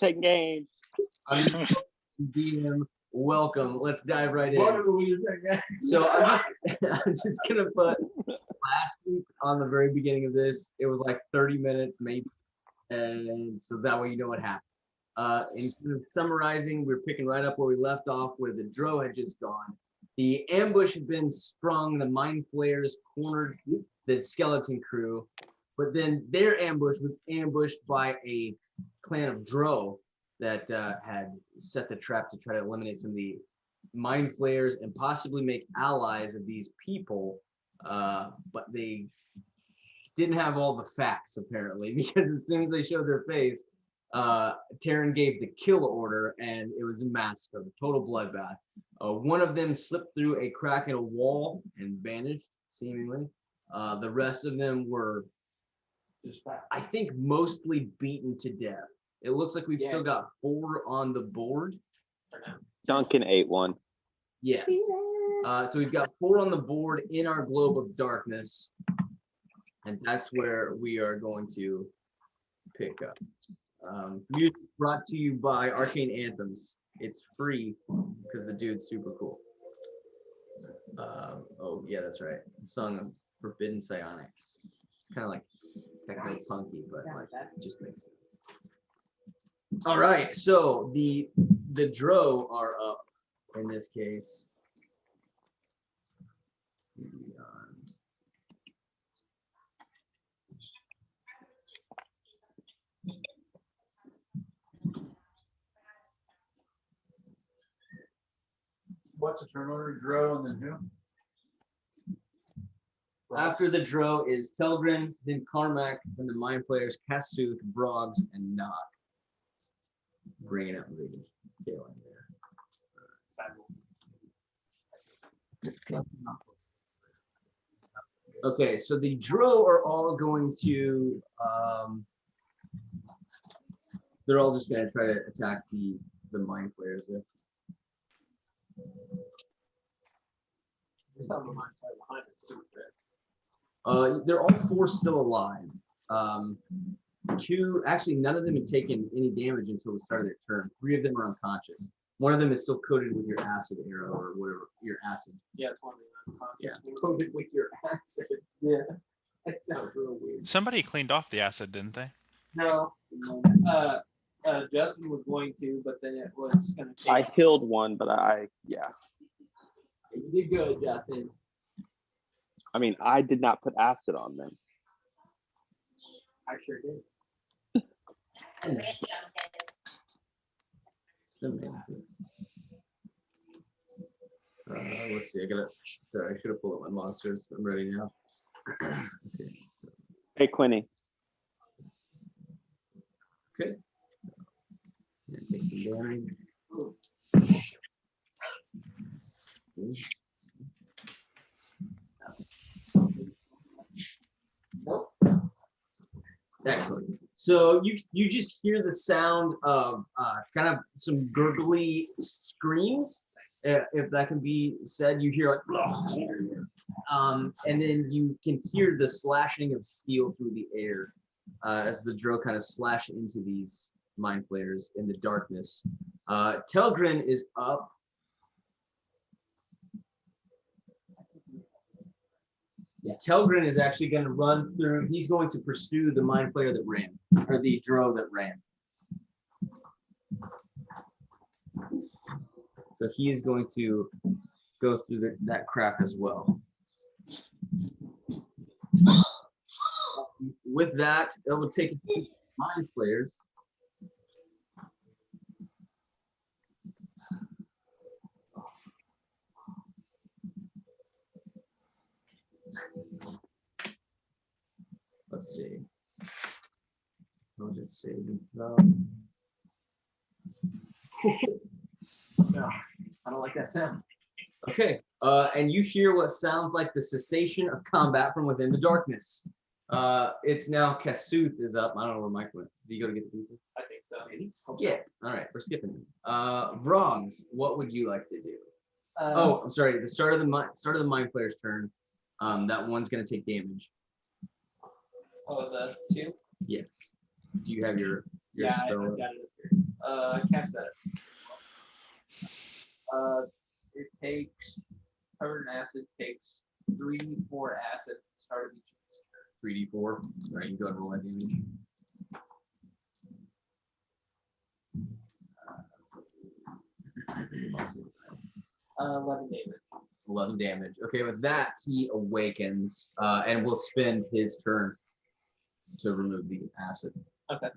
take games. DM, welcome. Let's dive right in. So I'm just gonna put last week on the very beginning of this. It was like 30 minutes maybe, and so that way you know what happened. In kind of summarizing, we're picking right up where we left off, where the Dro had just gone. The ambush had been sprung. The mind flayers cornered the skeleton crew, but then their ambush was ambushed by a clan of Dro that had set the trap to try to eliminate some of the mind flayers and possibly make allies of these people, but they didn't have all the facts apparently, because as soon as they showed their face, Terran gave the kill order, and it was a massacre, a total bloodbath. One of them slipped through a crack in a wall and vanished, seemingly. The rest of them were, I think, mostly beaten to death. It looks like we've still got 4 on the board. Duncan ate one. Yes. So we've got 4 on the board in our globe of darkness, and that's where we are going to pick up. Music brought to you by Arcane Anthems. It's free because the dude's super cool. Oh yeah, that's right. The song of Forbidden Psionics. It's kind of like techno punky, but like it just makes sense. All right, so the Dro are up in this case. What's the turn order? Dro and then who? After the Dro is Telgrin, then Carmack, then the Mind Players, Kaszuuth, Broggs, and Nog. Bringing up the tail end there. Okay, so the Dro are all going to, they're all just going to try to attack the Mind Players there. They're all 4 still alive. 2, actually, none of them had taken any damage until the start of their turn. 3 of them are unconscious. One of them is still coated with your acid arrow or whatever, your acid. Yeah, it's one of them unconscious. Yeah, coated with your acid. Yeah, that sounds real weird. Somebody cleaned off the acid, didn't they? No, Justin was going to, but then it was going to take. I healed one, but yeah. You did good, Justin. I mean, I did not put acid on them. I sure did. Let's see. Sorry, I should have pulled up my monsters. I'm ready now. Okay. Hey, Quinny. Okay. Take some damage. Nope. Excellent. So you just hear the sound of kind of some gurgly screams, if that can be said. You hear like, and then you can hear the slashing of steel through the air as the Dro kind of slash into these mind flayers in the darkness. Telgrin is up. Yeah, Telgrin is actually going to run through. He's going to pursue the mind flayer that ran, or the Dro that ran. So he is going to go through that crack as well. With that, it will take a few mind flayers. Let's see. I'll just save and throw. No, I don't like that sound. Okay, and you hear what sounds like the cessation of combat from within the darkness. It's now Kaszuuth is up. I don't know where Mike went. Did you go to get the pizza? I think so. Yeah. All right, we're skipping. Vroggs, what would you like to do? I'm sorry. The start of the mind player's turn. That one's going to take damage. Oh, the 2? Yes. Do you have your yeah, spell? I got it up here. Cast that. It takes covered in acid takes 3d4 acid at the start of each. 3d4. All right, you go ahead and roll that damage. 11 damage. 11 damage. Okay, with that, he awakens and will spend his turn to remove the acid. Okay.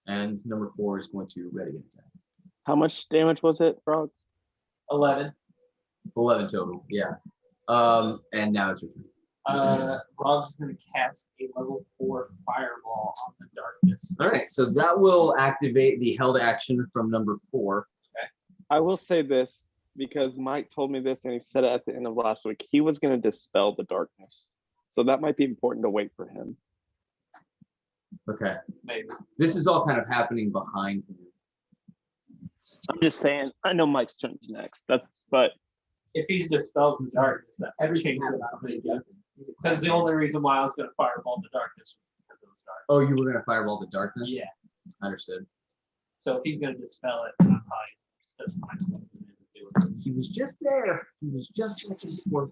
And number 4 is going to ready an attack. How much damage was it, Frog? 11. 11 total, yeah. And now it's your turn. Rob's is going to cast a level 4 fireball on the darkness. All right, so that will activate the held action from number 4. I will say this because Mike told me this and he said it at the end of last week. He was going to dispel the darkness. So that might be important to wait for him. Okay. Maybe. This is all kind of happening behind him. I'm just saying, I know Mike's turn is next. But If he's dispelled the darkness, that changes Because the only reason why I was going to fireball the darkness was because it was dark. Oh, you were going to fireball the darkness? Yeah. Understood. So if he's going to dispel it, I'm probably just fine. He was just there. He was just looking for.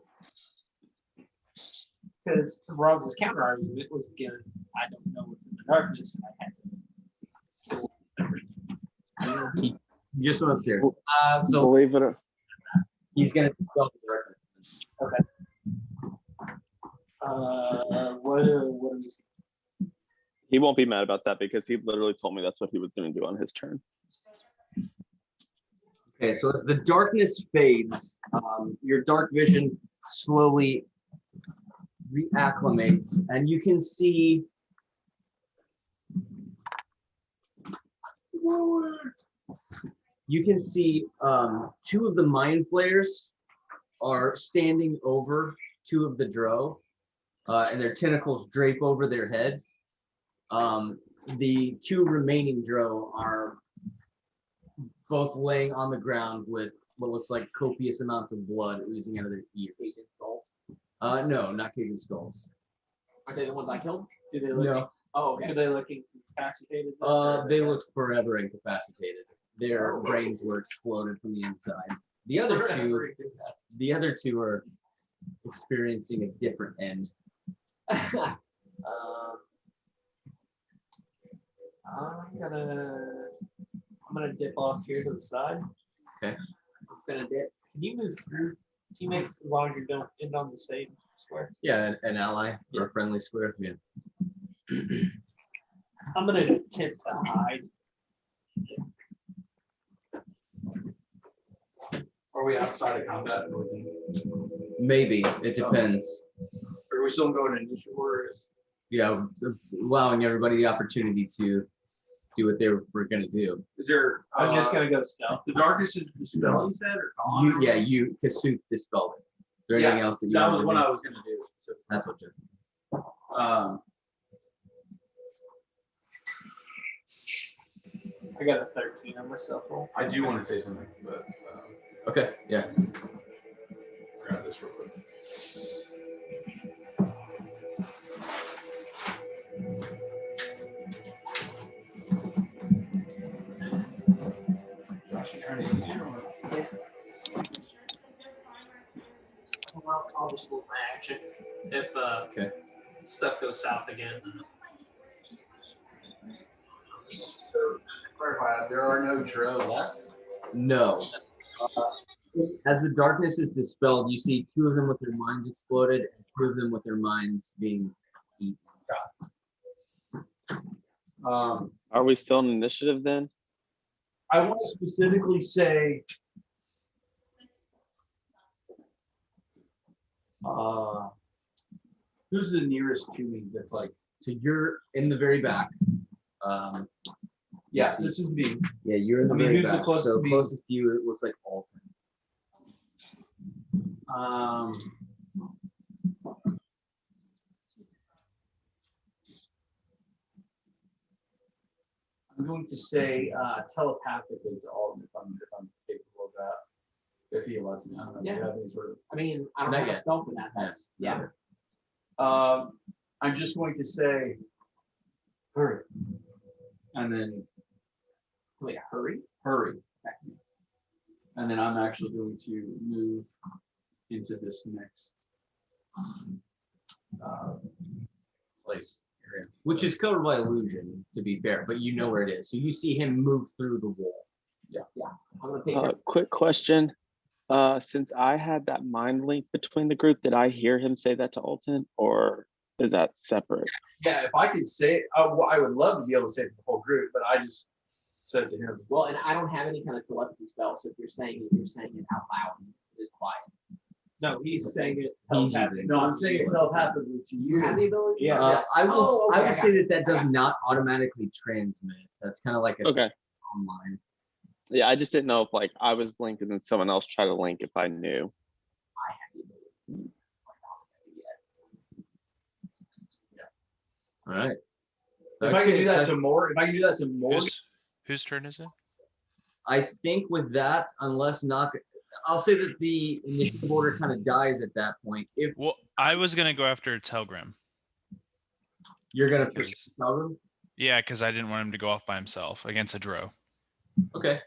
Because Rob's counter argument was again, I don't know what's in the darkness, and I had to kill everything. He just went upstairs. So believe it or he's going to dispel the darkness. What do we see? he won't be mad about that because he literally told me that's what he was going to do on his turn. Okay, so as the darkness fades, your dark vision slowly reacclimates, and you can see two of the mind flayers are standing over two of the drow, and their tentacles drape over their heads. The two remaining drow are both laying on the ground with what looks like copious amounts of blood oozing out of their ears. No, not kicking skulls. Are they the ones I killed? Do they look? No. Oh, okay. Do they look incapacitated? They looked forever incapacitated. Their brains were exploded from the inside. The other two are experiencing a different end. I'm gonna dip off here to the side. Okay. I'm gonna dip. Can you move through teammates as long as you don't end on the same square? Yeah, an ally or a friendly square. Yeah. I'm gonna attempt to hide. Are we outside of combat? Maybe it depends. Are we still going to initial orders? Yeah, allowing everybody the opportunity to do what they were going to do. Is there? I'm just gonna go stealth. The darkness is dispelled, you said, or gone? You Kaszuuth dispelled it. Is there anything else that you That want was to what do? I was going to do. So, That's what Justin. I got a 13 on my cell phone. I do want to say something, but Okay, yeah. grab this real quick. Josh, you trying to eat it or what? Well, I'll just move my action. If Okay. stuff goes south again. So, just to clarify, there are no drow left? No. As the darkness is dispelled, you see two of them with their minds exploded and two of them with their minds being eaten. Are we still in initiative then? I want to specifically say, who's the nearest to me that's like, So you're in the very back. yes, this is me. Yeah, you're in the I mean, very who's the back. closest So to me? closest to you, it looks like Alton. I'm going to say telepathically to Alden if I'm capable of that. If he lets me. I don't know if you have any sort of. I mean, I don't Not have a yet. spell for that. That's, yeah. I'm just going to say, hurry. And then Wait, hurry. hurry. And then I'm actually going to move into this next place area. Which is covered by illusion, to be fair, but you know where it is. So you see him move through the wall. I'm gonna take Quick question. Since I had that mind link between the group, did I hear him say that to Alton, or is that separate? Yeah, if I could say it, I would love to be able to say it to the whole group, but I just said it to him. Well, and I don't have any kind of telepathy spell, so if you're saying it out loud. It is quiet. No, he's saying it. He's telepathically. using it. No, I'm saying it telepathically to You have you. the ability. Yeah. I Oh, will okay, I say got that does not automatically transmit. That's kind of like a Okay. online. Yeah, I just didn't know if like I was linked and then someone else tried to link if I knew. I have the ability. All right. If I could do that Okay, so to more, if I could do that to more, Whose turn is it? I think with that, unless not, I'll say that the initiative order kind of dies at that point. If Well, I was gonna go after Telgrim. you're gonna push Because- Calvin, Yeah, because I didn't want him to go off by himself against a Dro. okay.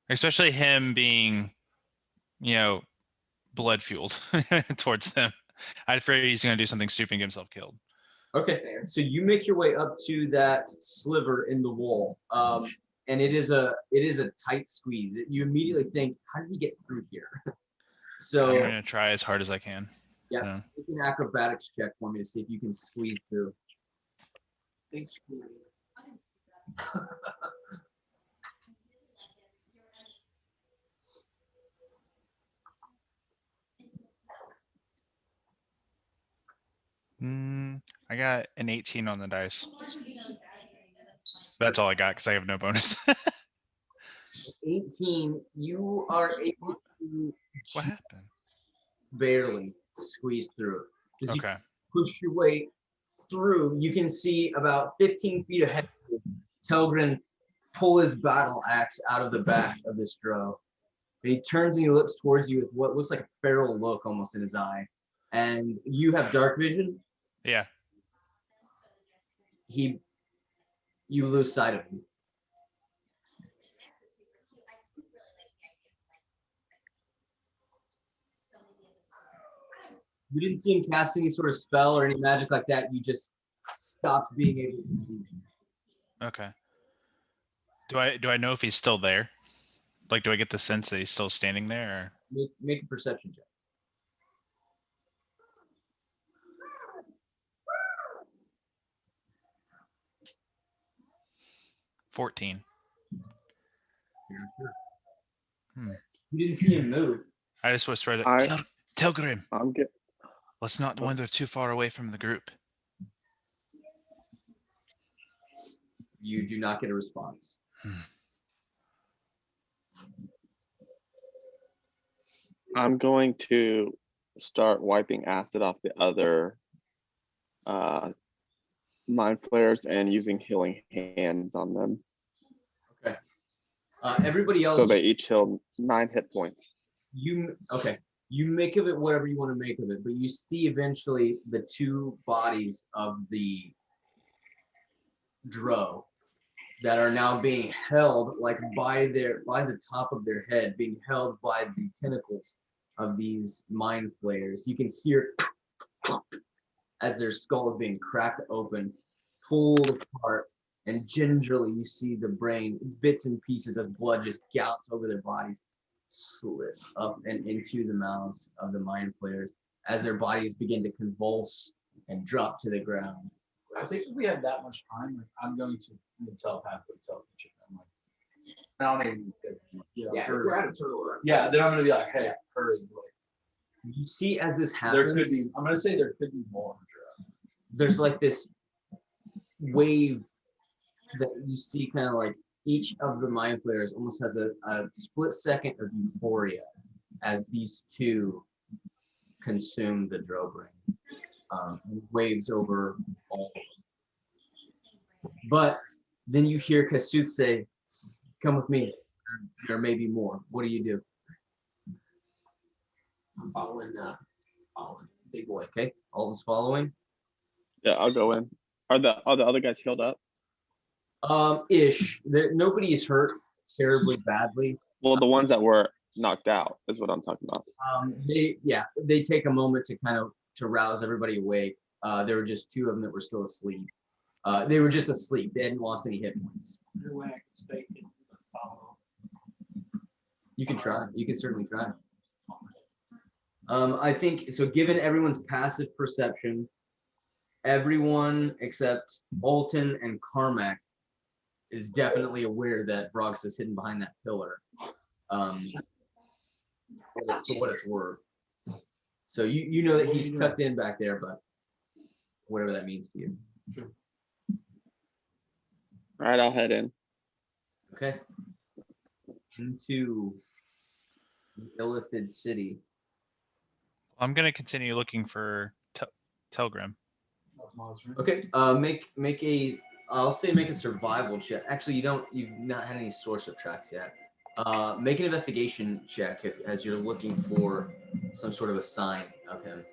Especially him being, blood fueled towards them. I afraid he's gonna do something stupid and get himself killed. Okay, so you make your way up to that sliver in the wall, and it is a tight squeeze. You immediately think, how did he get through here? I'm So gonna try as hard as I can. yeah, yeah. so make an acrobatics check for me to see if you can squeeze through. Thanks. I got an 18 on the dice. That's all I got because I have no bonus. 18, you are able to What happened? barely squeeze through. As you Okay. push your way through, you can see about 15 feet ahead of you, Telgren pull his battle axe out of the back of this Dro. And he turns and he looks towards you with what looks like a feral look almost in his eye. And you have dark vision. Yeah. You lose sight of him. You didn't see him cast any sort of spell or any magic like that. You just stopped being able to see him. Okay. Do I know if he's still there? Like, do I get the sense that he's still standing there? Or? Make a perception check. $14. You didn't see him move. I just whispered, I- Telgrim, I'm good. let's not wander too far away from the group. You do not get a response. I'm going to start wiping acid off the other mind flayers and using healing hands on them. Okay. Everybody else, So they each heal 9 hit points. you make of it whatever you want to make of it, but you see eventually the two bodies of the Dro that are now being held like by the top of their head, being held by the tentacles of these mind flayers. You can hear as their skull is being cracked open, pulled apart, and gingerly you see the brain, bits and pieces of blood just gouts over their bodies, slip up and into the mouths of the mind flayers as their bodies begin to convulse and drop to the ground. I think if we have that much time, like, I'm going to telepathically tell each of them, like, I'll maybe, Yeah, if we're out of turtle run. yeah, then I'm gonna be like, hey, hurry. Like, You see as this there could happens, be, I'm gonna say there could be more. there's like this wave that you see kind of like each of the mind flayers almost has a split second of euphoria as these two consume the Dro brain. Waves over all. But then you hear Kaszuuth say, come with me. There may be more. What do you do? I'm following big boy. Okay, all is following. Yeah, I'll go in. Are the other guys healed up? Ish. Nobody is hurt terribly badly. Well, the ones that were knocked out is what I'm talking about. They take a moment to kind of to rouse everybody awake. There were just 2 of them that were still asleep. They were just asleep. They hadn't lost any hit points. No way I can stay and follow. You can try. You can certainly try. I think so. Given everyone's passive perception, everyone except Alton and Carmack is definitely aware that Brox is hidden behind that pillar. For what it's worth. So you know that he's tucked in back there, but whatever that means to you. Sure. All right, I'll head in. Okay. Into the Illithid city. I'm gonna continue looking for Telgrim. Okay. Make a. I'll say make a survival check. Actually, you've not had any source of tracks yet. Make an investigation check as you're looking for some sort of a sign of him.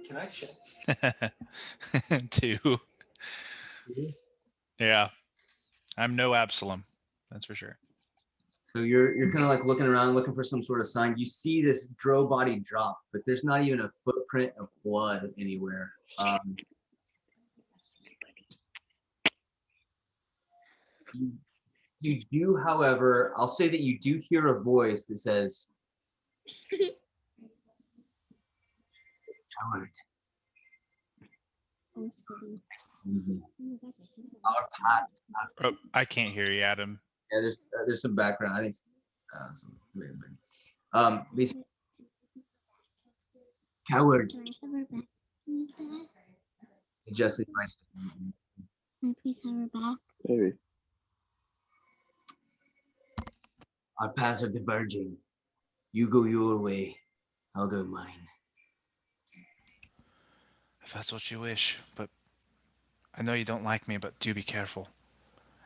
Can I check? 2. Yeah, I'm no Absalom, that's for sure. So you're kind of like looking around, looking for some sort of sign. You see this drow body drop, but there's not even a footprint of blood anywhere. You do, however, I'll say that you do hear a voice that says, "Coward." Our path. Oh, I can't hear you, Adam. Yeah, there's some background. I think. These coward. Just like. Can I please have her back? Maybe. Our paths are diverging. You go your way, I'll go mine. If that's what you wish, but I know you don't like me, but do be careful.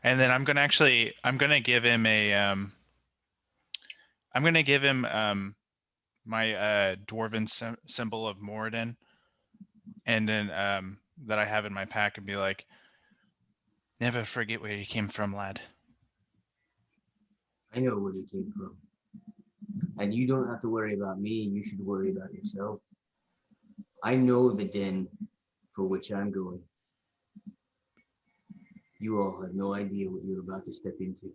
And then I'm gonna give him a my dwarven symbol of Moradin, and then that I have in my pack, and be like, never forget where you came from, lad. I know where you came from. And you don't have to worry about me, you should worry about yourself. I know the den for which I'm going. You all have no idea what you're about to step into.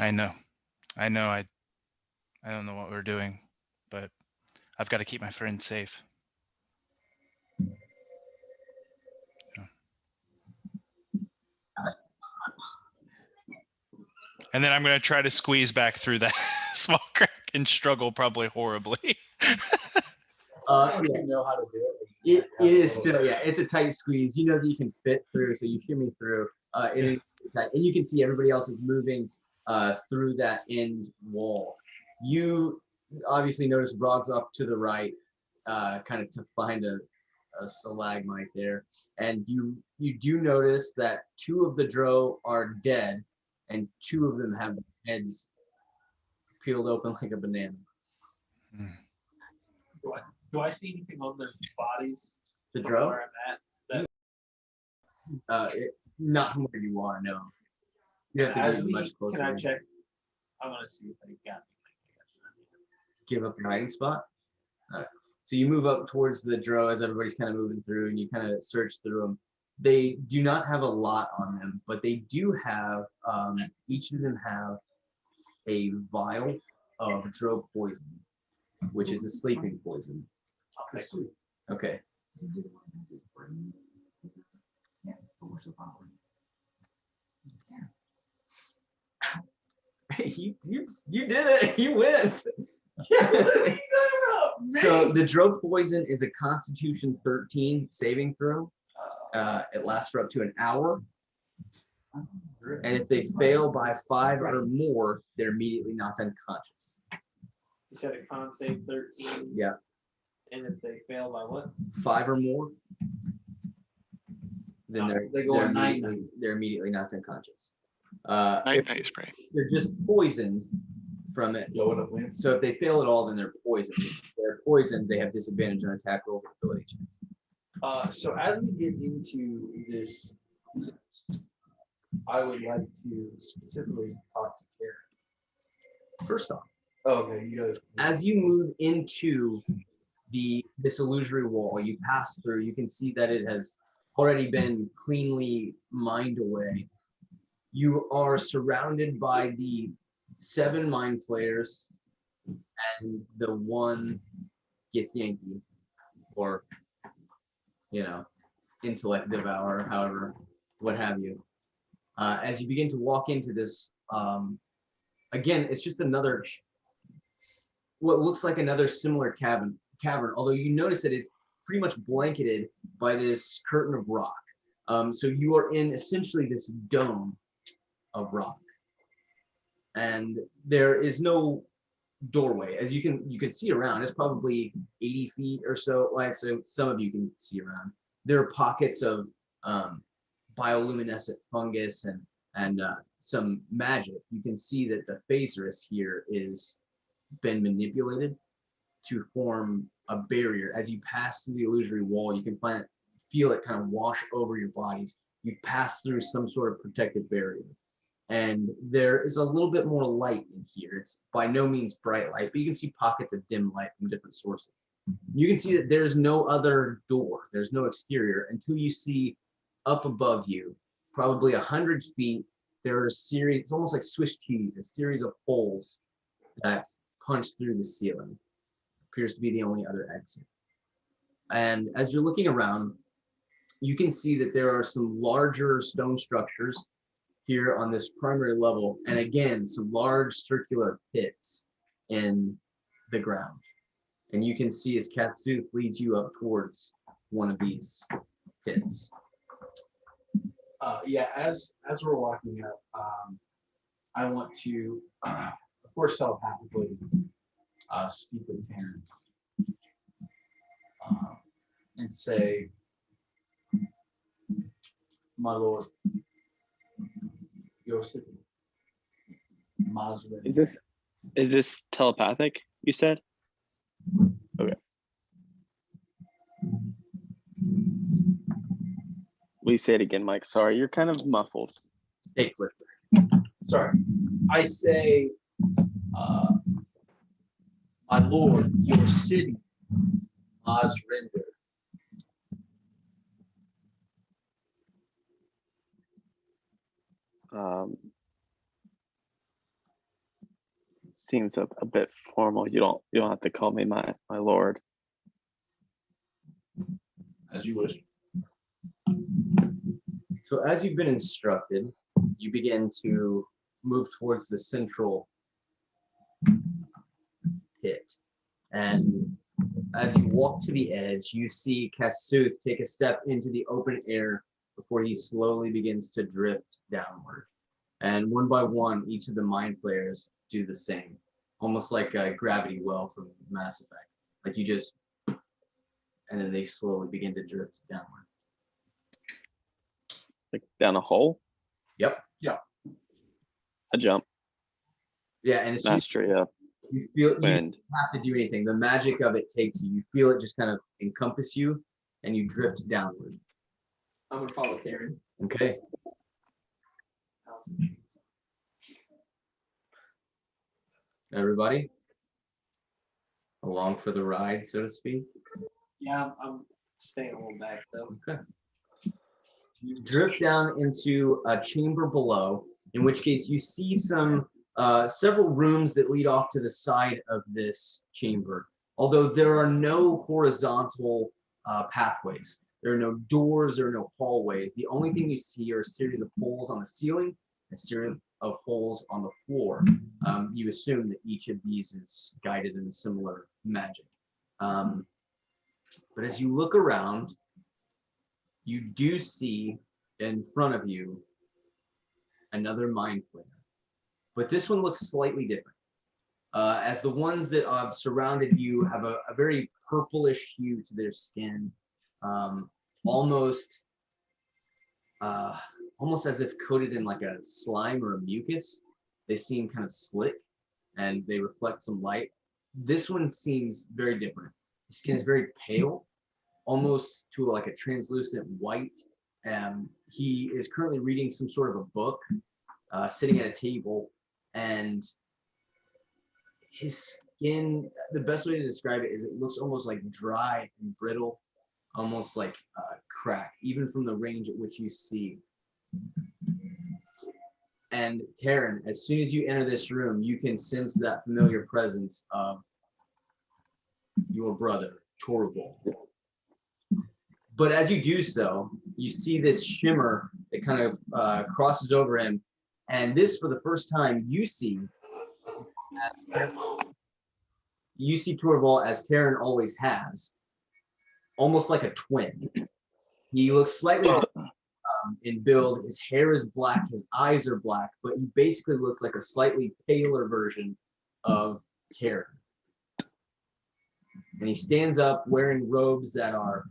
I know. I don't know what we're doing, but I've got to keep my friends safe. And then I'm going to try to squeeze back through that small crack and struggle probably horribly. Yeah. You know how to do it. It is still, yeah, it's a tight squeeze. You know that you can fit through, so you shimmy through. And you can see everybody else is moving through that end wall. You obviously notice Brog's off to the right, kind of tucked behind a stalagmite there. And you do notice that 2 of the drow are dead, and 2 of them have their heads peeled open like a banana. Mm. Do I see anything on their bodies? The from drow? where I'm at? Not from where you are, no. You have to be much closer. Can I check? I want to see if they got anything. Give up your hiding spot. All right. So you move up towards the drow as everybody's kind of moving through, and you kind of search through them. They do not have a lot on them, but they do have, each of them have a vial of drow poison, which is a sleeping poison. Okay. You did it. You win. So the drow poison is a Constitution 13 saving throw. It lasts for up to an hour. And if they fail by 5 or more, they're immediately knocked unconscious. You said a con save 13. Yeah. And if they fail by what? 5 or more, then they're immediately knocked unconscious. Night spray. They're just poisoned from it. So if they fail at all, then they're poisoned. If they're poisoned, they have disadvantage on attack rolls and ability checks. So as we get into this, I would like to specifically talk to Karen. First off, Okay, you guys. as you move into this illusory wall, you pass through, you can see that it has already been cleanly mined away. You are surrounded by the 7 mind flayers and the 1 Gith Yankee, or intellect devourer, however, what have you. As you begin to walk into this, again, it's just another, what looks like another similar cavern, although you notice that it's pretty much blanketed by this curtain of rock. So you are in essentially this dome of rock. And there is no doorway. As you can see around, it's probably 80 feet or so. So some of you can see around. There are pockets of bioluminescent fungus and some magic. You can see that the phasers here is been manipulated to form a barrier. As you pass through the illusory wall, you can feel it kind of wash over your bodies. You've passed through some sort of protective barrier. And there is a little bit more light in here. It's by no means bright light, but you can see pockets of dim light from different sources. You can see that there's no other door. There's no exterior until you see up above you, probably 100 feet, there are a series, it's almost like Swiss cheese, a series of holes that punch through the ceiling. Appears to be the only other exit. And as you're looking around, you can see that there are some larger stone structures here on this primary level, and again, some large circular pits in the ground. And you can see as Kaszuuth leads you up towards one of these pits. Yeah, as we're walking up, I want to, of course, telepathically speak with Taryn and say, my lord, your city, Mazrin. Is this telepathic, you said? Okay. Will you say it again, Mike? Sorry, you're kind of muffled. Hey, Cliff. Sorry, I say, my lord, your city, Mazrinder. Seems a bit formal. You don't have to call me my lord. As you wish. So as you've been instructed, you begin to move towards the central pit. And as you walk to the edge, you see Kaszuuth take a step into the open air before he slowly begins to drift downward. And one by one, each of the mind flayers do the same, almost like a gravity well from Mass Effect. Like you just, and then they slowly begin to drift downward. Like down a hole? Yep. Yeah. A jump. Yeah, and as soon Mastery up. you feel you Wind. don't have to do anything. The magic of it takes you. You feel it just kind of encompass you, and you drift downward. I'm gonna follow Karen. Okay. Everybody, along for the ride, so to speak. Yeah, I'm staying a little back though. Okay. You drift down into a chamber below, in which case you see some several rooms that lead off to the side of this chamber. Although there are no horizontal pathways, there are no doors, there are no hallways. The only thing you see are a series of holes on the ceiling, a series of holes on the floor. You assume that each of these is guided in a similar magic. But as you look around, you do see in front of you another mind flayer. But this one looks slightly different. As the ones that have surrounded you have a very purplish hue to their skin, almost as if coated in like a slime or a mucus. They seem kind of slick and they reflect some light. This one seems very different. The skin is very pale, almost to like a translucent white. He is currently reading some sort of a book, sitting at a table, and his skin, the best way to describe it is it looks almost like dry and brittle, almost like crack, even from the range at which you see. And Taryn, as soon as you enter this room, you can sense that familiar presence of your brother, Torvald. But as you do so, you see this shimmer that kind of crosses over him. And this, for the first time, you see Torvald as Taryn always has, almost like a twin. He looks slightly in build. His hair is black, his eyes are black, but he basically looks like a slightly paler version of Taryn. And he stands up wearing robes that are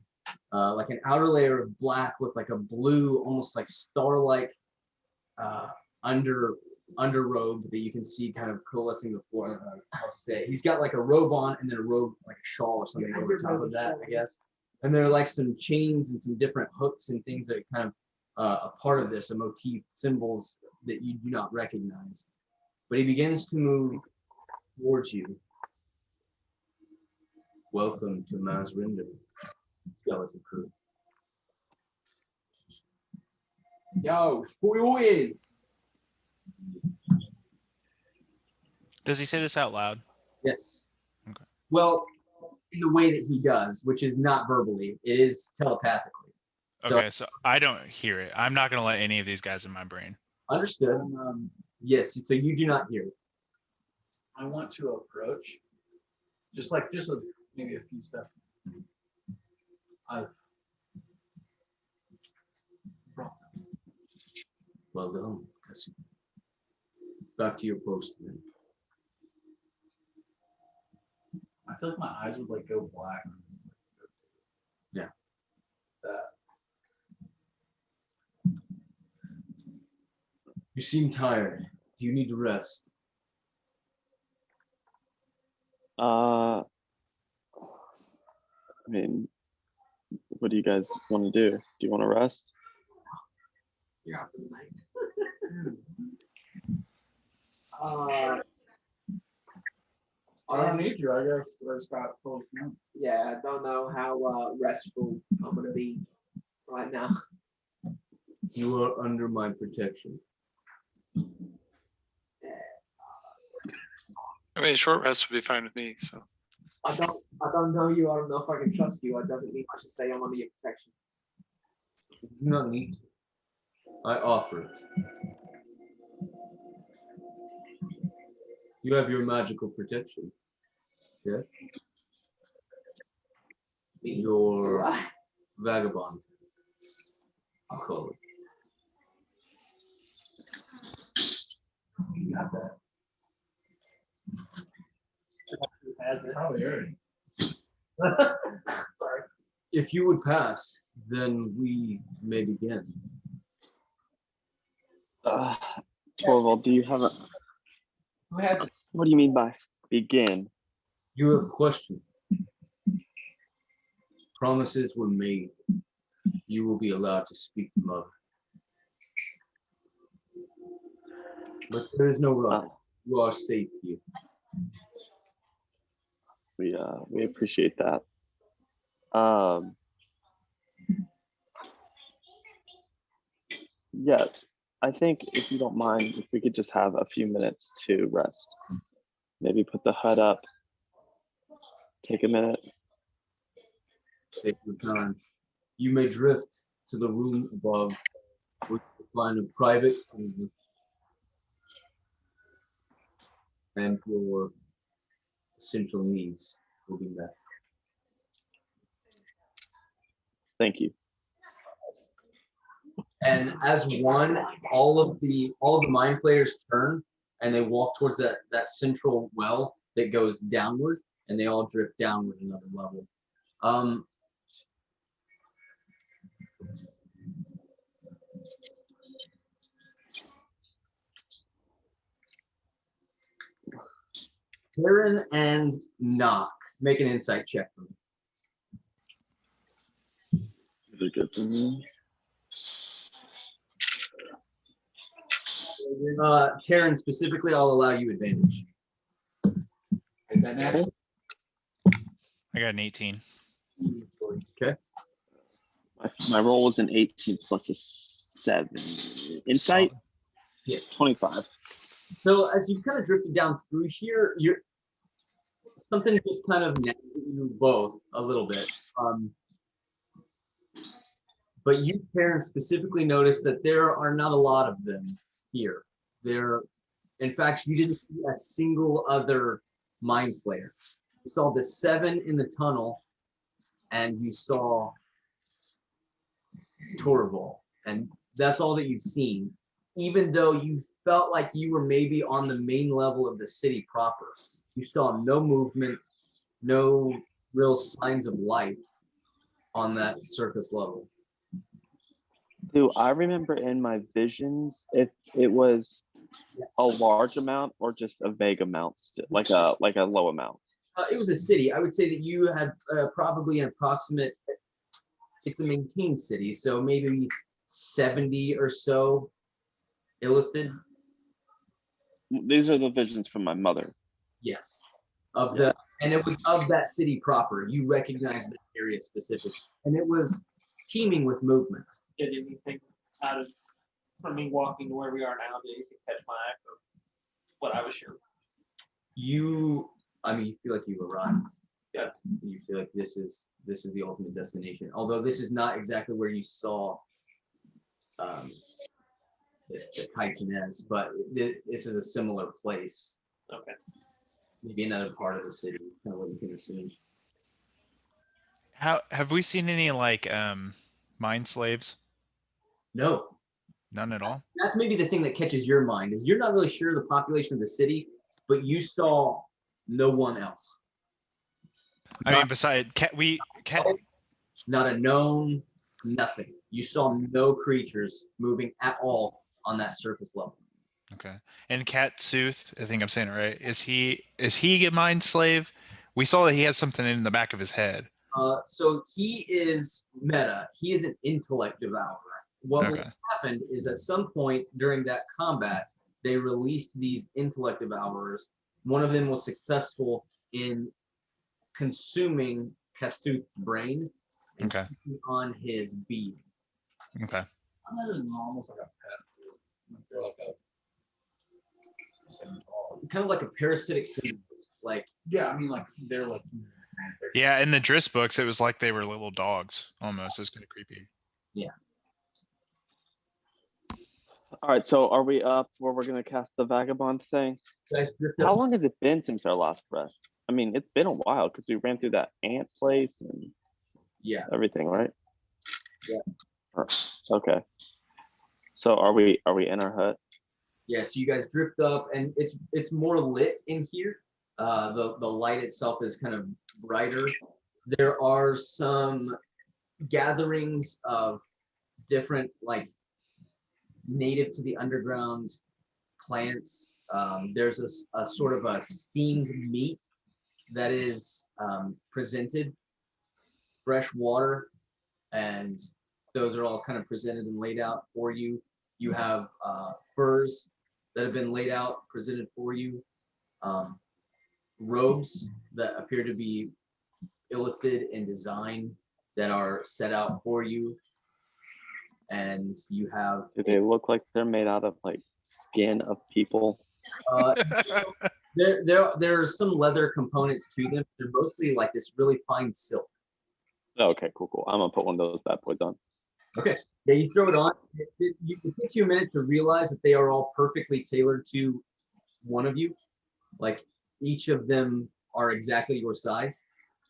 like an outer layer of black with like a blue, almost like star-like underrobe that you can see kind of coalescing the floor. How to say it. He's got like a robe on and then a robe, like a shawl or something over top of that, I guess. And there are like some chains and some different hooks and things that are kind of a part of this, a motif, symbols that you do not recognize. But he begins to move towards you. Welcome to Maz Rinder, skeleton crew. Yo, spoil. Does he say this out loud? Yes. Okay. Well, in the way that he does, which is not verbally, it is telepathically. So, Okay, so I don't hear it. I'm not gonna let any of these guys in my brain. understood. Yes, so you do not hear it. I want to approach, just maybe a few steps. I've brought them. Well done, Kaszuuth. Back to your post then. I feel like my eyes would like go black. And just, like, Yeah. That. You seem tired. Do you need to rest? I mean, what do you guys want to do? Do you want to rest? You're out for the night. I don't need you, I guess. That's got told you. Yeah, I don't know how restful I'm gonna be right now. You are under my protection. I mean, a short rest would be fine with me. So I don't know you. I don't know if I can trust you. It doesn't mean much to say I'm under your protection. You do not need to. I offer it. You have your magical protection. Yeah? Your vagabond. I'll call it. You got that. Has it? Probably heard. Sorry. If you would pass, then we may begin. Torvald, do you have a? Who has it? What do you mean by begin? You have questioned. Promises were made. You will be allowed to speak to Mother. But there is no rush. You are safe here. We appreciate that. Yeah, I think if you don't mind, if we could just have a few minutes to rest. Maybe put the hut up. Take a minute. Take your time. You may drift to the room above, which you find a private room and your essential needs will be met. Thank you. And as one, all the mind players turn and they walk towards that central well that goes downward, and they all drift downward another level. Karen and Knock, make an insight check for me. good for me. Taryn, specifically, I'll allow you advantage. Take that next. I got an 18. Okay. My roll was an 18 plus a 7. Insight? Solid. Yes. 25. So as you kind of drifted down through here, you're something just kind of nagged you both a little bit. But you, Karen, specifically noticed that there are not a lot of them here. In fact, you didn't see a single other mind flayer. You saw the 7 in the tunnel, and you saw Torval, and that's all that you've seen. Even though you felt like you were maybe on the main level of the city proper, you saw no movement, no real signs of life on that surface level. Do I remember in my visions if it was a large amount or just a vague amount, like a low amount? It was a city. I would say that you had probably an approximate. It's a maintained city, so maybe 70 or so illithid. These are the visions from my mother. Yes, and it was of that city proper. You recognize that area specifically, and it was teeming with movement. Did anything out of from me walking to where we are now? Did anything catch my eye from what I was sure? You feel like you've arrived. Yeah. You feel like this is the ultimate destination. Although this is not exactly where you saw the Titaness, but this is a similar place. Okay. Maybe another part of the city, kind of what you can assume. How have we seen any like mind slaves? No. None at all. That's maybe the thing that catches your mind is you're not really sure the population of the city, but you saw no one else. I mean, besides cat, Not a gnome, nothing. You saw no creatures moving at all on that surface level. Okay. And Kaszuuth, I think I'm saying it right. Is he a mind slave? We saw that he has something in the back of his head. So he is meta. He is an intellect devourer. What Okay. happened is at some point during that combat, they released these intellect devourers. One of them was successful in consuming Kaszuuth's brain and Okay. on his being. Okay. Almost like a pet. They're like Kind of like a parasitic symbiote. Like yeah, I mean like they're like Yeah, in the Driss books, it was like they were little dogs almost. It's kind of creepy. yeah. All right, so are we up where we're gonna cast the vagabond thing? Guys, drift How up. long has it been since our last rest? I mean, it's been a while because we ran through that ant place and Yeah. everything, right? Yeah. Okay. So are we in our hut? Yeah, so you guys drift up, and it's more lit in here. The light itself is kind of brighter. There are some gatherings of different, like, native to the underground plants. There's a sort of a steamed meat that is presented, fresh water, and those are all kind of presented and laid out for you. You have furs that have been laid out, presented for you. Robes that appear to be illithid in design that are set out for you. And you have Do they look like they're made out of like skin of people? there are some leather components to them. They're mostly like this really fine silk. Oh, okay, cool. I'm gonna put one of those bad boys on. Okay. Yeah, you throw it on. It takes you a minute to realize that they are all perfectly tailored to one of you. Like each of them are exactly your size.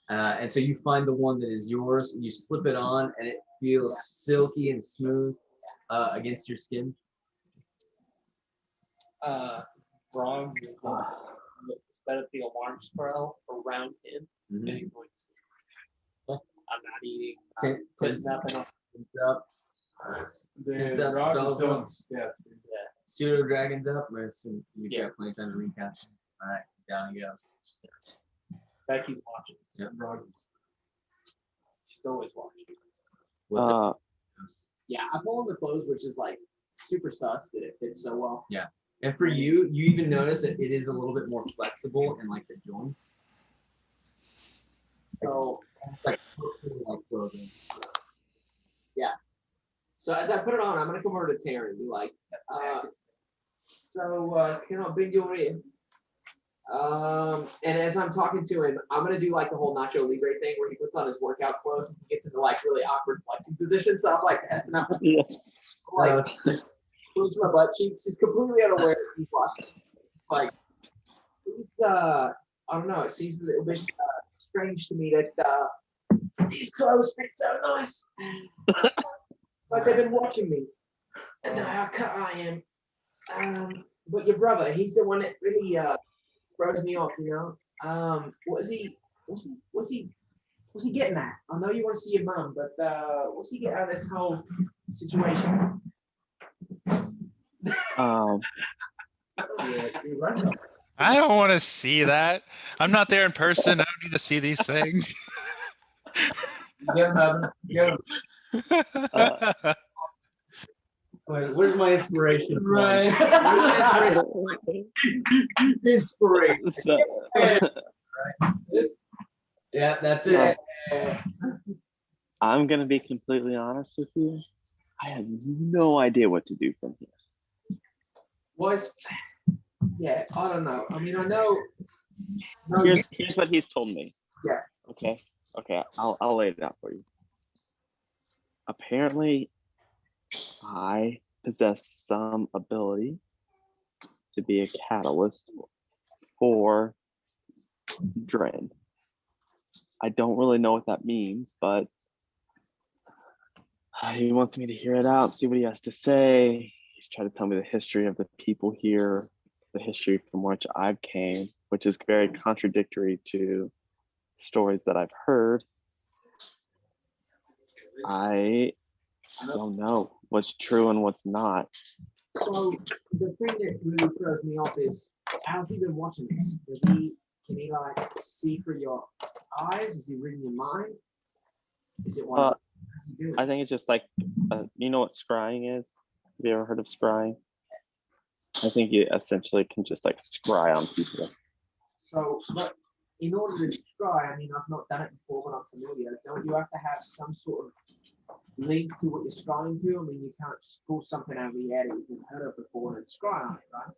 And so you find the one that is yours, and you slip it on, and it feels silky and smooth against your skin. Bronze is going to set up the alarm spell around him. Mhm. And he's going to sleep. I'm not eating. Tense Nothing. up. the Tense up, rock spells is doing up. yeah. Pseudo dragons up. You've Yeah. got plenty of time to recast. All right, down you go. Becky's watching. Yep. She's always watching. What's it? Yeah, I pull on the clothes, which is like super sus that it fits so well. And for you, you even notice that it is a little bit more flexible in like the joints. So, Like clothing. so as I put it on, I'm gonna come over to Taryn and be like, can I bend your ear? And as I'm talking to him, I'm gonna do like the whole Nacho Libre thing where he puts on his workout clothes and he gets into like really awkward flexing position. So I'm like asking him, Yeah. like, close my butt cheeks. He's completely unaware that he's watching. Like, he's I don't know. It seems a little bit strange to me that these clothes fit so nice. It's like they've been watching me, and know how cut I am. But your brother, he's the one that really throws me off. You know, what's he getting at? I know you want to see your mom, but what's he getting out of this whole situation? I don't want to see that. I'm not there in person. I don't need to see these things. Get him, Evan. Get him. Where's my inspiration? Right. Inspiration. So, Yeah, that's it. I'm gonna be completely honest with you. I have no idea what to do from here. Yeah, I don't know. I mean, I know. No, Here's what he's told me. Yeah. Okay. I'll lay it out for you. Apparently, I possess some ability to be a catalyst for Dren. I don't really know what that means, but he wants me to hear it out, see what he has to say. He's trying to tell me the history of the people here, the history from which I've came, which is very contradictory to stories that I've heard. I don't know what's true and what's not. So the thing that really throws me off is, how's he been watching this? Can he like see through your eyes? Is he reading your mind? Is it one? How's he doing? I think it's just like, you know what scrying is? Have you ever heard of scrying? I think you essentially can just like scry on people. So, but in order to scry, I mean, I've not done it before, but I'm familiar. Don't you have to have some sort of link to what you're scrying to? I mean, you can't just pull something out of the air that you've heard of before and scry on it, right?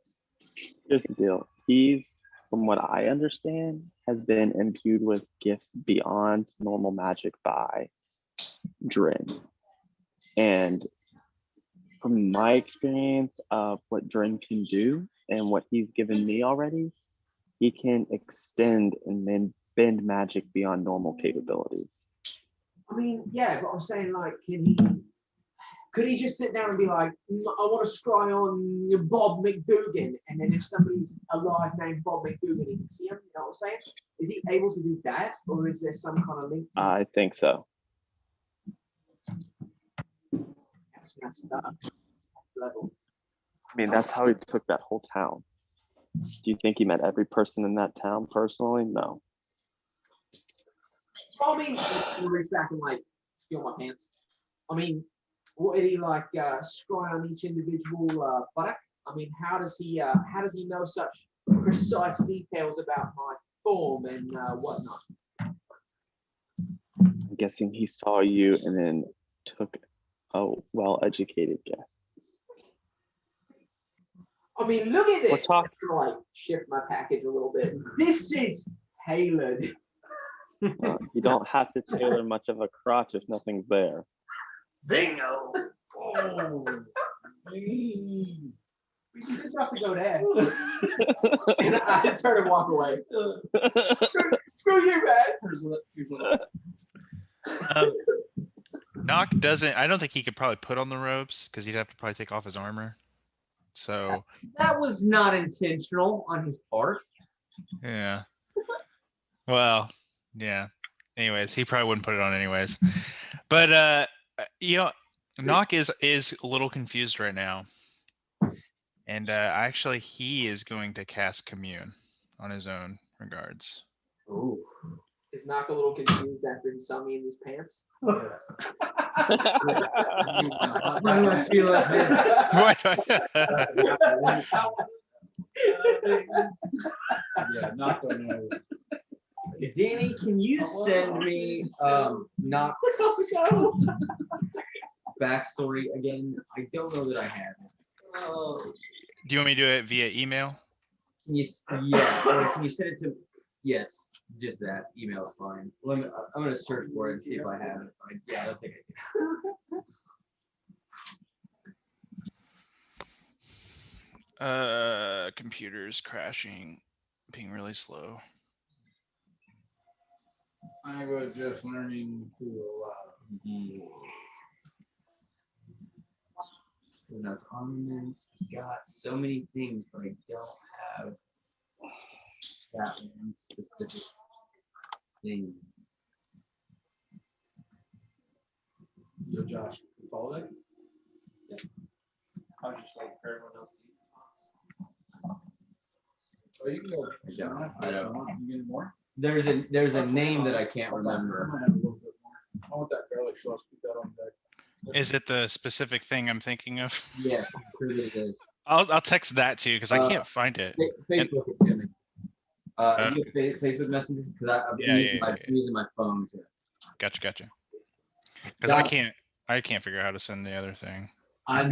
Here's the deal. He's, from what I understand, has been imbued with gifts beyond normal magic by Dren. And from my experience of what Dren can do and what he's given me already, he can extend and then bend magic beyond normal capabilities. I mean, yeah, but I'm saying, like, could he just sit down and be like, I want to scry on Bob McDougan, and then if somebody's alive named Bob McDougan, he can see him, you know what I'm saying? Is he able to do that, or is there some kind of link? I think so. That's messed up. Level. I mean, that's how he took that whole town. Do you think he met every person in that town personally? No. I mean, I'm gonna reach back and like steal my pants. I mean, what did he like scry on each individual buttock? I mean, how does he know such precise details about my form and whatnot? I'm guessing he saw you and then took a well-educated guess. I mean, look at this. We're I'm gonna like shift my package a little bit. This is tailored. You don't have to tailor much of a crotch if nothing's there. Zingo. Oh. We just have to go there. And I turn and walk away. Screw you, man. Knock doesn't. I don't think he could probably put on the robes because he'd have to probably take off his armor. So That was not intentional on his part. yeah. Well, yeah. Anyways, he probably wouldn't put it on anyways. But Knock is a little confused right now. And actually he is going to cast Commune on his own regards. Ooh. Is Knock a little confused after he saw me in these pants? Yes. Why do I feel like this? Yeah, not the nose. Danny, can you send me Knock's backstory again? I don't know that I have it. Do you want me to do it via email? Can you? Yeah. Or can you send it to? Yes, just that. Email's fine. I'm gonna search for it and see if I have it. Yeah, I don't think I do. Computers crashing, being really slow. I was just learning to allow. That's armaments. Got so many things, but I don't have that one specific thing. Yo, Josh, you follow that? Yeah. I was just like for everyone else to eat. Oh, you can go. I don't. You get more? There's a name that I can't remember. I'm gonna have a little bit more. I want that garlic sauce. Put that on deck. Is it the specific thing I'm thinking of? Yes, I'm sure that it is. I'll text that too because I can't find it. Facebook it to me. Is it Facebook Messenger? Because I'm using my phone to. Gotcha. Because I can't figure out how to send the other thing. I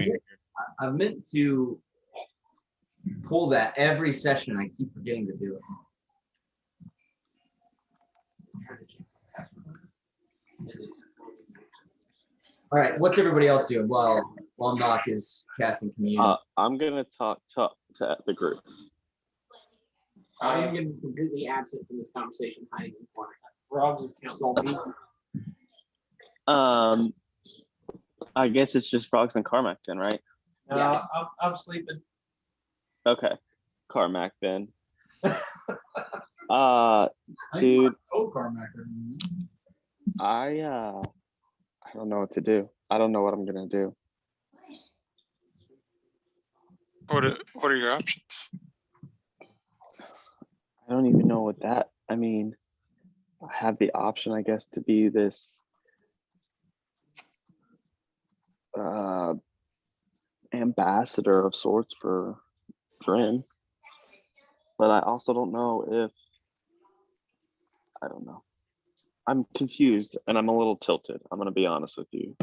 meant to pull that every session. I keep forgetting to do it. All right, what's everybody else doing while Knock is casting community? I'm gonna talk to the group. I'm going to be completely absent from this conversation, hiding in the corner. Rob's is consulting. I guess it's just Frogs and Carmack then, right? Yeah, I'm sleeping. Okay, Carmack then. Dude, Oh, Carmack. I don't know what to do. I don't know what I'm gonna do. What are your options? I don't even know what that. I mean, I have the option, I guess, to be this ambassador of sorts for Drin, but I also don't know if. I don't know. I'm confused and I'm a little tilted. I'm gonna be honest with you.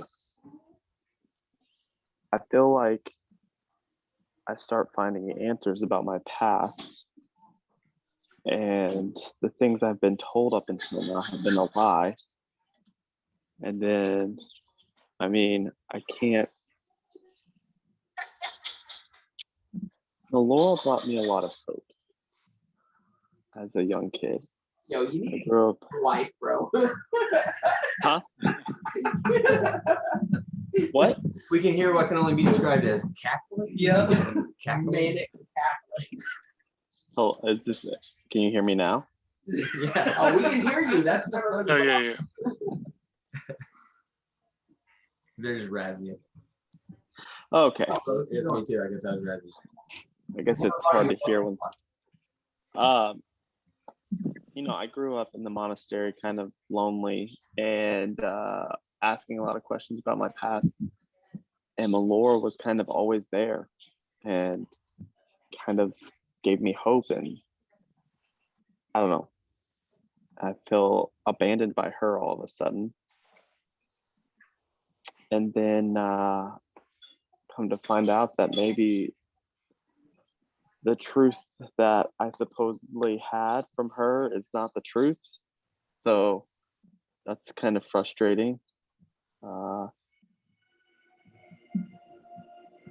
I feel like I start finding answers about my past, and the things I've been told up until now have been a lie. And then, I mean, I can't. The Laurel brought me a lot of hope as a young kid. Yo, you I need grew up. a wife, bro. Huh? What? We can hear what can only be described as cackling. Yeah. Cackling. Manic Oh, is this it? Can you hear me now? Yeah. Oh, we can hear you. That's not. Oh yeah. They're just razzing it. Okay. Yes, me too. I guess I was razzing. I guess it's hard to hear when. I grew up in the monastery, kind of lonely, and asking a lot of questions about my past. And Malora was kind of always there, and kind of gave me hope. And I don't know. I feel abandoned by her all of a sudden. And then come to find out that maybe the truth that I supposedly had from her is not the truth. So that's kind of frustrating. I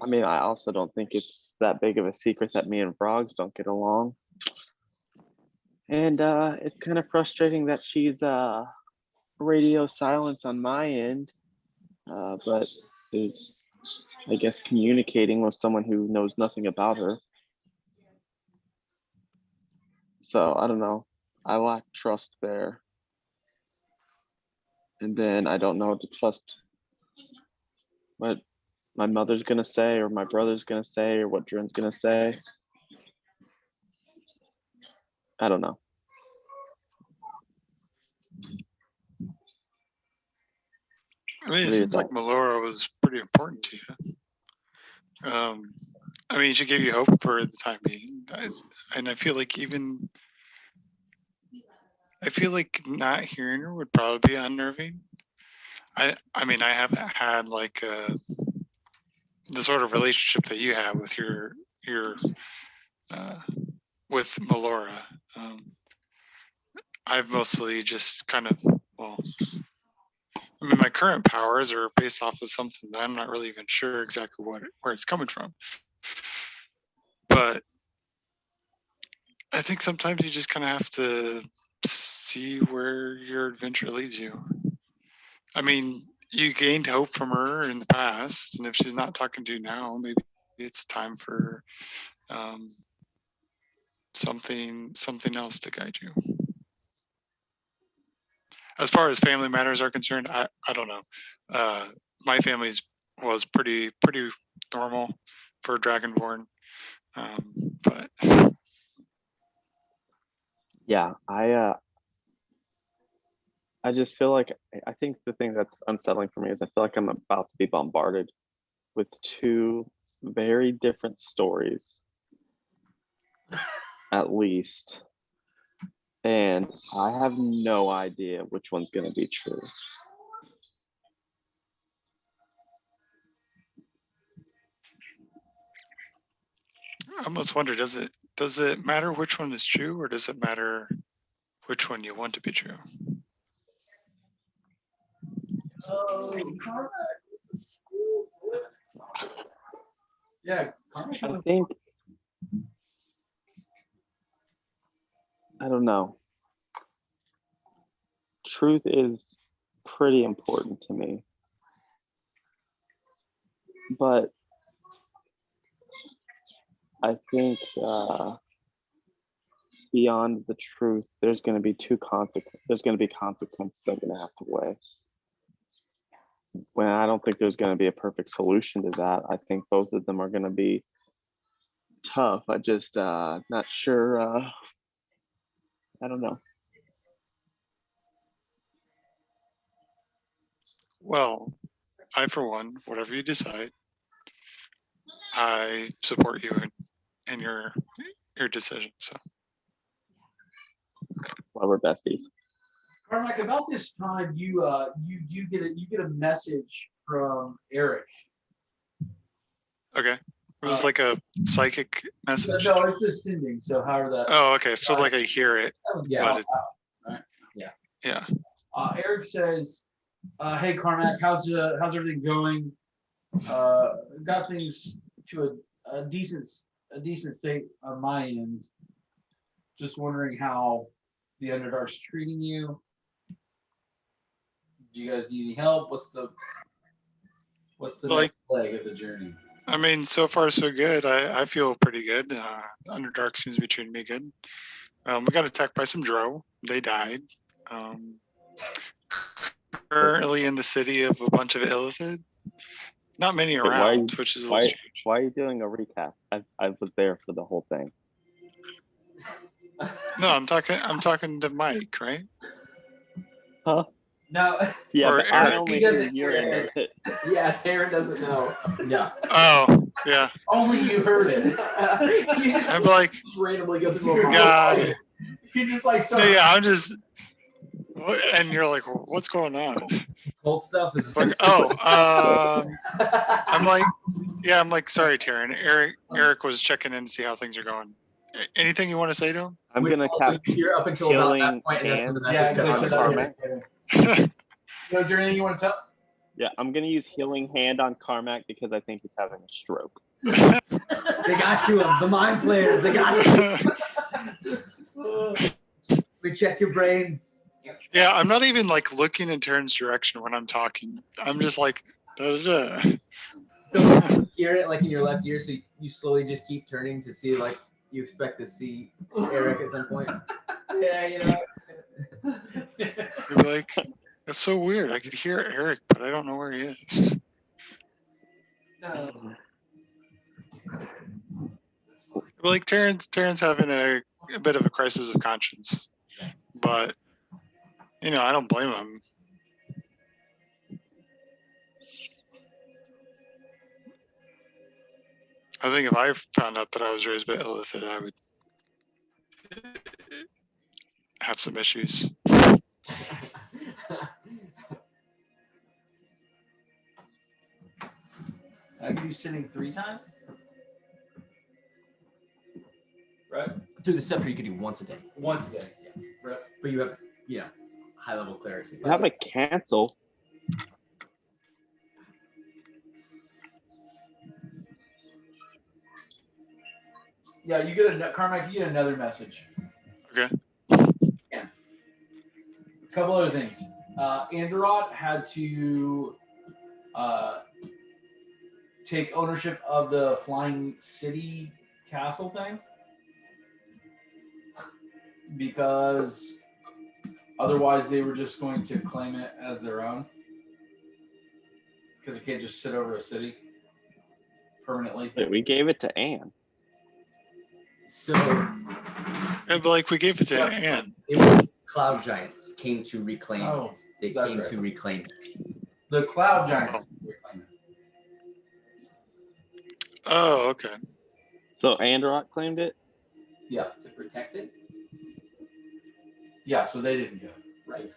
mean, I also don't think it's that big of a secret that me and Frogs don't get along. And it's kind of frustrating that she's radio silence on my end, but is, I guess, communicating with someone who knows nothing about her. So I don't know. I lack trust there. And then I don't know to trust what my mother's gonna say, or my brother's gonna say, or what Drin's gonna say. I don't know. I mean, it What do you seems like think? Melora was pretty important to you. I mean, she gave you hope for the time being, and I feel like not hearing her would probably be unnerving. I mean, I haven't had like the sort of relationship that you have with your with Melora. I've mostly just kind of, well, I mean, my current powers are based off of something that I'm not really even sure exactly where it's coming from. But I think sometimes you just kind of have to see where your adventure leads you. I mean, you gained hope from her in the past, and if she's not talking to you now, maybe it's time for something else to guide you. As far as family matters are concerned, I don't know. My family's was pretty normal for Dragonborn, but Yeah, I just feel like I think the thing that's unsettling for me is I feel like I'm about to be bombarded with two very different stories, at least, and I have no idea which one's going to be true. I almost wonder, does it matter which one is true, or does it matter which one you want to be true? Oh, Carmack. Yeah, Carmack. I think, I don't know. Truth is pretty important to me, but I think beyond the truth, there's going to be consequences I'm going to have to weigh. When I don't think there's going to be a perfect solution to that. I think both of them are going to be tough. I just not sure. I don't know. Well, I, for one, whatever you decide, I support you in your decision. So, Well, we're besties. Carmack, about this time, you get a message from Eric. okay. Was this like a psychic message? No, it's just sending. So however that. Oh, okay. So like I hear it. Yeah. But Right. Yeah. Yeah. Eric says, "Hey Carmack, how's everything going? Got things to a decent state on my end. Just wondering how the Underdark's treating you. Do you guys need any help? What's the next leg of the journey?" I mean, so far so good. I feel pretty good. Underdark seems to be treating me good. We got attacked by some Drow. They died. Currently in the city of a bunch of Illithid. Not many around, which is a little strange. Why are you doing a recap? I was there for the whole thing. No, I'm talking to Mike, right? Huh? No. Yeah, or but Eric. I only He doesn't hear your end of it. Yeah, Taryn doesn't know. Yeah. Oh, yeah. Only you heard it. I'm like, randomly goes to God. You just like so. Yeah, I'm just, and you're like, what's going on? Cold stuff is like, I'm like, sorry, Taryn. Eric was checking in to see how things are going. Anything you want to say to him? I'm gonna cast you're up until about that point, and that's when the message comes on out. Carmack. Was there anything you want to tell? Yeah, I'm gonna use healing hand on Carmack because I think he's having a stroke. They got to him. The mind players. They got you. We check your brain. Yeah, I'm not even like looking in Taryn's direction when I'm talking. I'm just like, da, da, da. So you hear it like in your left ear, so you slowly just keep turning to see, like, you expect to see Eric at some point. Yeah, you know. You're like, that's so weird. I could hear Eric, but I don't know where he is. No. Like Taryn's having a bit of a crisis of conscience, but I don't blame him. I think if I found out that I was raised by Illithid, I would have some issues. I can do sinning 3 times. Right? Through the scepter, you could do once a day. Once a day. Yeah. Right. But you have, high level clerics. You have a cancel. Yeah, you get Carmack, you get another message. Okay. Yeah. A couple other things. Andorot had to take ownership of the Flying City castle thing because otherwise they were just going to claim it as their own because you can't just sit over a city permanently. Wait, we gave it to Anne. So Yeah, but like we gave it to Anne. it was cloud giants came to reclaim. Oh, they that's came right. to reclaim it. The cloud giants. Oh, okay. So Andorot claimed it? Yeah. To protect it? Yeah, so they didn't get it. Right.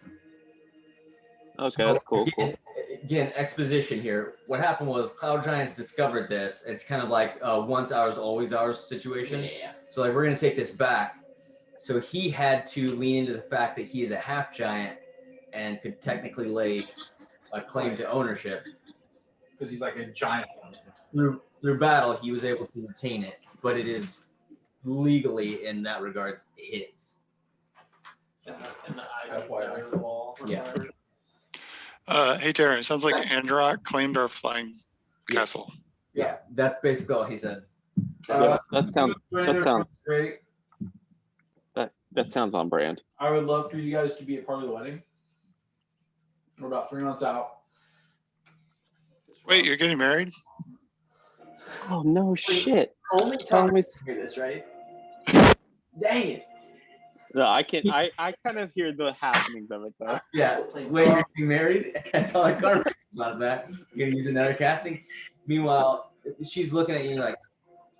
Okay, So, that's cool. Again, exposition here. What happened was cloud giants discovered this. It's kind of like once ours, always ours situation. Yeah. So like we're gonna take this back. So he had to lean into the fact that he is a half giant and could technically lay a claim to ownership. Because he's like a giant. Through battle, he was able to obtain it, but it is legally, in that regards, his. And the ivy on the wall. Yeah. Hey, Darren, it sounds like Andorot claimed our flying castle. Yeah, that's basically all he said. That sounds great. that sounds on brand. I would love for you guys to be a part of the wedding. We're about 3 months out. Wait, you're getting married? Oh no shit. Only Tell me. hear this, right? Dang it. No, I kind of hear the happenings of it though. Yeah, wait, you're getting married? That's all I got. Not that. You're gonna use another casting. Meanwhile, she's looking at you like,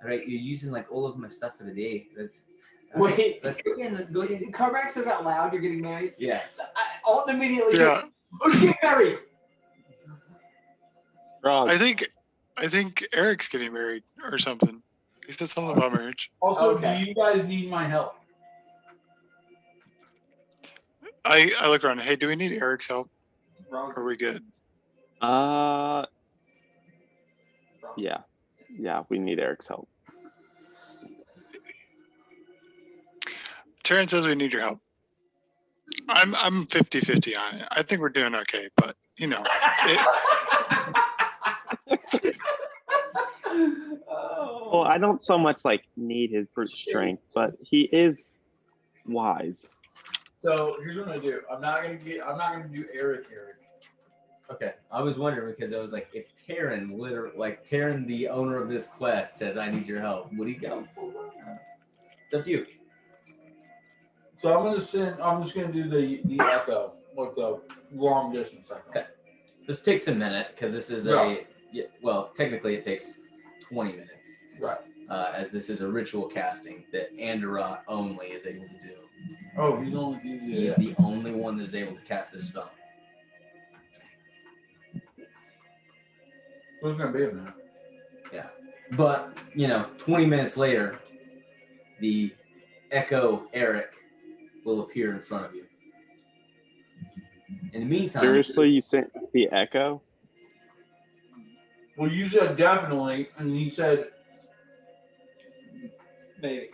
all right, you're using like all of my stuff for the day. Let's go again. Let's go again. Carmack says out loud you're getting married. Yeah. So all immediately. Yeah. Who's getting married? Wrong. I think Eric's getting married or something. He said something about marriage. Also, Okay. do you guys need my help? I look around. Hey, do we need Eric's help? Or are we good? Yeah, we need Eric's help. Terrence says we need your help. I'm 50-50 on it. I think we're doing okay, but you know. Well, I don't so much like need his brute strength, but he is wise. So here's what I'm gonna do. I'm not gonna do Eric. Okay. I was wondering because I was like, if Taryn, the owner of this quest, says I need your help, would he go? It's up to you. So I'm just gonna do the echo, like the long distance echo. Okay. This takes a minute because this is well, technically it takes 20 minutes. Right. As this is a ritual casting that Andorot only is able to do. Oh, He's the only one that is able to cast this spell. Who's gonna be a minute? Yeah. But, 20 minutes later, the Echo Eric will appear in front of you. In the meantime... Seriously, you sent the echo? Well, you said definitely, and he said maybe.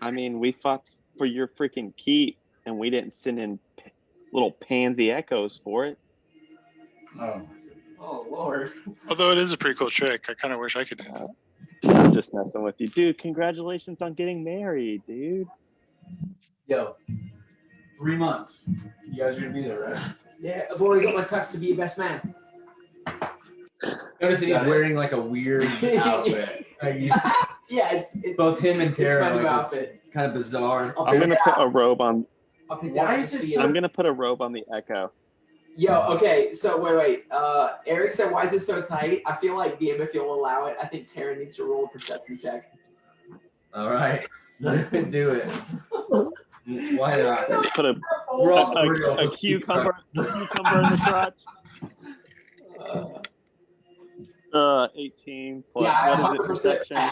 I mean, we fought for your freaking keep, and we didn't send in little pansy echoes for it. Oh Lord. Although it is a pretty cool trick. I kind of wish I could do that. I'm just messing with you. Dude, congratulations on getting married, dude. Yo, 3 months. You guys are gonna be there, right? Yeah, I've already got my tux to be a best man. Notice that he's wearing like a weird outfit. Like you see, Yeah, it's both him and it's Tara my new like outfit. kind of bizarre. I'll I'm pick gonna it put out. a robe on. I'll pick Why that is it out so- I'm gonna put a robe on the echo. Okay, so wait. Eric said, why is it so tight? I feel like DM, if you'll allow it, I think Taryn needs to roll a perception check. All right. Do it. Why not? Put a cucumber in the crotch. 18 plus Yeah, what is it? 100%. Perception?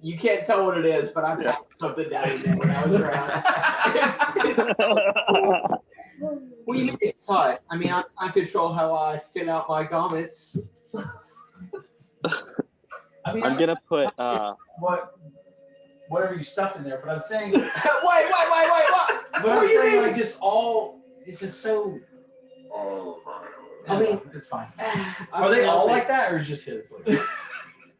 You can't tell what it is, but I packed something down in there when I was around. What do you mean it's tight? I mean, I control how I fill out my garments. I mean, I'm gonna put whatever you stuffed in there, but I'm saying. Wait, what? But What I'm do you saying, mean? like, just all. It's just so. I mean, it's fine. Are they all like that, or just his? Like,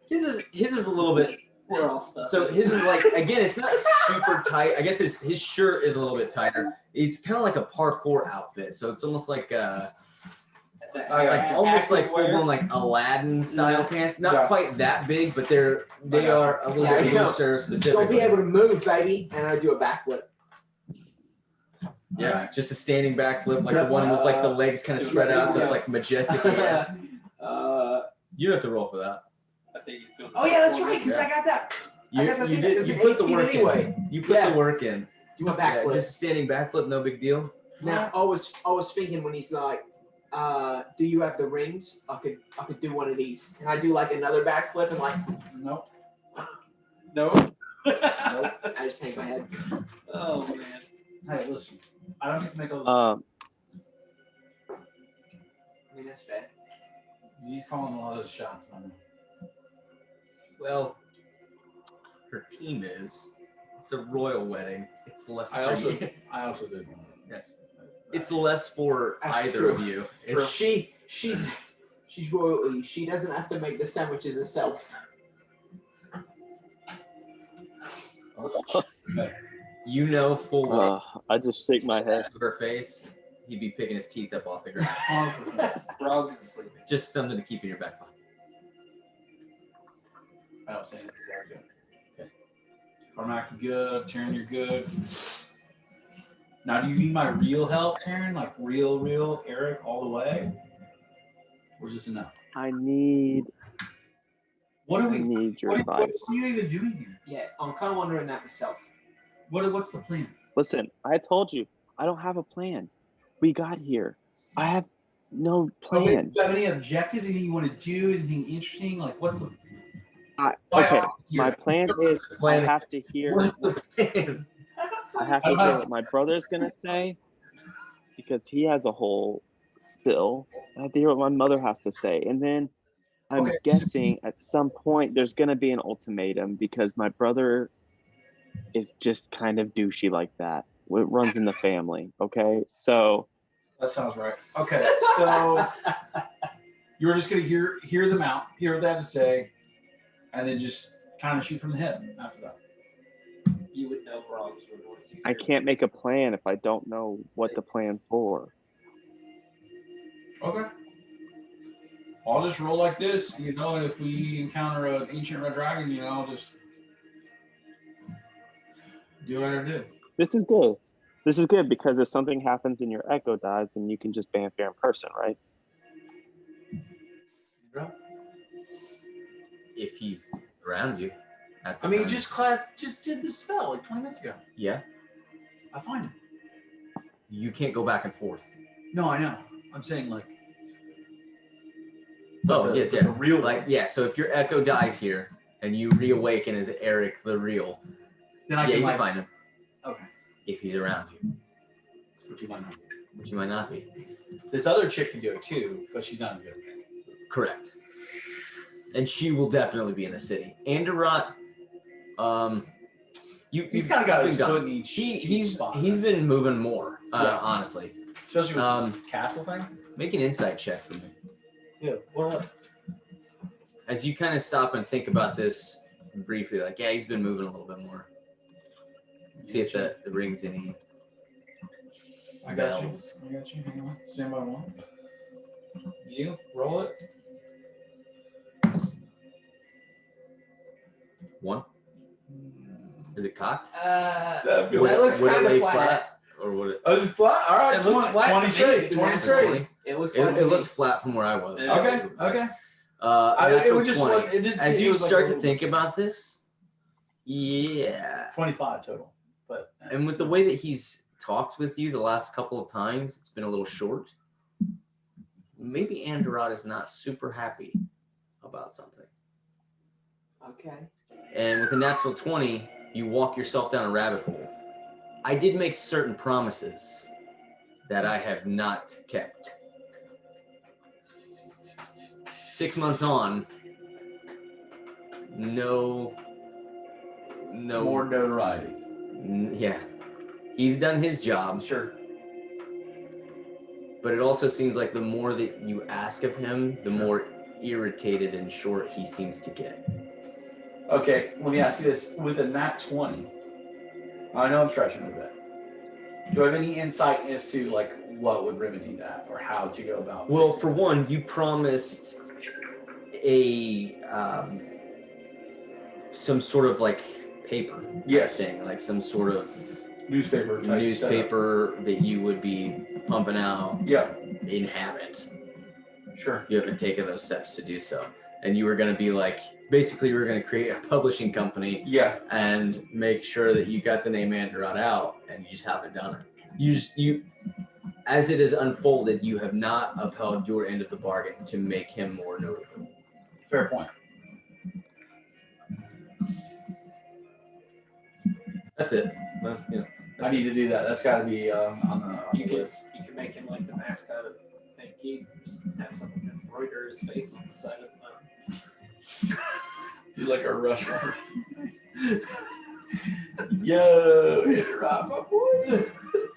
His is a little bit. We're all stuff. So his is like, again, it's not super tight. I guess his shirt is a little bit tighter. It's kind of like a parkour outfit, so it's almost like almost like full-blown like Aladdin style pants. Not quite that big, but they are a little bit looser specifically. You'll be able to move, baby, and I do a backflip. Yeah, just a standing backflip, like the one with like the legs kind of spread out, so it's like majestic. You don't have to roll for that. Oh yeah, that's right, because I got that. You put the work in. You put the work in. Do a backflip. Just a standing backflip, no big deal. Now, I was thinking when he's like, do you have the rings? I could do one of these. And I do like another backflip and like, nope. Nope. I just hang my head. Oh man. Hey, listen. I don't get to make all this. I mean, that's fair. He's calling a lot of the shots on him. Well, her team is. It's a royal wedding. It's less. I also did. Yeah. It's less for That's either true. of you. True. She's royalty. She doesn't have to make the sandwiches herself. You know full well. I just shake my head. To her face, he'd be picking his teeth up off the ground. Frogs is sleeping. Just something to keep in your back pocket. I don't say anything. Very good. Okay. Cormac, you good. Taryn, you're good. Now, do you need my real help, Taryn? Like real Eric all the way? Or is this enough? I need your advice. What are you even doing here? Yeah, I'm kind of wondering that myself. What's the plan? Listen, I told you, I don't have a plan. We got here. I have no plan. Do you have any objectives? Anything you want to do? Anything interesting? Like, what's the... Okay, my plan is I have to hear. What's the plan? I have to hear what my brother's gonna say because he has a whole still. I have to hear what my mother has to say, and then I'm guessing at some point there's gonna be an ultimatum because my brother is just kind of douchey like that. It runs in the family. Okay, so that sounds right. Okay, so you're just gonna hear them out, hear what they have to say, and then just kind of shoot from the hip after that. You would know frogs. I can't make a plan if I don't know what to plan for. Okay. I'll just roll like this, and if we encounter an ancient red dragon, I'll just do what I gotta do. This is good. This is good because if something happens and your echo dies, then you can just ban fair in person, right? If he's around you. I mean, just did the spell like 20 minutes ago. Yeah. I find him. You can't go back and forth. No, I know. I'm saying like. Yes. The real So if your echo dies here and you reawaken as Eric the real, then you can find him. Okay. If he's around you. Which you might not be. Which you might not be. This other chick can do it too, but she's not as good. Correct. And she will definitely be in the city. Anderot, he's kind of got his foot in each spot. He's been moving more, honestly. Especially with this castle thing. Make an insight check for me. Yeah, what up? As you kind of stop and think about this briefly, like, yeah, he's been moving a little bit more. See if that rings any bells. I got you. Hang on. Stand by one. You roll it. 1. Is it cocked? That looks kind of flat. or what? Oh, is it flat? All right, It looks 20, flat 20 to me. straight. It's 20 natural straight. 20. It looks flat. It looks flat from where I was. Okay. Okay. It Natural would just 20. look. It did, As it you was like start a to little- think about this, yeah. 25 total. But And with the way that he's talked with you the last couple of times, it's been a little short. Maybe Andorad is not super happy about something. Okay. And with a natural 20, you walk yourself down a rabbit hole. I did make certain promises that I have not kept. 6 months on, no. more notoriety. Yeah. He's done his job. Sure. But it also seems like the more that you ask of him, the more irritated and short he seems to get. Okay, let me ask you this. With a nat 20, I know I'm stretching a bit. Do I have any insight as to like what would remedy that or how to go about Well, fixing for it? one, you promised a some sort of like paper Yes. thing, like some sort of newspaper type newspaper that you would be pumping out setup. Yeah, in habit. sure. You haven't taken those steps to do so. And you were going to be like, basically you were going to create a publishing company Yeah. and make sure that you got the name Andorad out, and you just haven't done it. You as it has unfolded, you have not upheld your end of the bargain to make him more notable. Fair point. That's it. Well, you know, I need to do that. That's got to be on the You can list. make him like the mascot of Thank You. Just have someone embroider his face on the side of the Do like a rush one. Yo, interrupt my boy.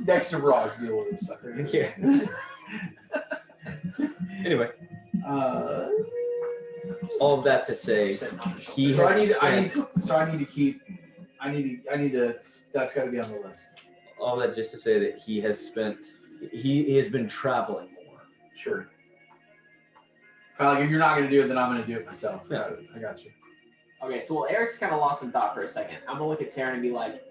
Next to Rocks, deal with this sucker. Yeah. Anyway, all of that to say, he So has I need to keep. That's got to be on the list. all that just to say that he has been traveling more. Sure. Kind of like if you're not going to do it, then I'm going to do it myself. Yeah. I got you. Okay, so while Eric's kind of lost in thought for a second, I'm gonna look at Taryn and be like,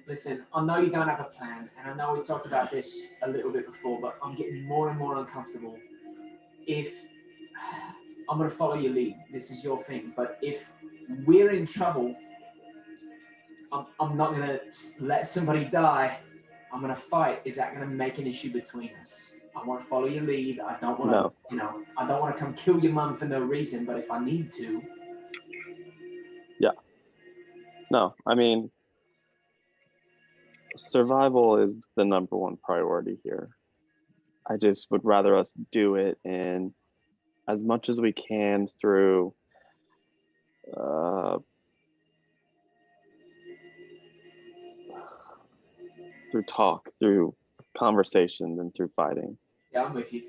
listen, I know you don't have a plan, and I know we talked about this a little bit before, but I'm getting more and more uncomfortable. If I'm gonna follow your lead, this is your thing, but if we're in trouble, I'm not gonna let somebody die. I'm gonna fight. Is that gonna make an issue between us? I want to follow your lead. I don't want to, I don't want to come kill your mum for no reason, but if I need to. No, I mean, survival is the number one priority here. I just would rather us do it in as much as we can through talk, through conversation, and through fighting. Yeah, I'm with you.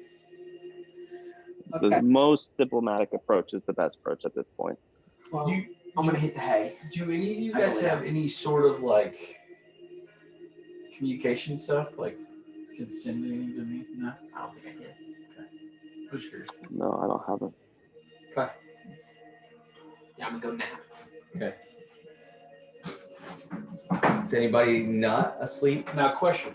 The most diplomatic approach is the best approach at this point. Well, I'm going to hit the hay. Do any of you guys have any sort of like communication stuff? Like, can send anything to me? No? I don't think I can. Okay. I'm just curious. No, I don't have it. Okay. Yeah, I'm going to go nap. Okay. Is anybody not asleep? Now, question.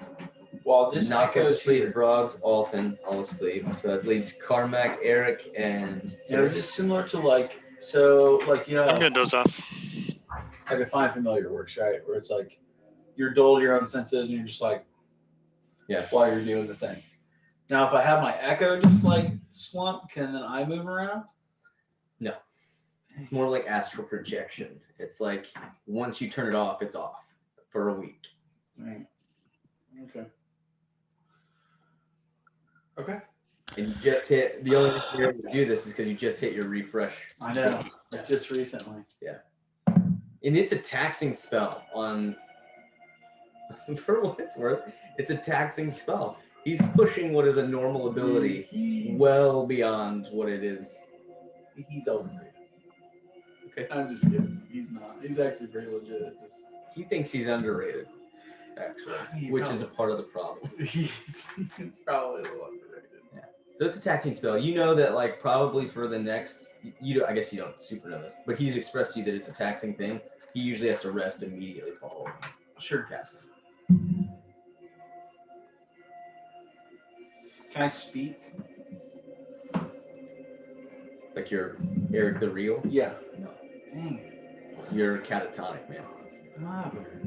While this Not echoes asleep. here, Frogs, Alton, all asleep. So that leaves Carmack, Eric, and is this similar to like, so like, you know, I'm gonna doze off. like a Find Familiar works, right? Where it's like you're dull to your own senses and you're just like, yeah, while you're doing the thing. Now, if I have my echo just like slump, can then I move around? No. It's more like astral projection. It's like once you turn it off, it's off for a week. Right. Okay. Okay. And you just hit, the only reason you're able to do this is because you just hit your refresh. I know. Just recently. Yeah. And it's a taxing spell on, for what it's worth, it's a taxing spell. He's pushing what is a normal ability well beyond what it is. He's overrated. Okay. I'm just kidding. He's not. He's actually pretty legit. He thinks he's underrated, actually, which is a part of the problem. He's probably a little underrated. Yeah. So it's a taxing spell. You know that, like, probably for the next, I guess you don't super know this, but he's expressed to you that it's a taxing thing. He usually has to rest immediately following. Sure. Casting. Can I speak? Like you're Eric the Real? Yeah. No. Dang. You're catatonic, man. Mother.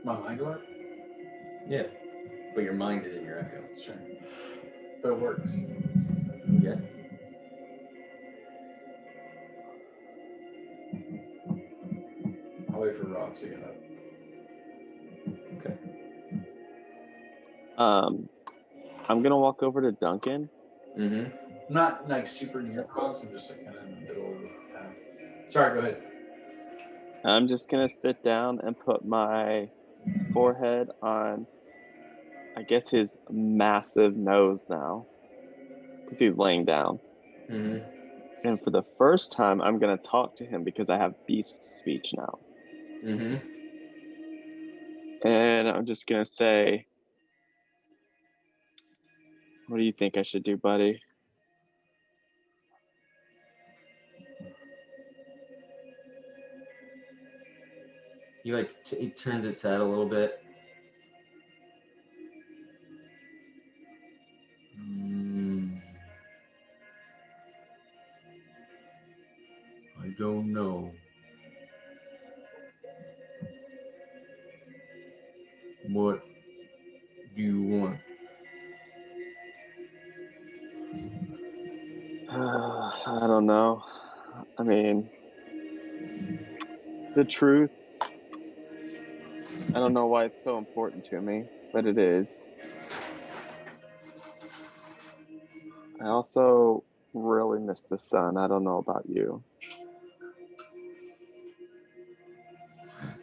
My mind work? Yeah. But your mind is in your echo. Sure. But it works. Yeah. I'll wait for Rob to get up. Okay. I'm gonna walk over to Duncan. Mm-hmm. I'm not like super near frogs. I'm just like kind of in the middle of the path. Sorry, go ahead. I'm just gonna sit down and put my forehead on, I guess, his massive nose now, because he's laying down. Mm-hmm. And for the first time, I'm gonna talk to him because I have beast speech now. Mm-hmm. And I'm just gonna say, "What do you think I should do, buddy?" You like it turns its head a little bit. I don't know. What do you want? I don't know. I mean, the truth. I don't know why it's so important to me, but it is. I also really miss the sun. I don't know about you.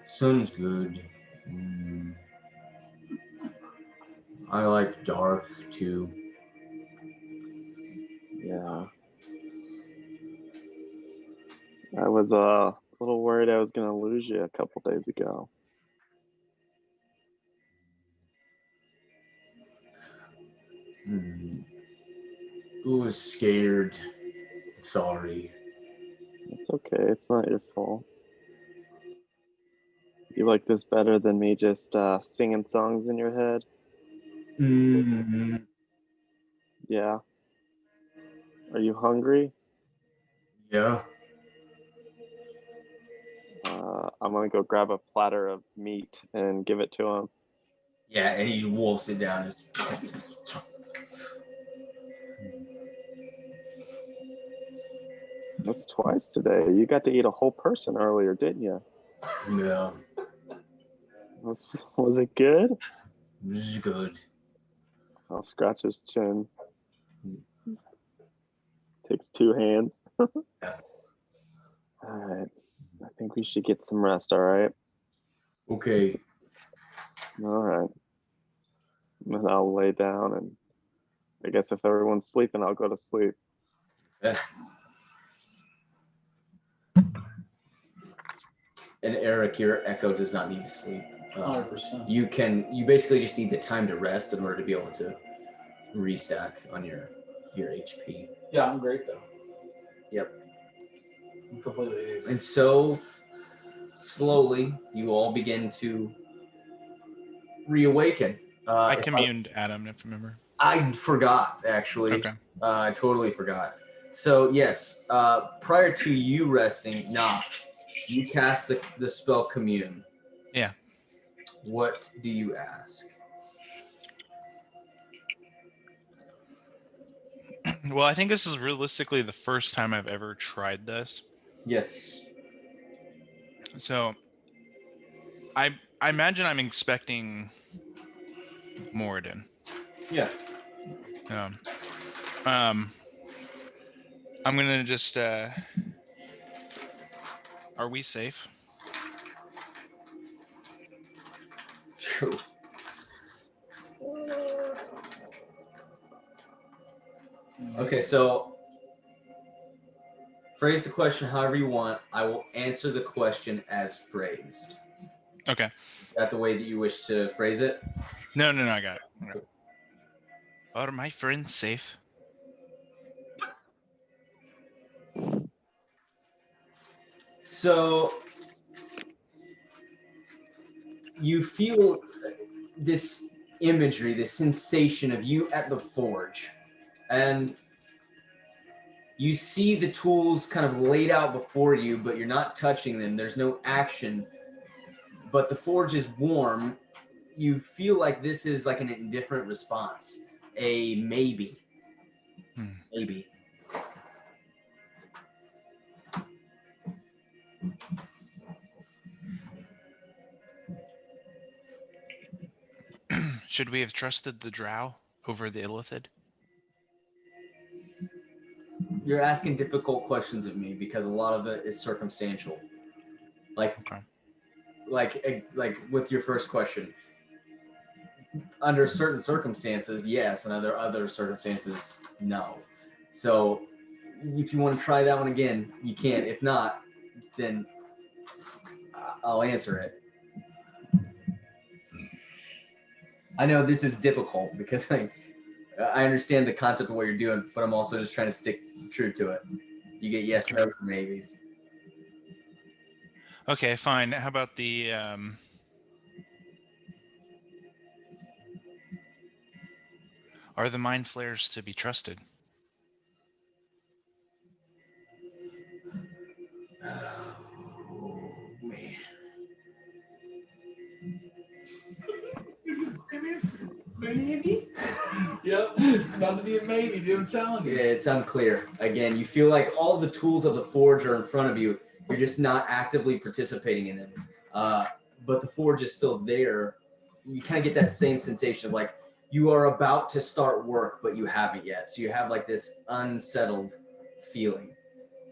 Sun's good. I like dark too. Yeah. I was a little worried I was going to lose you a couple days ago. I was scared. Sorry. It's okay. It's not your fault. You like this better than me just singing songs in your head? Mm-hmm. Yeah. Are you hungry? Yeah. I'm going to go grab a platter of meat and give it to him. Yeah, and he wolfs it down. That's twice today. You got to eat a whole person earlier, didn't you? Yeah. Was it good? This is good. I'll scratch his chin. Takes 2 hands. Yeah. All right. I think we should get some rest, all right? Okay. All right. And I'll lay down, and I guess if everyone's sleeping, I'll go to sleep. Yeah. And Eric, your echo does not need to sleep. 100%. You basically just need the time to rest in order to be able to restack on your HP. Yeah, I'm great though. Yep. I'm completely easy. And so slowly you all begin to reawaken. I communed Adam, if you remember. I forgot, actually. Okay. I totally forgot. So yes, prior to you resting, you cast the spell Commune. Yeah. What do you ask? Well, I think this is realistically the first time I've ever tried this. Yes. So I imagine I'm expecting Moradin. Yeah. I'm gonna just are we safe? True. Okay, so phrase the question however you want. I will answer the question as phrased. Okay. Is that the way that you wish to phrase it? No, I got it. Okay. Are my friends safe? So you feel this imagery, this sensation of you at the forge. And you see the tools kind of laid out before you, but you're not touching them. There's no action, but the forge is warm. You feel like this is like an indifferent response, a maybe. Maybe. Should we have trusted the drow over the illithid? You're asking difficult questions of me because a lot of it is circumstantial. Like, Okay. like with your first question, under certain circumstances, yes, and under other circumstances, no. So if you want to try that one again, you can. If not, then I'll answer it. I know this is difficult because I understand the concept of what you're doing, but I'm also just trying to stick true to it. You get yes, no, or maybes. Okay, fine. How about the are the mind flayers to be trusted? Oh, man. Maybe. Yep, it's about to be a maybe, dude. I'm telling you. Yeah, it's unclear. Again, you feel like all the tools of the forge are in front of you. You're just not actively participating in them. But the forge is still there. You kind of get that same sensation of like you are about to start work, but you haven't yet. So you have like this unsettled feeling.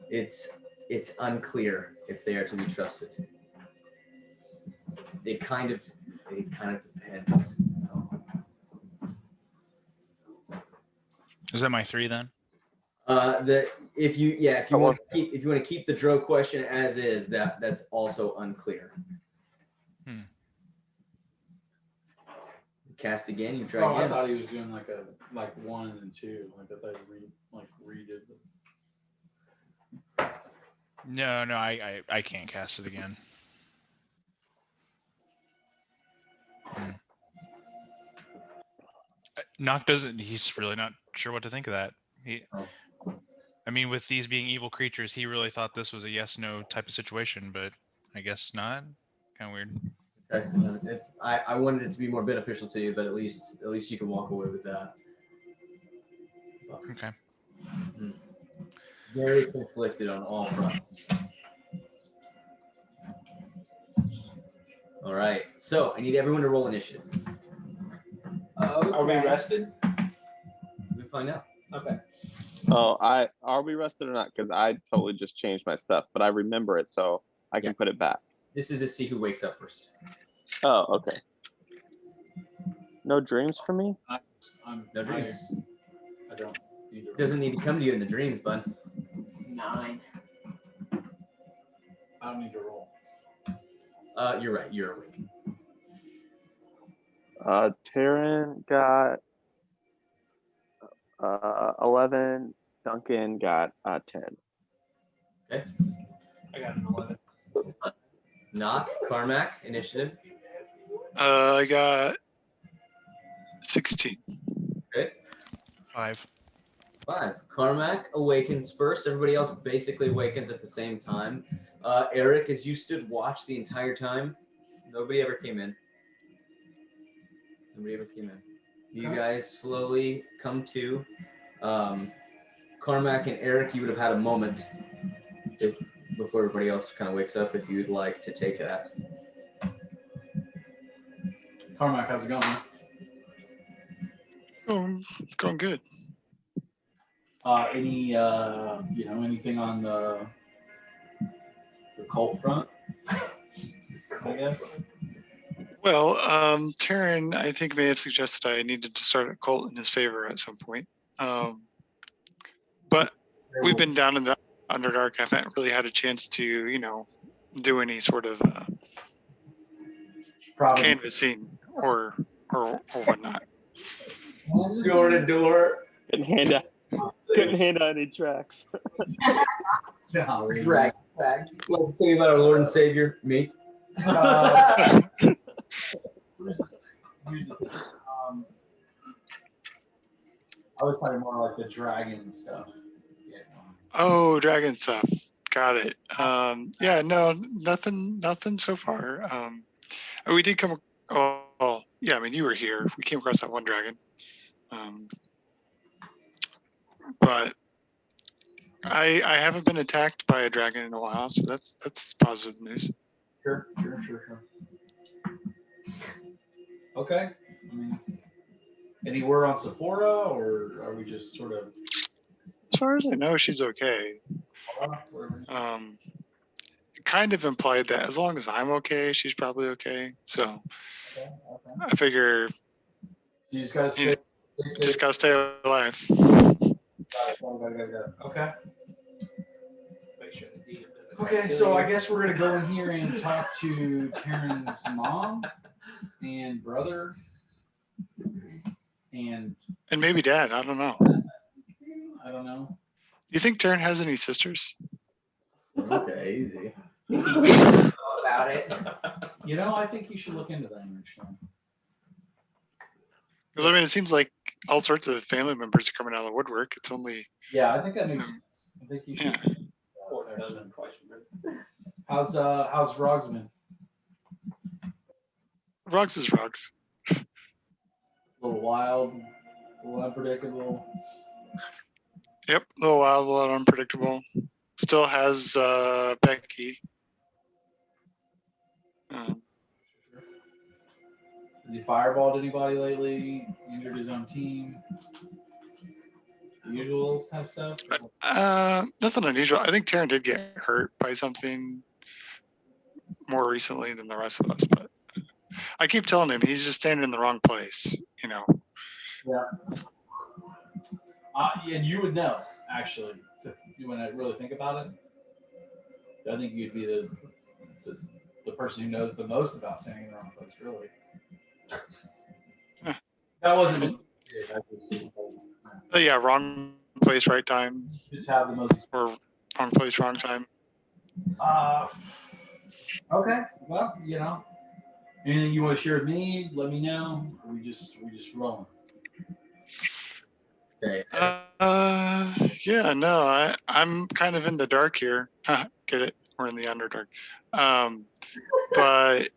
It's unclear if they are to be trusted. It kind of depends. Is that my 3 then? If you want to keep the Drow question as is, that's also unclear. Cast again. You try again. I thought he was doing like 1 and 2. Like I thought he redid them. No, I can't cast it again. Nock doesn't. He's really not sure what to think of that. I mean, with these being evil creatures, he really thought this was a yes/no type of situation, but I guess not. Kind of weird. Okay. I wanted it to be more beneficial to you, but at least you can walk away with that. Okay. Very conflicted on all fronts. All right. So I need everyone to roll initiative. Are we rested? We find out. Okay. Oh, are we rested or not? Because I totally just changed my stuff, but I remember it, so I can put it back. This is to see who wakes up first. Oh, okay. No dreams for me? No dreams. I don't need to. Doesn't need to come to you in the dreams, bud. 9. I don't need to roll. You're right. You're awake. Taryn got 11. Duncan got 10. Okay. I got an 11. Nock, Carmack, initiative. I got 16. Okay. 5. 5. Carmack awakens first. Everybody else basically awakens at the same time. Eric, as you stood watch the entire time, nobody ever came in. You guys slowly come to. Carmack and Eric, you would have had a moment before everybody else kind of wakes up if you'd like to take that. Carmack, how's it going? Oh, it's going good. Anything on the cult front? I guess. Well, Taryn, I think, may have suggested I needed to start a cult in his favor at some point. But we've been down in the Underdark. I haven't really had a chance to, do any sort of canvassing or whatnot. Door to door. Couldn't hand out any tracks. Drag facts. Let's tell you about our Lord and Savior, me. I was talking more like the dragon stuff. Yeah. Oh, dragon stuff. Got it. Yeah, no, nothing so far. We did come. Oh, well, yeah. I mean, you were here. We came across that one dragon. But I haven't been attacked by a dragon in a while, so that's positive news. Sure. Okay. I mean, any word on Sephora, or are we just sort of? As far as I know, she's okay. Kind of implied that as long as I'm okay, she's probably okay. So Okay. I figure You just gotta you stay. just gotta stay alive. Got it. Okay. Okay, so I guess we're gonna go in here and talk to Taryn's mom and brother and And maybe dad. I don't know. I don't know. Do you think Taryn has any sisters? Okay, easy. About it. You know, I think you should look into that actually. Because I mean, it seems like all sorts of family members are coming out of the woodwork. It's only Yeah, I think that makes sense. I think you should. yeah. How's Rogsman? Rugs is rugs. A little wild, a little unpredictable. Yep, a little wild, a little unpredictable. Still has Becky. Has he fireballed anybody lately? Injured his own team? The usuals type stuff? Nothing unusual. I think Taryn did get hurt by something more recently than the rest of us, but I keep telling him he's just standing in the wrong place, you know. Yeah. And you would know, actually, when I really think about it. I think you'd be the person who knows the most about standing in the wrong place, really. That wasn't. Yeah, wrong place, right time. Just have the most. Or wrong place, wrong time. Okay. Well, you know, anything you want to share with me, let me know. Or we just rolling. Okay. Yeah, no, I'm kind of in the dark here. Get it? We're in the underdark. But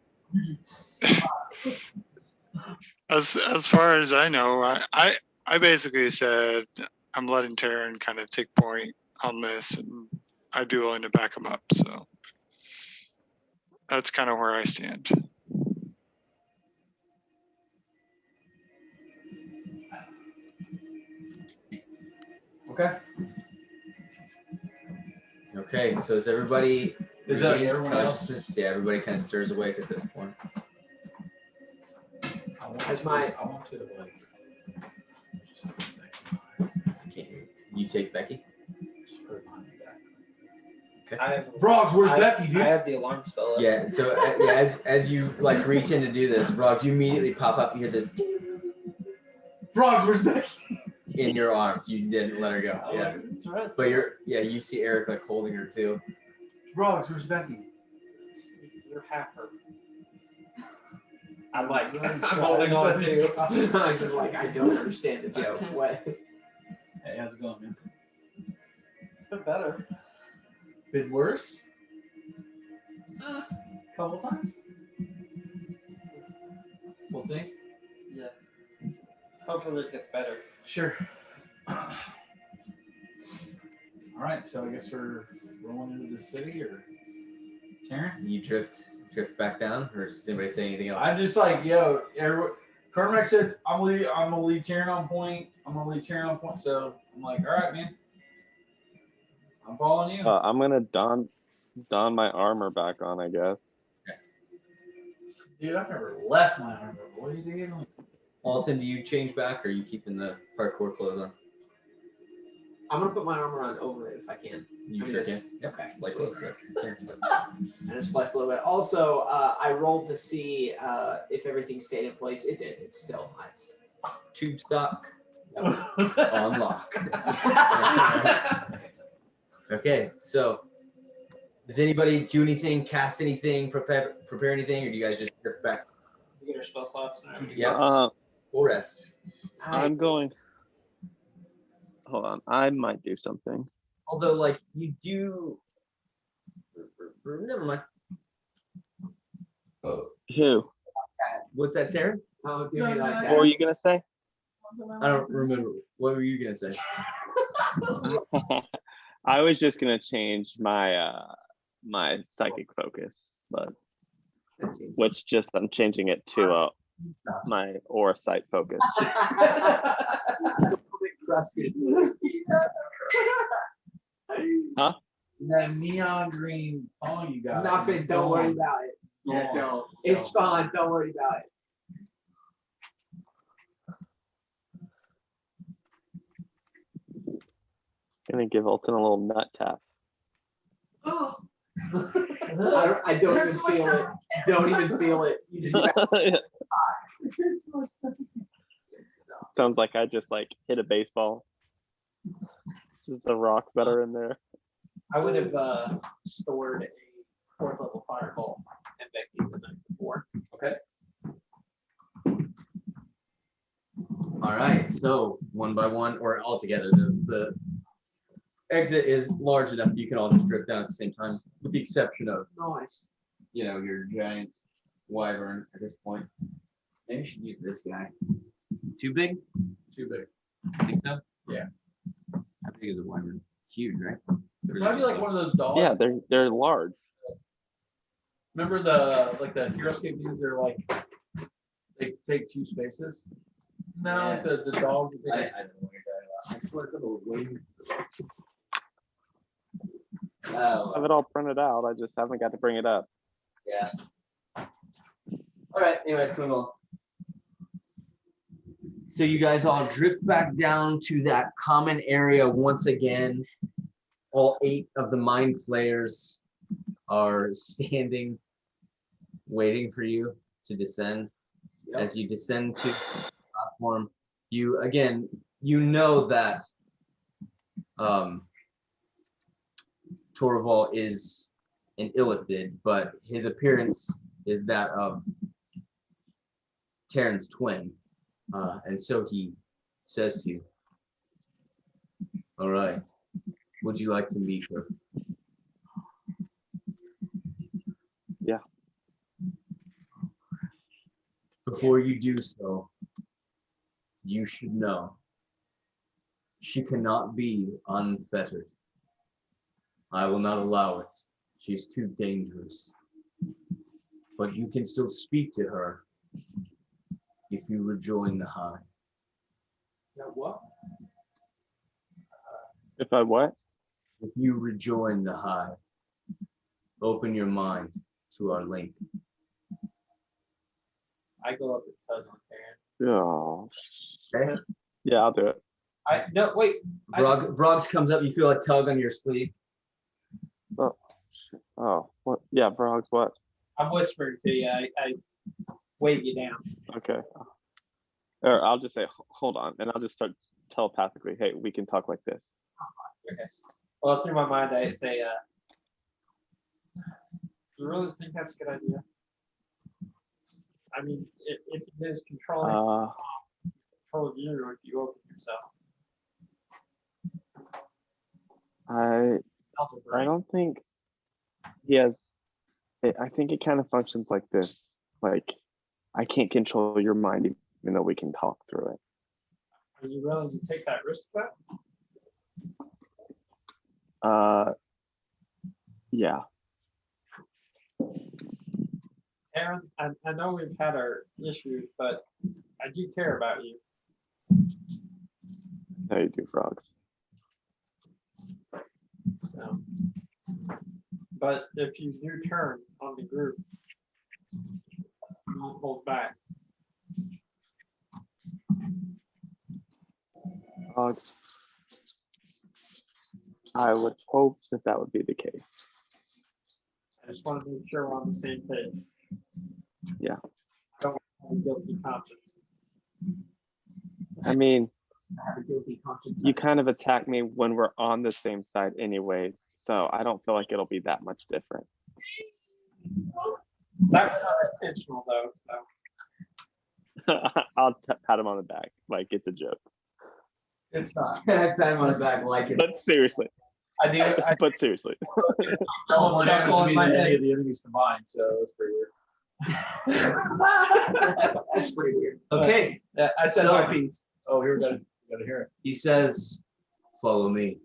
as far as I know, I basically said I'm letting Taryn kind of take point on this, and I'd be willing to back him up. So that's kind of where I stand. Okay. Okay, so is everybody Is that regains everyone else? consciousness? Yeah, everybody kind of stirs awake at this point. I want That's to like. Okay, you take Becky. Just put it behind your back. Okay. Frogs, where's Becky, dude? I have the alarm spell up. Yeah. So as you like reach in to do this, Rogs, you immediately pop up. You hear this Frogs, where's Becky? in your arms. You didn't let her go. Yeah. But you see Eric like holding her too. Frogs, where's Becky? You're half her. I'm like, I'm holding on too. I was just like, I don't understand the joke. What? Hey, how's it going, man? It's been better. Been worse? Couple times. We'll see. Yeah. Hopefully it gets better. Sure. All right, so I guess we're rolling into the city, or Taryn? You drift back down, or does anybody say anything else? I'm just like, yo, Carmack said I'm gonna leave Taryn on point. So I'm like, all right, man. I'm following you. I'm gonna don my armor back on, I guess. Dude, I've never left my armor. What are you doing? Alton, do you change back, or are you keeping the parkour clothes on? I'm gonna put my armor on over it if I can. You I mean, sure can. it's- Okay. It's like clothes. Yeah. I just flex a little bit. Also, I rolled to see if everything stayed in place. It did. It's still nice. Tube stock on lock. Okay, so does anybody do anything, cast anything, prepare anything, or do you guys just drift back? You get our spell slots now. Yeah. We'll rest. I'm going Hold on, I might do something. Although, like, you do. Never mind. Who? What's that, Sarah? Oh, do me like What that. were you gonna say? I don't remember. What were you gonna say? I was just gonna change my my psychic focus, but which just I'm changing it to my aura sight focus. It's a little bit crusty. Huh? That neon green phone you got. Nothing. Don't worry about it. Yeah, don't. It's fine. Don't worry about it. Gonna give Alton a little nut tap. I don't even feel it. Don't even feel it. You just Sounds like I just like hit a baseball. Just the rocks that are in there. I would have stored a 4th level fireball and Becky the night before. Okay. All right. So one by one, or all together, the exit is large enough you can all just drift down at the same time, with the exception of, nice. you know, your giant wyvern at this point. Maybe you should use this guy. Too big? Too big. Think so? Yeah. How big is a wyvern? Huge, right? Might be like one of those dogs. Yeah, they're large. Remember the HeroScape games? They're like they take 2 spaces. No, Yeah. like the dogs. I don't know what you're talking about. I swear it's a little wing. I have it all printed out. I just haven't got to bring it up. Yeah. All right. Anyway, let's move on. So you guys all drift back down to that common area once again. All 8 of the mind flayers are standing, waiting for you to descend. Yep. As you descend to the platform, you again, you know that Torval is an illithid, but his appearance is that of Terran's twin. And so he says to you, all right, would you like to meet her? Yeah. Before you do so, you should know she cannot be unfettered. I will not allow it. She's too dangerous. But you can still speak to her if you rejoin the hive. Yeah, what? If I what? If you rejoin the hive, open your mind to our link. I go up and tug on Karen. Oh. Okay? Yeah, I'll do it. No, wait. Vrogs comes up, you feel a tug on your sleeve. Oh, what? Yeah, Vrogs, what? I'm whispering to you. I wave you down. Okay. Or I'll just say, hold on, and I'll just start telepathically, hey, we can talk like this. Okay. Well, through my mind, I'd say, you really think that's a good idea? I mean, if it is control you, if you open yourself. I don't think he has. I think it kind of functions like this. Like, I can't control your mind, even though we can talk through it. Are you willing to take that risk, though? Yeah. Aaron, I know we've had our issues, but I do care about you. How you do, Frogs? So, but if you do turn on the group, don't hold back. Frogs. I would hope that that would be the case. I just want to make sure we're on the same page. Yeah. I don't have a guilty conscience. I mean, I have a guilty conscience. you kind of attack me when we're on the same side anyways, so I don't feel like it'll be that much different. That was not intentional, though. So I'll pat him on the back, like it's a joke. It's not. I pat him on the back like it. But seriously. I do. I But seriously. all More chuckle damage to in me my than any head. of the enemies combined, so it's pretty weird. That's pretty weird. Okay. Yeah, I said So- my piece. Oh, here we gotta hear it. He says, "Follow me."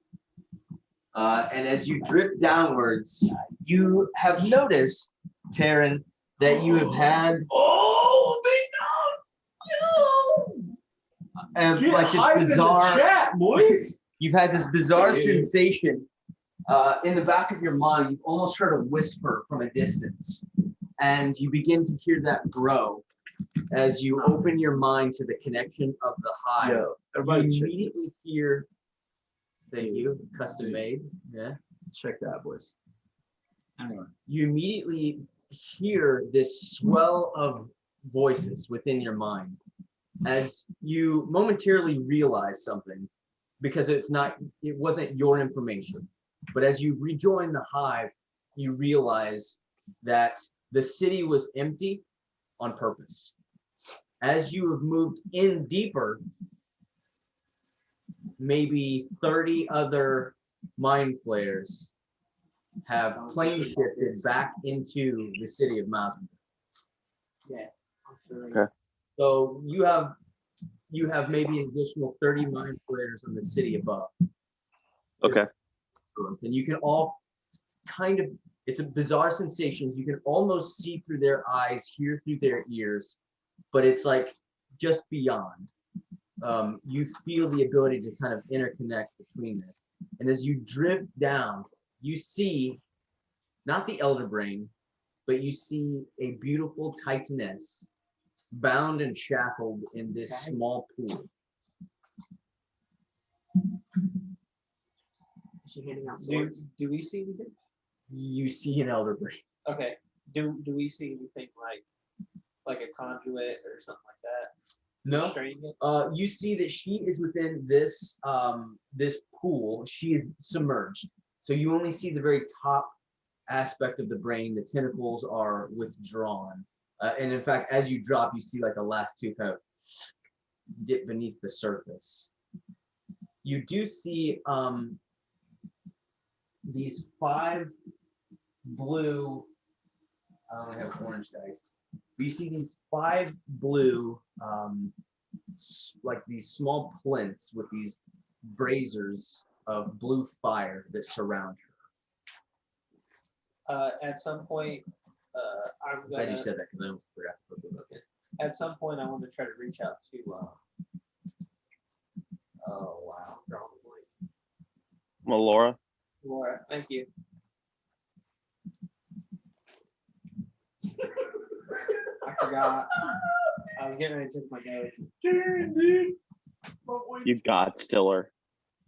And as you drift downwards, you have noticed, Taryn, that you have had and Get like hype in this the bizarre chat, boys. You've had this bizarre Dude. sensation in the back of your mind. You've almost heard a whisper from a distance, and you begin to hear that grow as you open your mind to the connection of the hive. Yo, You everybody check immediately this. hear, thank Dude. you, custom made. Yeah. Check that, boys. Anyway. You immediately hear this swell of voices within your mind as you momentarily realize something, because it wasn't your information. But as you rejoin the hive, you realize that the city was empty on purpose. As you have moved in deeper, maybe 30 other mind flayers have plane shifted back into the city of Mazda. Yeah. Okay. So you have maybe an additional 30 mind flayers on the city above. Okay. And you can all kind of, it's a bizarre sensation. You can almost see through their eyes, hear through their ears, but it's like just beyond. You feel the ability to kind of interconnect between this. And as you drift down, you see not the elder brain, but you see a beautiful titaness bound and shackled in this small pool. Is she handing out Do, swords? do we see anything? You see an elder brain. Okay. Do we see anything like a conduit or something like that? No. Restraining it? You see that she is within this this pool. She is submerged, so you only see the very top aspect of the brain. The tentacles are withdrawn, and in fact, as you drop, you see like a last two kind of dip beneath the surface. You do see these 5 blue. I only have orange dice. But you see these 5 blue, like these small plinths with these braziers of blue fire that surround her. At some point, I'm Glad gonna. you said that because I almost forgot to put those up in. At some point, I want to try to reach out to. Oh wow, probably. Melora. Laura, thank you. I forgot. I was getting ready to take my notes. You got Stiller.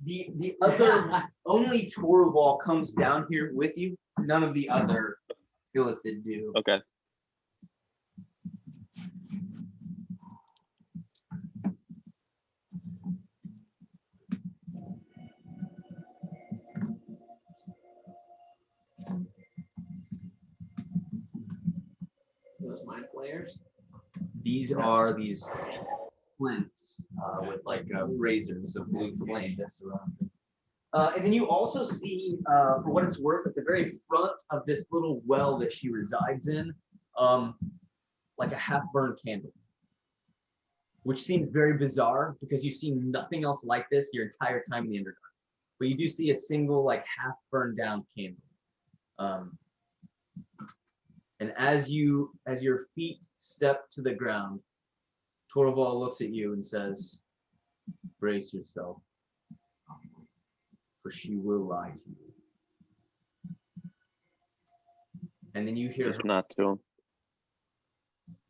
The other only Torval comes down here with you. None of the other Illithid do. Okay. Those mind flayers. These are these flints with like razors of blue flame that surround them. And then you also see, for what it's worth, at the very front of this little well that she resides in, like a half-burned candle, which seems very bizarre because you've seen nothing else like this your entire time in the Underdark. But you do see a single, like, half-burned down candle. And as your feet step to the ground, Torval looks at you and says, "Brace yourself, for she will lie to you." And then you hear Just her not to him.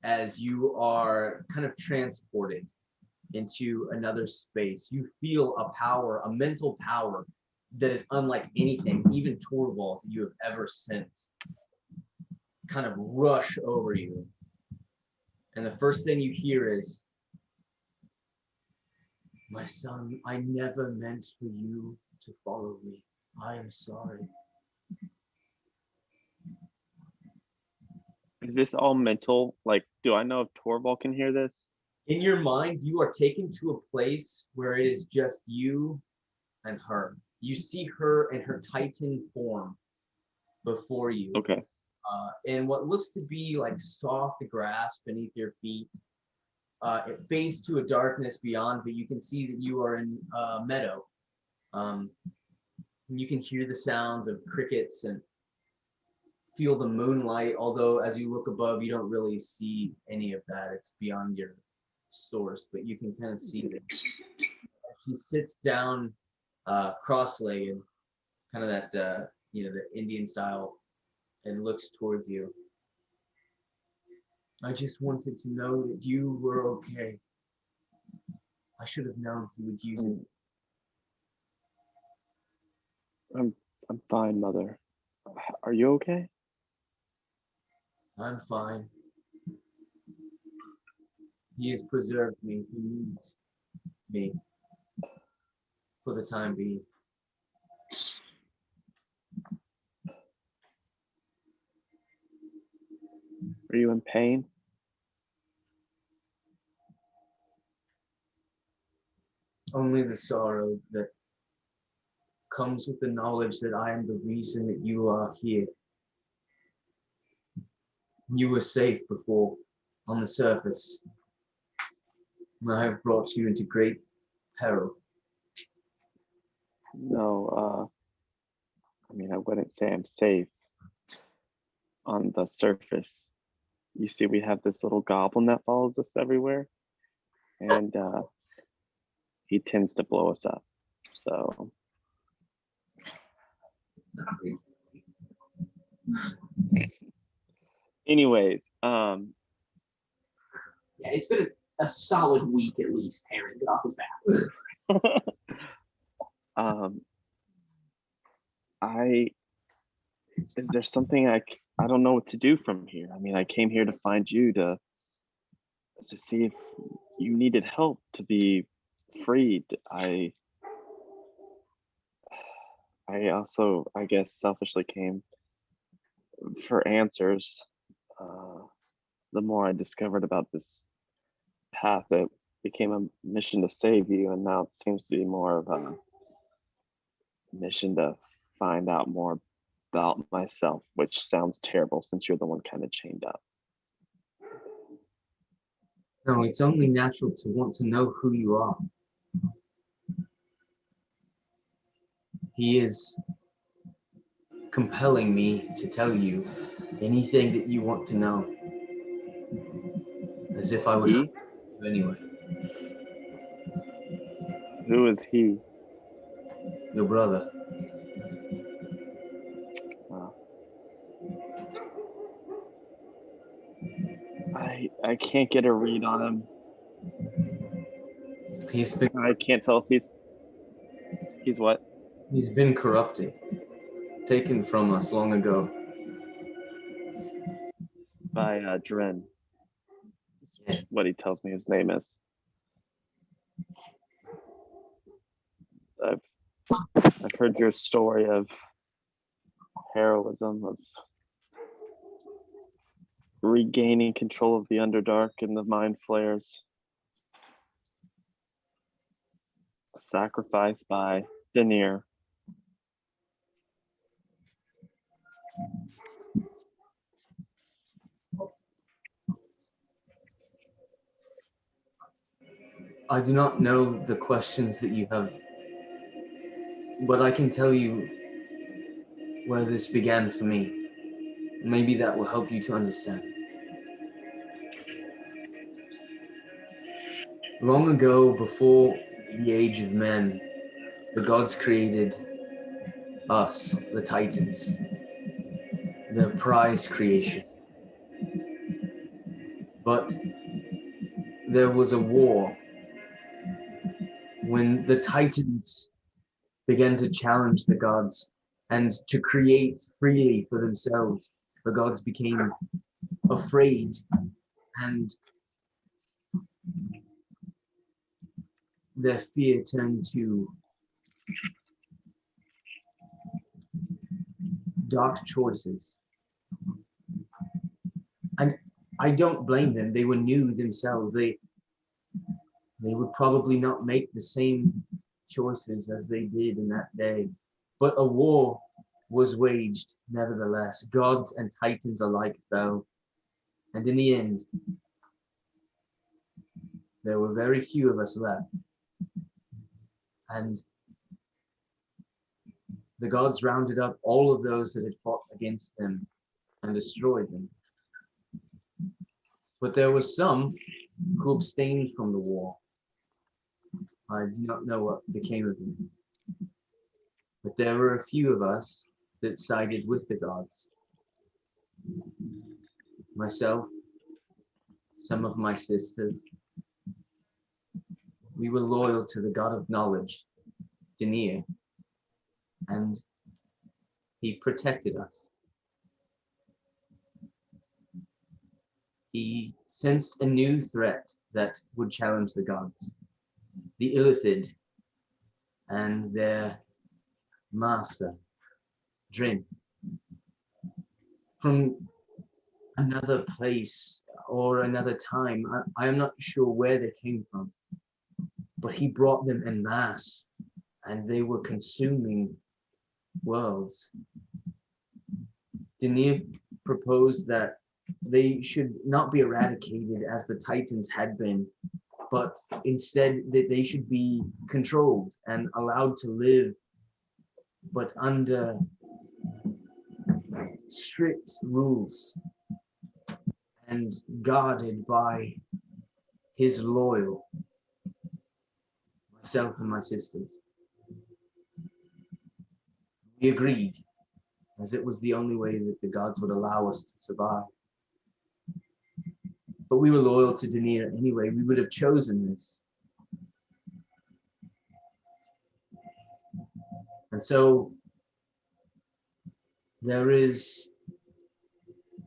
as you are kind of transported into another space. You feel a power, a mental power that is unlike anything, even Torval's, that you have ever sensed, kind of rush over you. And the first thing you hear is, "My son, I never meant for you to follow me. I am sorry." Is this all mental? Like, do I know if Torval can hear this? In your mind, you are taken to a place where it is just you and her. You see her and her Titan form before you. Okay. And what looks to be like soft grass beneath your feet. It fades to a darkness beyond, but you can see that you are in a meadow. You can hear the sounds of crickets and feel the moonlight, although as you look above, you don't really see any of that. It's beyond your source, but you can kind of see that. She sits down cross-legged, kind of that, the Indian style, and looks towards you. I just wanted to know that you were okay. I should have known he would use it. I'm fine, Mother. Are you okay? I'm fine. He has preserved me. He needs me for the time being. Are you in pain? Only the sorrow that comes with the knowledge that I am the reason that you are here. You were safe before on the surface. I have brought you into great peril. No, I wouldn't say I'm safe on the surface. You see, we have this little goblin that follows us everywhere, and he tends to blow us up. So, anyways, Yeah, it's been a solid week at least. Aaron, get off his back. Is there something I don't know what to do from here? I came here to find you to see if you needed help to be freed. I also, I guess, selfishly came for answers. The more I discovered about this path, it became a mission to save you, and now it seems to be more of a mission to find out more about myself, which sounds terrible since you're the one kind of chained up. No, it's only natural to want to know who you are. He is compelling me to tell you anything that you want to know. As if I would have to anyway. Who is he? Your brother. I can't get a read on him. I can't tell if he's what? He's been corrupted. Taken from us long ago. By Dren. Yes. What he tells me his name is. I've heard your story of heroism, of regaining control of the Underdark and the Mind Flayers. A sacrifice by Denir. I do not know the questions that you have, but I can tell you where this began for me. Maybe that will help you to understand. Long ago, before the age of men, the gods created us, the Titans, the prize creation. But there was a war when the Titans began to challenge the gods and to create freely for themselves. The gods became afraid and their fear turned to dark choices. And I don't blame them. They were new themselves. They They would probably not make the same choices as they did in that day. But a war was waged nevertheless. Gods and titans alike fell. And in the end, there were very few of us left. And the gods rounded up all of those that had fought against them and destroyed them. But there were some who abstained from the war. I do not know what became of them. But there were a few of us that sided with the gods. Myself, some of my sisters, we were loyal to the god of knowledge, Denir, and he protected us. He sensed a new threat that would challenge the gods, the Illithid and their master, Drin, from another place or another time. I am not sure where they came from, but he brought them en masse, and they were consuming worlds. Denir proposed that they should not be eradicated as the Titans had been, but instead that they should be controlled and allowed to live, but under strict rules and guarded by his loyal, myself and my sisters. We agreed, as it was the only way that the gods would allow us to survive. But we were loyal to Denir anyway. We would have chosen this. And so there is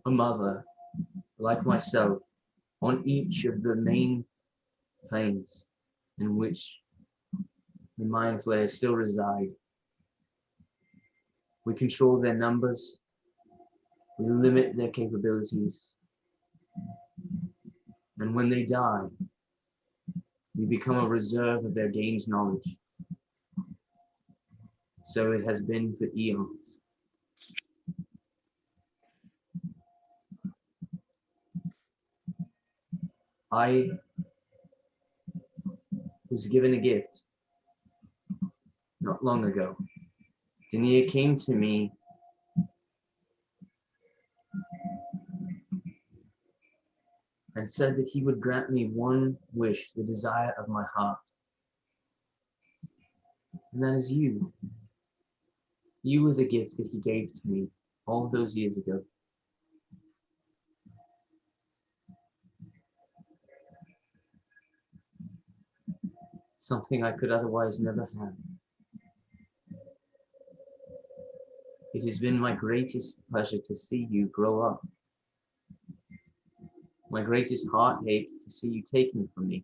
a mother like myself on each of the main planes in which the mind flayers still reside. We control their numbers. We limit their capabilities. And when they die, we become a reserve of their gained knowledge. So it has been for eons. I was given a gift not long ago. Denir came to me and said that he would grant me one wish, the desire of my heart. And that is you. You were the gift that he gave to me all those years ago. Something I could otherwise never have. It has been my greatest pleasure to see you grow up. My greatest heartache to see you taken from me.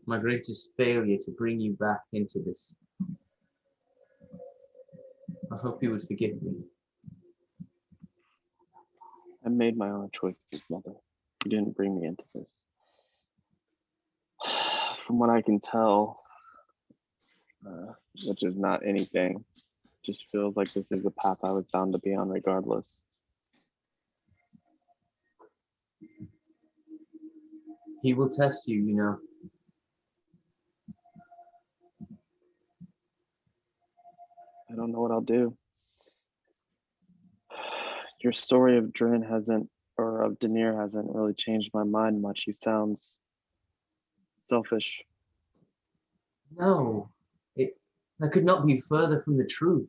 My greatest failure to bring you back into this. I hope you would forgive me. I made my own choices, Mother. You didn't bring me into this. From what I can tell, which is not anything, just feels like this is the path I was bound to be on regardless. He will test you, you know. I don't know what I'll do. Your story of Drin hasn't, or of Denir hasn't really changed my mind much. He sounds selfish. No, that could not be further from the truth.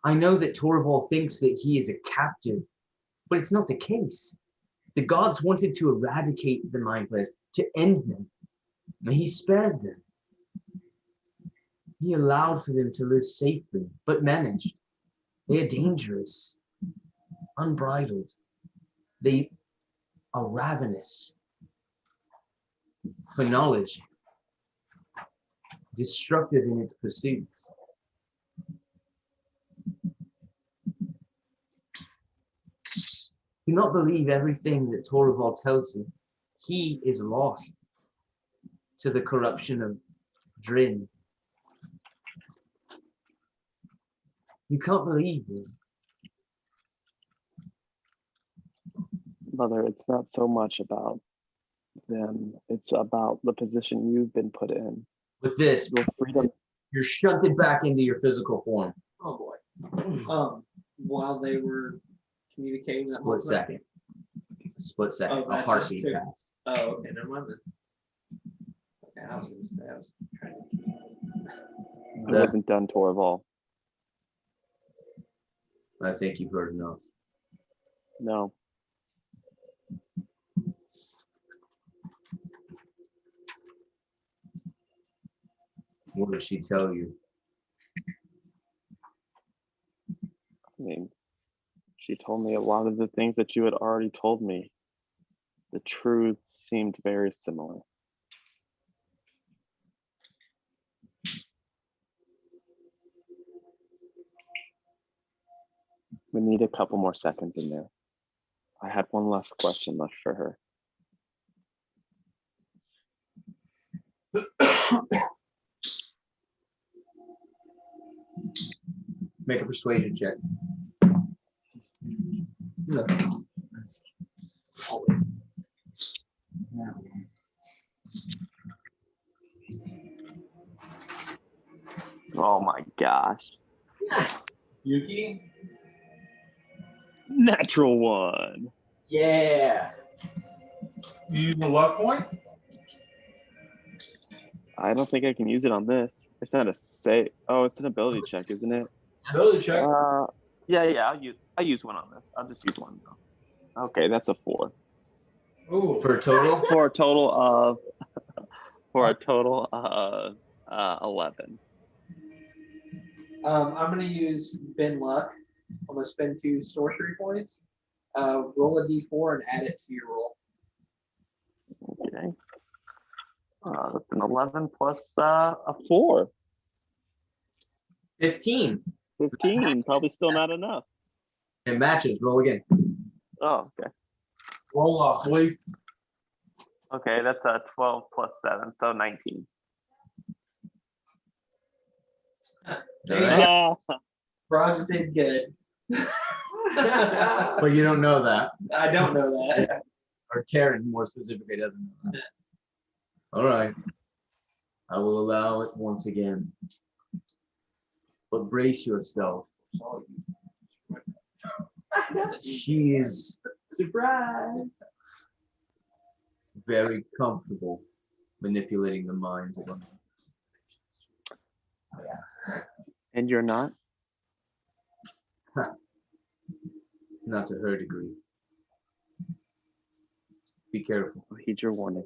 I know that Torvald thinks that he is a captive, but it's not the case. The gods wanted to eradicate the mind flayers, to end them. And he spared them. He allowed for them to live safely, but managed. They are dangerous, unbridled. They are ravenous for knowledge, destructive in its pursuits. Do not believe everything that Torvald tells you. He is lost to the corruption of Drin. You can't believe him. Mother, it's not so much about them. It's about the position you've been put in. With this, Your freedom. you're shunted back into your physical form. Oh boy. While they were communicating that Split second. Split second. Oh, A that just heartbeat took- fast. Oh, okay, never mind then. Okay, I was gonna say I was trying to. It wasn't done, Torval. I think you've heard enough. No. What did she tell you? I mean, she told me a lot of the things that you had already told me. The truth seemed very similar. We need a couple more seconds in there. I had one last question left for her. Make a persuasion check. No. Oh my gosh. Yuki? Natural one. Yeah. You use the luck point? I don't think I can use it on this. It's not a save. Oh, it's an ability check, isn't it? Ability check. Yeah. I'll use one on this. I'll just use one though. Okay, that's a 4. Ooh. For a total? For a total of 11. I'm gonna use Ben Luck. I'm gonna spend 2 sorcery points. Roll a d4 and add it to your roll. Okay. That's an 11 plus a 4. 15. 15. Probably still not enough. It matches. Roll again. Oh, okay. Roll off, boy. Okay, that's a 12 plus 7, so 19. Alright. Frogs did good. But you don't know that. I don't know that. Or Taryn, more specifically, doesn't know that. All right. I will allow it once again. But brace yourself. She is Surprise. very comfortable manipulating the minds of others. And you're not? Not to her degree. Be careful. I'll heed your warning.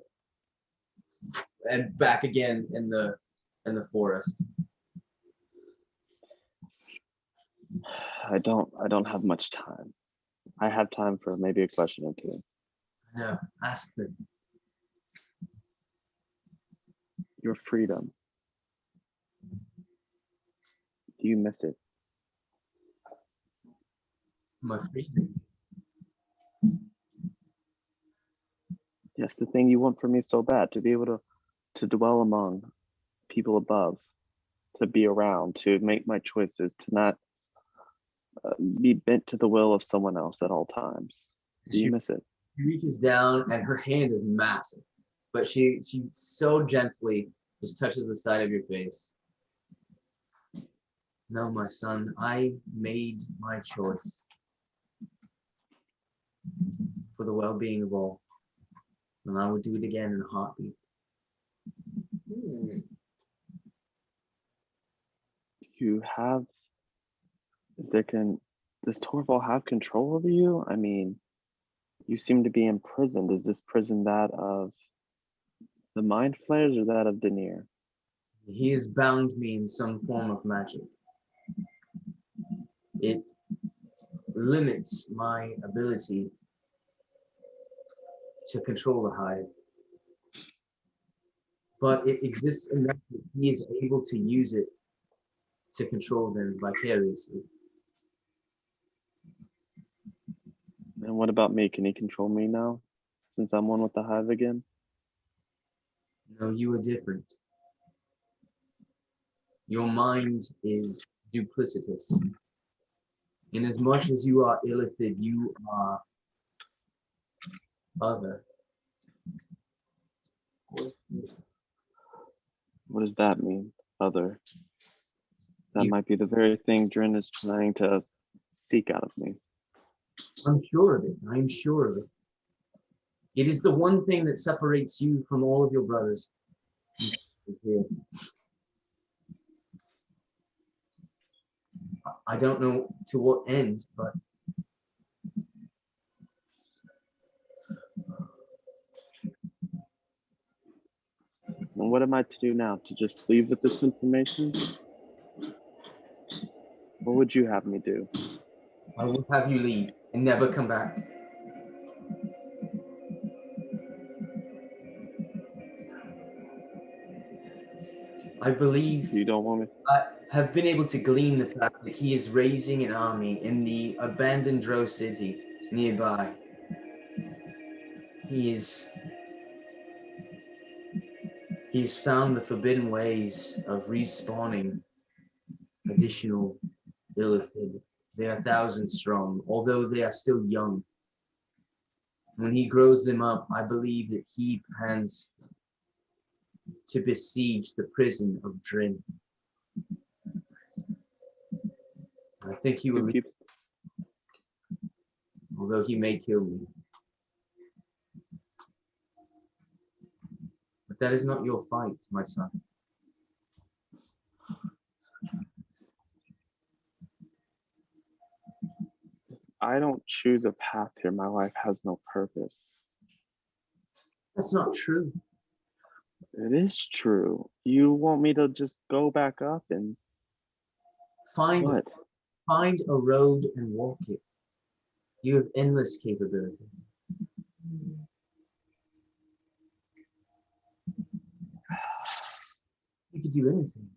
And back again in the forest. I don't have much time. I have time for maybe a question or two. No, ask them. Your freedom. Do you miss it? My freedom. Yes, the thing you want from me so bad, to be able to dwell among people above, to be around, to make my choices, to not be bent to the will of someone else at all times. Do you miss it? She reaches down and her hand is massive, but she so gently just touches the side of your face. No, my son, I made my choice for the well-being of all, and I would do it again in a heartbeat. You have, does Torval have control over you? I mean, you seem to be imprisoned. Is this prison that of the mind flayers or that of Denier? He has bound me in some form of magic. It limits my ability to control the hive. But it exists enough that he is able to use it to control them vicariously. And what about me? Can he control me now? Since I'm one with the hive again? No, you are different. Your mind is duplicitous. Inasmuch as you are illithid, you are other. What does that mean? Other. That You- might be the very thing Drin is trying to seek out of me. I'm sure of it. I'm sure of it. It is the one thing that separates you from all of your brothers. I don't know to what end, but And what am I to do now? To just leave with this information? What would you have me do? I will have you leave and never come back. I believe You don't want me? I have been able to glean the fact that he is raising an army in the abandoned Drow city nearby. He's found the forbidden ways of respawning additional illithid. They are thousands strong, although they are still young. When he grows them up, I believe that he plans to besiege the prison of Drin. I think he will leave, although he may kill me. But that is not your fight, my son. I don't choose a path here. My life has no purpose. That's not true. It is true. You want me to just go back up and Find what? a road and walk it. You have endless capabilities. You could do anything.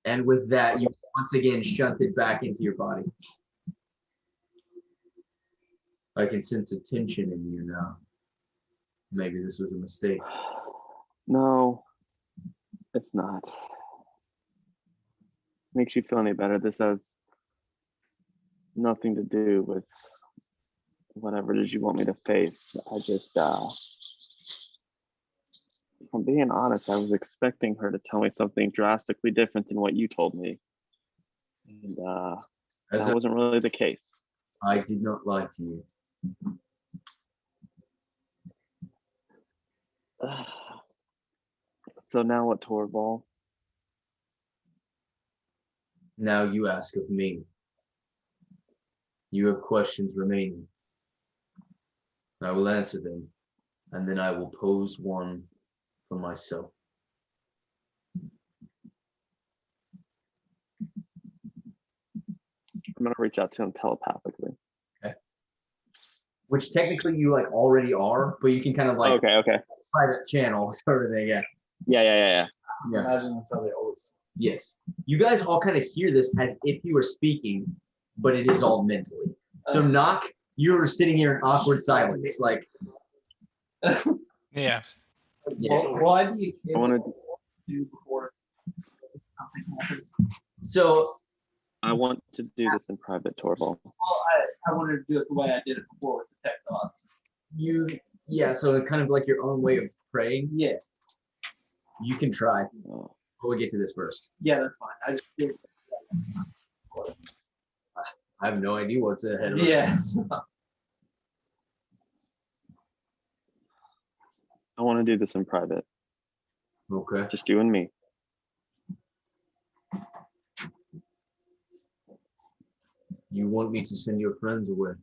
And with that, you once again shunted back into your body. I can sense a tension in you now. Maybe this was a mistake. No, it's not. Makes you feel any better? This has nothing to do with whatever it is you want me to face. I just, if I'm being honest, I was expecting her to tell me something drastically different than what you told me. And that wasn't really the case. I did not lie to you. So now what, Torvald? Now you ask of me. You have questions remaining. I will answer them, and then I will pose one for myself. I'm gonna reach out to him telepathically. Okay. Which technically you like already are, but you can kind of like okay. private channel sort of thing, yeah. Yeah. Imagine that's how they always do. Yes. You guys all kind of hear this as if you were speaking, but it is all mentally. So Knock, you're sitting here in awkward silence, like. Yeah. Why do you I want to do before something happens? So I want to do this in private, Torvald. Well, I wanted to do it the way I did it before with the tech thoughts. yeah, so kind of like your own way of praying. Yeah. You can try. Oh. But we'll get to this first. Yeah, that's fine. I just did. I have no idea what's ahead of us. Yeah. I want to do this in private. Okay. Just you and me. You want me to send your friends away?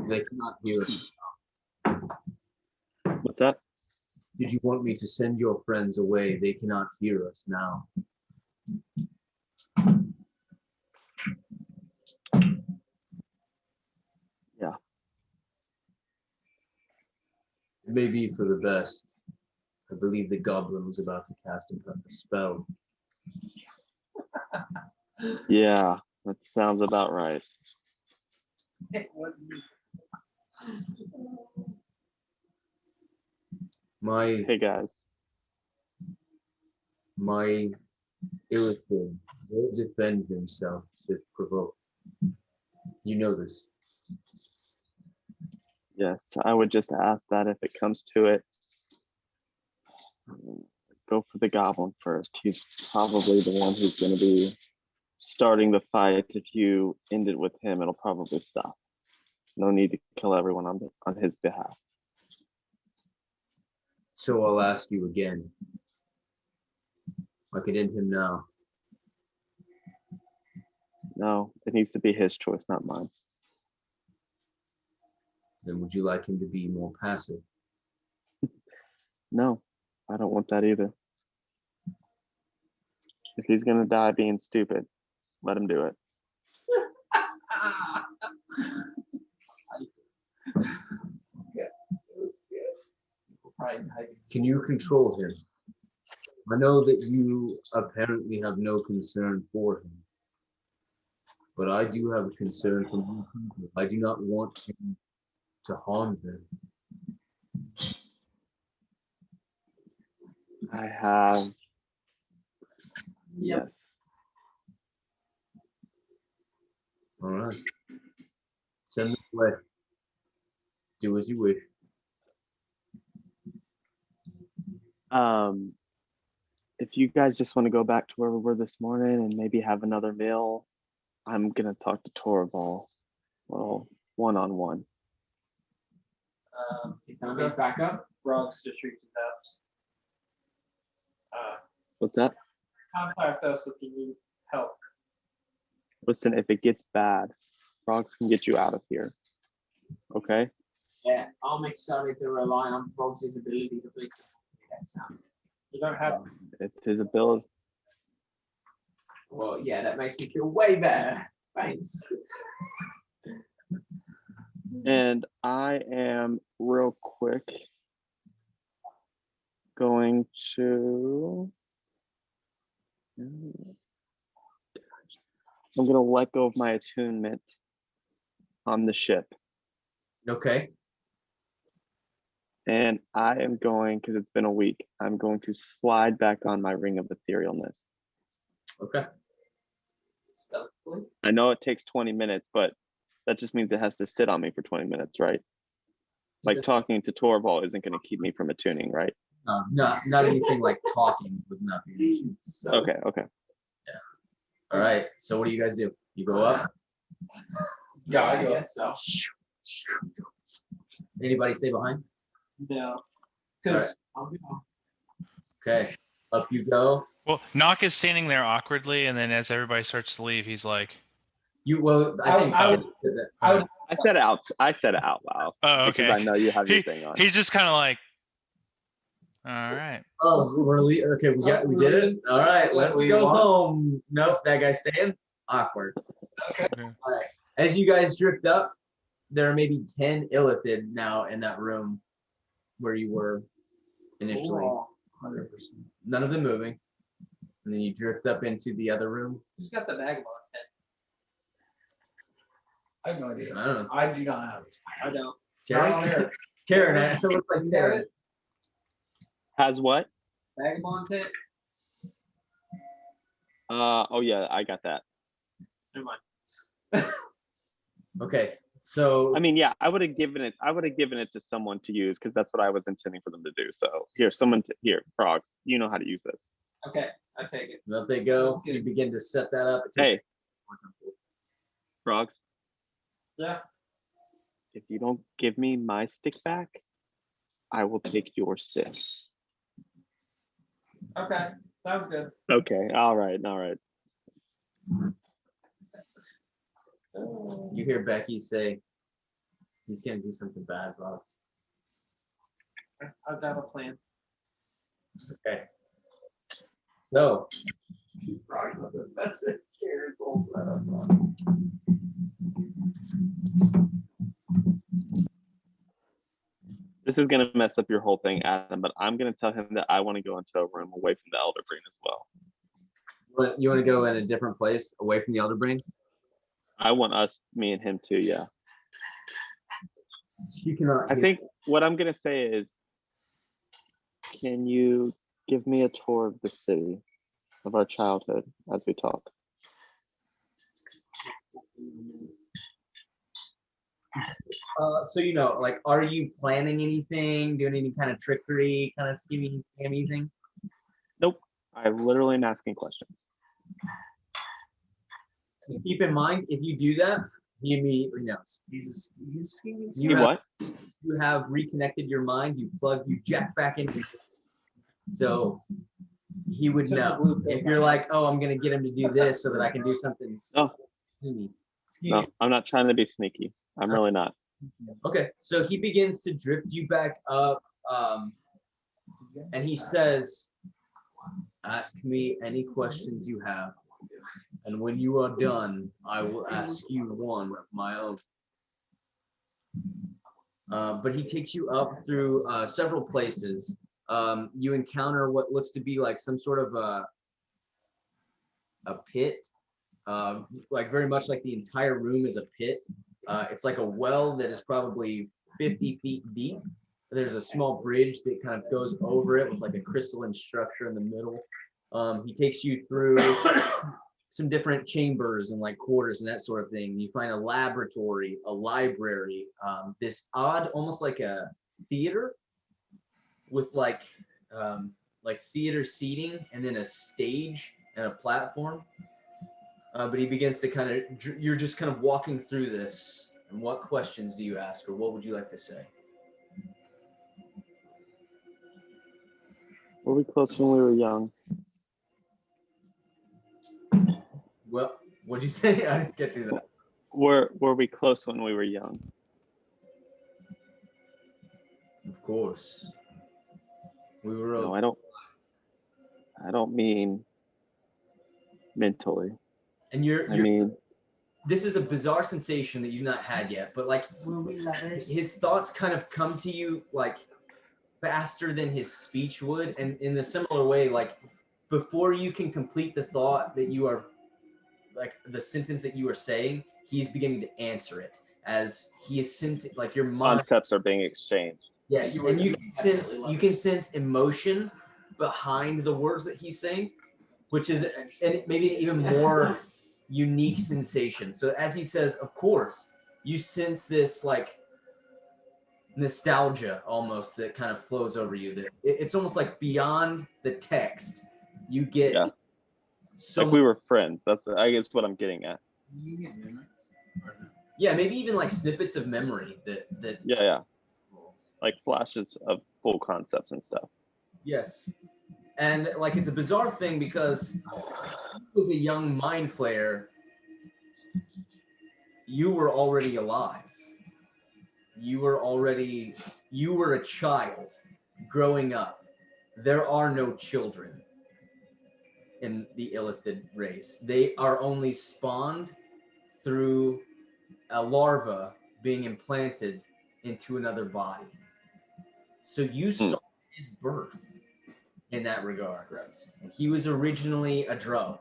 They cannot hear us. What's that? Did you want me to send your friends away? They cannot hear us now. Yeah. It may be for the best. I believe the goblin was about to cast a spell. Yeah, that sounds about right. Hey guys. My illithid will defend himself if provoked. You know this. Yes, I would just ask that if it comes to it, go for the goblin first. He's probably the one who's going to be starting the fight. If you end it with him, it'll probably stop. No need to kill everyone on his behalf. So I'll ask you again. I could end him now. No, it needs to be his choice, not mine. Then would you like him to be more passive? No, I don't want that either. If he's going to die being stupid, let him do it. Can you control him? I know that you apparently have no concern for him, but I do have a concern for you people. I do not want him to harm them. I have. Yes. All right. Send them away. Do as you wish. If you guys just want to go back to where we were this morning and maybe have another meal, I'm gonna talk to Torval. Well, one-on-one. He's gonna be back up. Rog's just reached out. What's that? Contact us if you need help. Listen, if it gets bad, Frogs can get you out of here. Okay? Yeah, I'm excited to rely on Frog's ability to make that sound. You don't have. It's his ability. Well, yeah, that makes me feel way better. Thanks. And I am real quick going to. I'm going to let go of my attunement on the ship. Okay. And I am going, because it's been a week, I'm going to slide back on my ring of etherealness. Okay. I know it takes 20 minutes, but that just means it has to sit on me for 20 minutes, right? Like talking to Torval isn't going to keep me from attuning, right? Not anything like talking would not be an issue. So, Okay. yeah. All right. So what do you guys do? You go up? Yeah, I guess so. Anybody stay behind? No. Because Okay. Up you go. Well, Nock is standing there awkwardly, and then as everybody starts to leave, he's like, I said it out loud. "Oh, okay." Because I know you have your thing on. He's just kind of like, "All right." Oh, really? Okay, we did it. All right, let's go home. Nope, that guy's staying. Awkward. Okay. All right. As you guys drift up, there are maybe 10 illithid now in that room where you were initially. 100%. None of them moving. And then you drift up into the other room. who's got the vagabond tent? I have no idea. I don't know. I do not have it. I don't. Terry? Terry, it looks like Terry. Has what? Vagabond tent? Oh yeah, I got that. Never mind. Okay. So I mean, yeah, I would have given it to someone to use because that's what I was intending for them to do. So here, Frogs, you know how to use this. Okay, I take it. up they go. You begin to set that up. Hey, Frogs. Yeah. If you don't give me my stick back, I will take your stick. Okay, sounds good. Okay, all right. You hear Becky say, he's going to do something bad, Ross. I've got a plan. Okay. So. That's it. Terrence also. This is going to mess up your whole thing, Adam, but I'm going to tell him that I want to go into a room away from the Elder Green as well. But you want to go in a different place away from the elder brain? I want us, me and him too, yeah. You cannot. I think what I'm gonna say is, can you give me a tour of the city, of our childhood as we talk? So like, are you planning anything, doing any kind of trickery, kind of scheming, scammy thing? Nope. I literally am asking questions. Just keep in mind, if you do that, he immediately knows. He's scheming. You have reconnected your mind. You jack back into. So he would know if you're like, oh, I'm gonna get him to do this so that I can do something. No, I'm not trying to be sneaky. I'm really not. Okay, so he begins to drift you back up, and he says, ask me any questions you have, and when you are done, I will ask you one of my own. But he takes you up through several places. You encounter what looks to be like some sort of a pit, like very much like the entire room is a pit. It's like a well that is probably 50 feet deep. There's a small bridge that kind of goes over it with like a crystalline structure in the middle. He takes you through some different chambers and like quarters and that sort of thing. You find a laboratory, a library, this odd, almost like a theater with like theater seating and then a stage and a platform. But he begins to kind of, you're just kind of walking through this. And what questions do you ask, or what would you like to say? Were we close when we were young? Well, what'd you say? I didn't get to that. Were we close when we were young? Of course. We were. No, I don't mean mentally. And I mean, this is a bizarre sensation that you've not had yet, but like his thoughts kind of come to you like faster than his speech would, and in a similar way, like before you can complete the thought that you are, like the sentence that you are saying, he's beginning to answer it as he is sensing, like your mind. Concepts are being exchanged. Yes, and you can sense emotion behind the words that he's saying, which is and maybe even more unique sensation. So as he says, of course, you sense this like nostalgia almost that kind of flows over you. That it's almost like beyond the text. You get so like we were friends. That's I guess what I'm getting at. Yeah, maybe even like snippets of memory that. Yeah. Like flashes of full concepts and stuff. Yes. And like it's a bizarre thing because he was a young mind flayer. You were already alive. You were a child growing up. There are no children in the Illithid race. They are only spawned through a larva being implanted into another body. So you saw his birth in that regard. He was originally a drow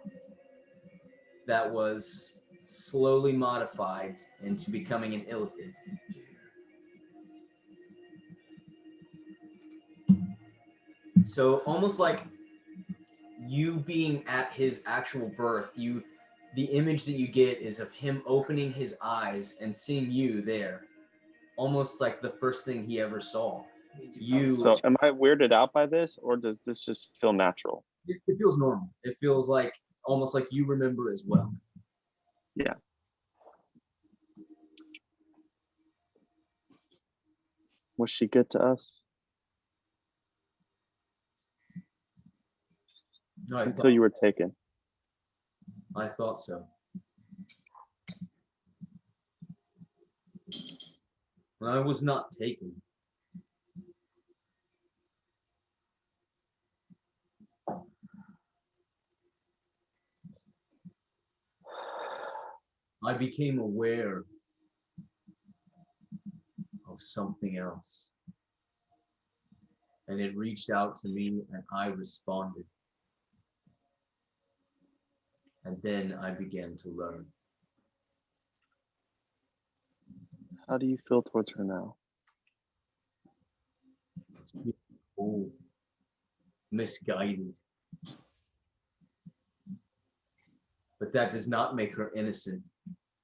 that was slowly modified into becoming an illithid. So almost like you being at his actual birth, the image that you get is of him opening his eyes and seeing you there, almost like the first thing he ever saw. So am I weirded out by this, or does this just feel natural? It feels normal. It feels like almost like you remember as well. Yeah. Was she good to us? No, until you were taken. I thought so. I was not taken. I became aware of something else. And it reached out to me and I responded. And then I began to learn. How do you feel towards her now? It's beautiful, misguided. But that does not make her innocent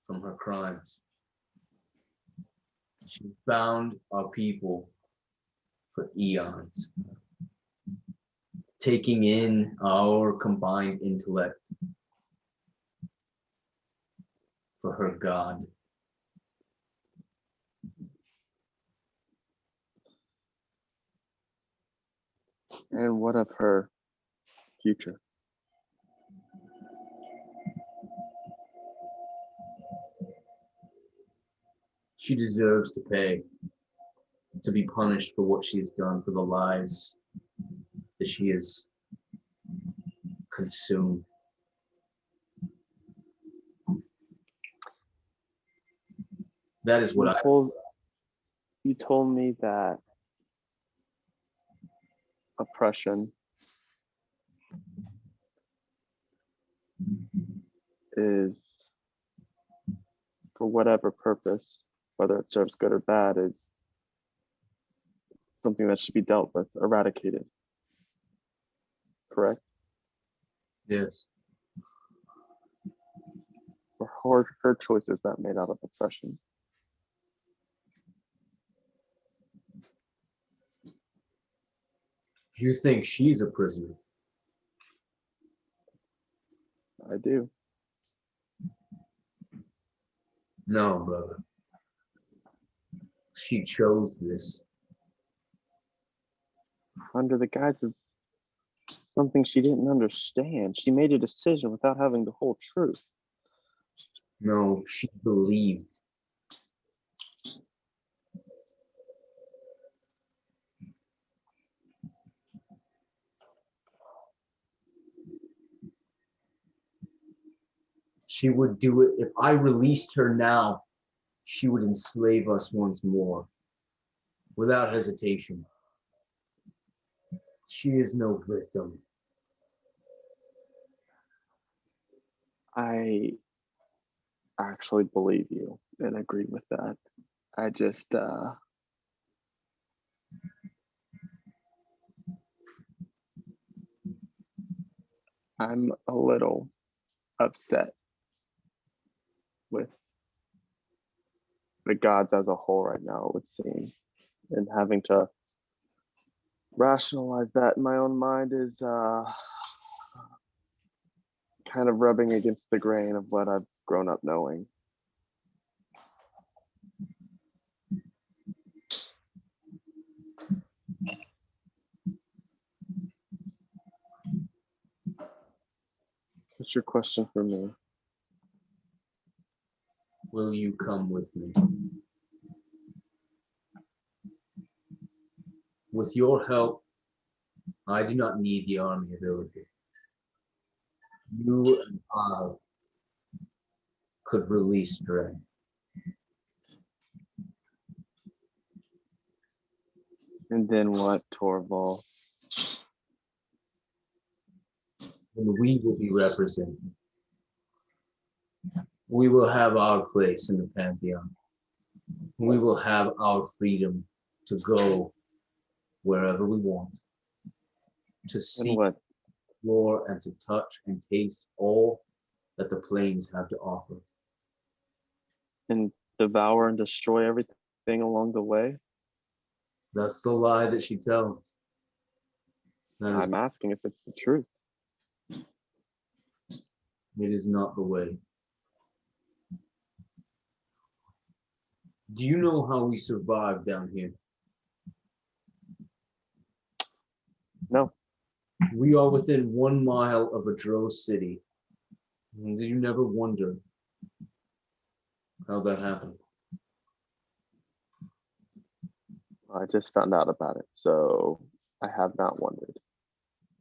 from her crimes. She found our people for eons, taking in our combined intellect for her God. And what of her future? She deserves to pay, to be punished for what she has done, for the lives that she has consumed. That is what You told me that oppression is, for whatever purpose, whether it serves good or bad, is something that should be dealt with, eradicated. Correct? Yes. Or her choices that made out of oppression. You think she's a prisoner? I do. No, brother. She chose this. Under the guise of something she didn't understand. She made a decision without having the whole truth. No, she believed. She would do it. If I released her now, she would enslave us once more, without hesitation. She is no victim. I actually believe you and agree with that. I just, I'm a little upset with the gods as a whole right now, it would seem. And having to rationalize that in my own mind is kind of rubbing against the grain of what I've grown up knowing. What's your question for me? Will you come with me? With your help, I do not need the army ability. You and I could release Dre. And then what, Torval? And we will be represented. We will have our place in the Pantheon. We will have our freedom to go wherever we want, to see, explore, and to touch and taste all that the plains have to offer. And devour and destroy everything along the way? That's the lie that she tells. I'm asking if it's the truth. It is not the way. Do you know how we survive down here? No. We are within 1 mile of a drow city. And did you never wonder how that happened? I just found out about it, so I have not wondered.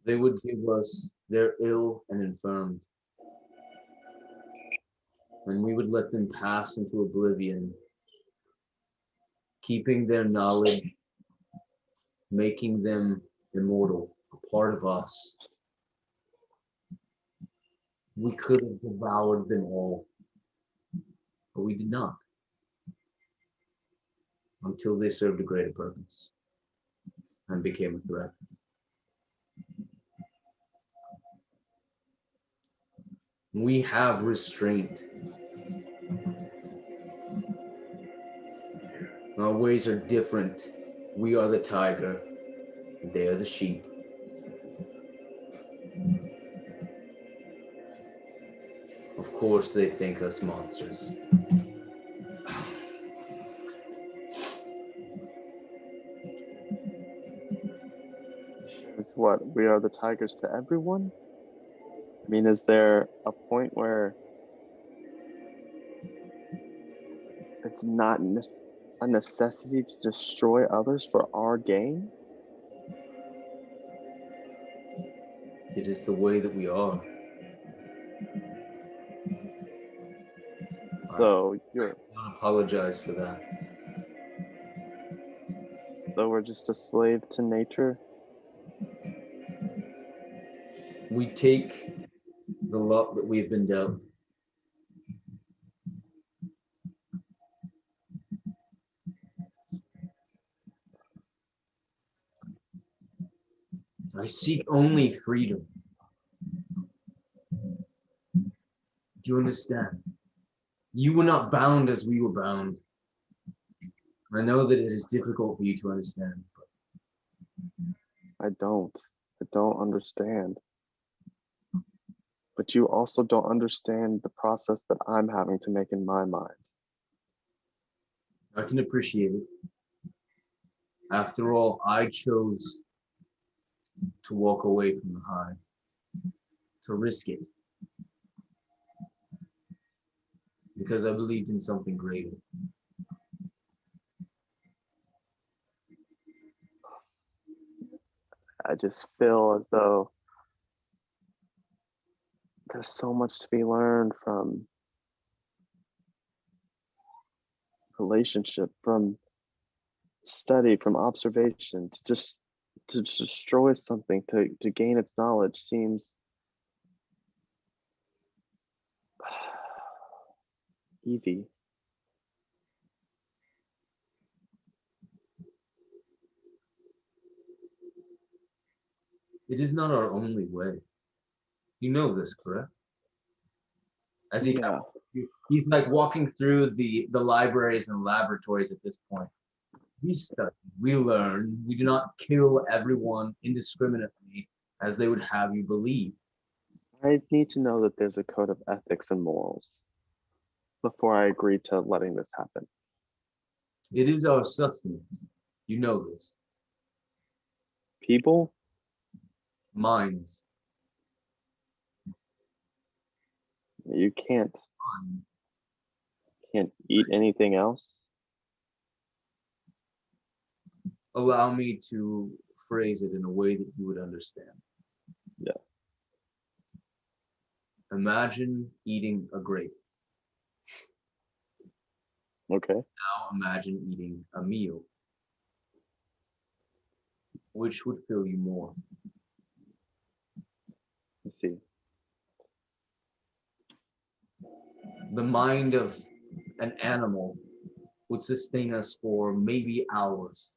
They would give us their ill and infirmed, and we would let them pass into oblivion, keeping their knowledge, making them immortal, a part of us. We could have devoured them all, but we did not, until they served a greater purpose and became a threat. We have restraint. Our ways are different. We are the tiger, and they are the sheep. Of course, they think us monsters. Is what we are the tigers to everyone? I mean, is there a point where it's not a necessity to destroy others for our gain? It is the way that we are. So I don't apologize for that. So we're just a slave to nature? We take the lot that we've been dealt. I seek only freedom. Do you understand? You were not bound as we were bound. I know that it is difficult for you to understand. I don't understand. But you also don't understand the process that I'm having to make in my mind. I can appreciate it. After all, I chose to walk away from the hive, to risk it, because I believed in something greater. I just feel as though there's so much to be learned from relationship, from study, from observation. To destroy something, to gain its knowledge seems easy. It is not our only way. You know this, correct? As he Yeah. he's like walking through the libraries and laboratories at this point. We study, we learn, we do not kill everyone indiscriminately as they would have you believe. I need to know that there's a code of ethics and morals before I agree to letting this happen. It is our sustenance. You know this. People? Minds. You can't eat anything else? Allow me to phrase it in a way that you would understand. Yeah. Imagine eating a grape. Okay. Now imagine eating a meal. Which would fill you more? Let's see. The mind of an animal would sustain us for maybe hours.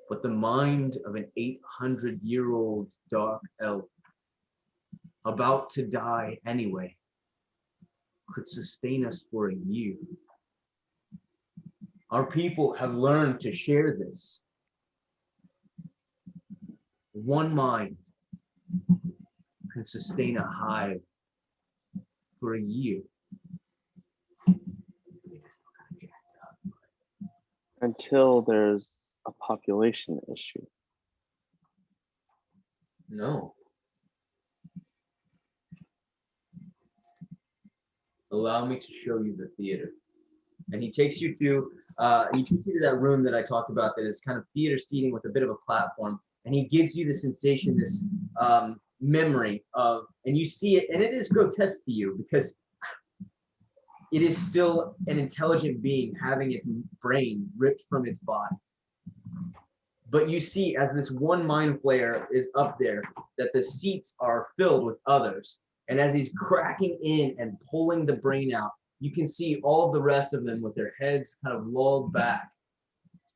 But the mind of an 800-year-old dark elf, about to die anyway, could sustain us for a year. Our people have learned to share this. One mind can sustain a hive for a year. Until there's a population issue. No. Allow me to show you the theater. And he takes you to that room that I talked about that is kind of theater seating with a bit of a platform. And he gives you the sensation, this memory of, and you see it, and it is grotesque to you because it is still an intelligent being having its brain ripped from its body. But you see, as this one mind flayer is up there, that the seats are filled with others. And as he's cracking in and pulling the brain out, you can see all of the rest of them with their heads kind of lulled back.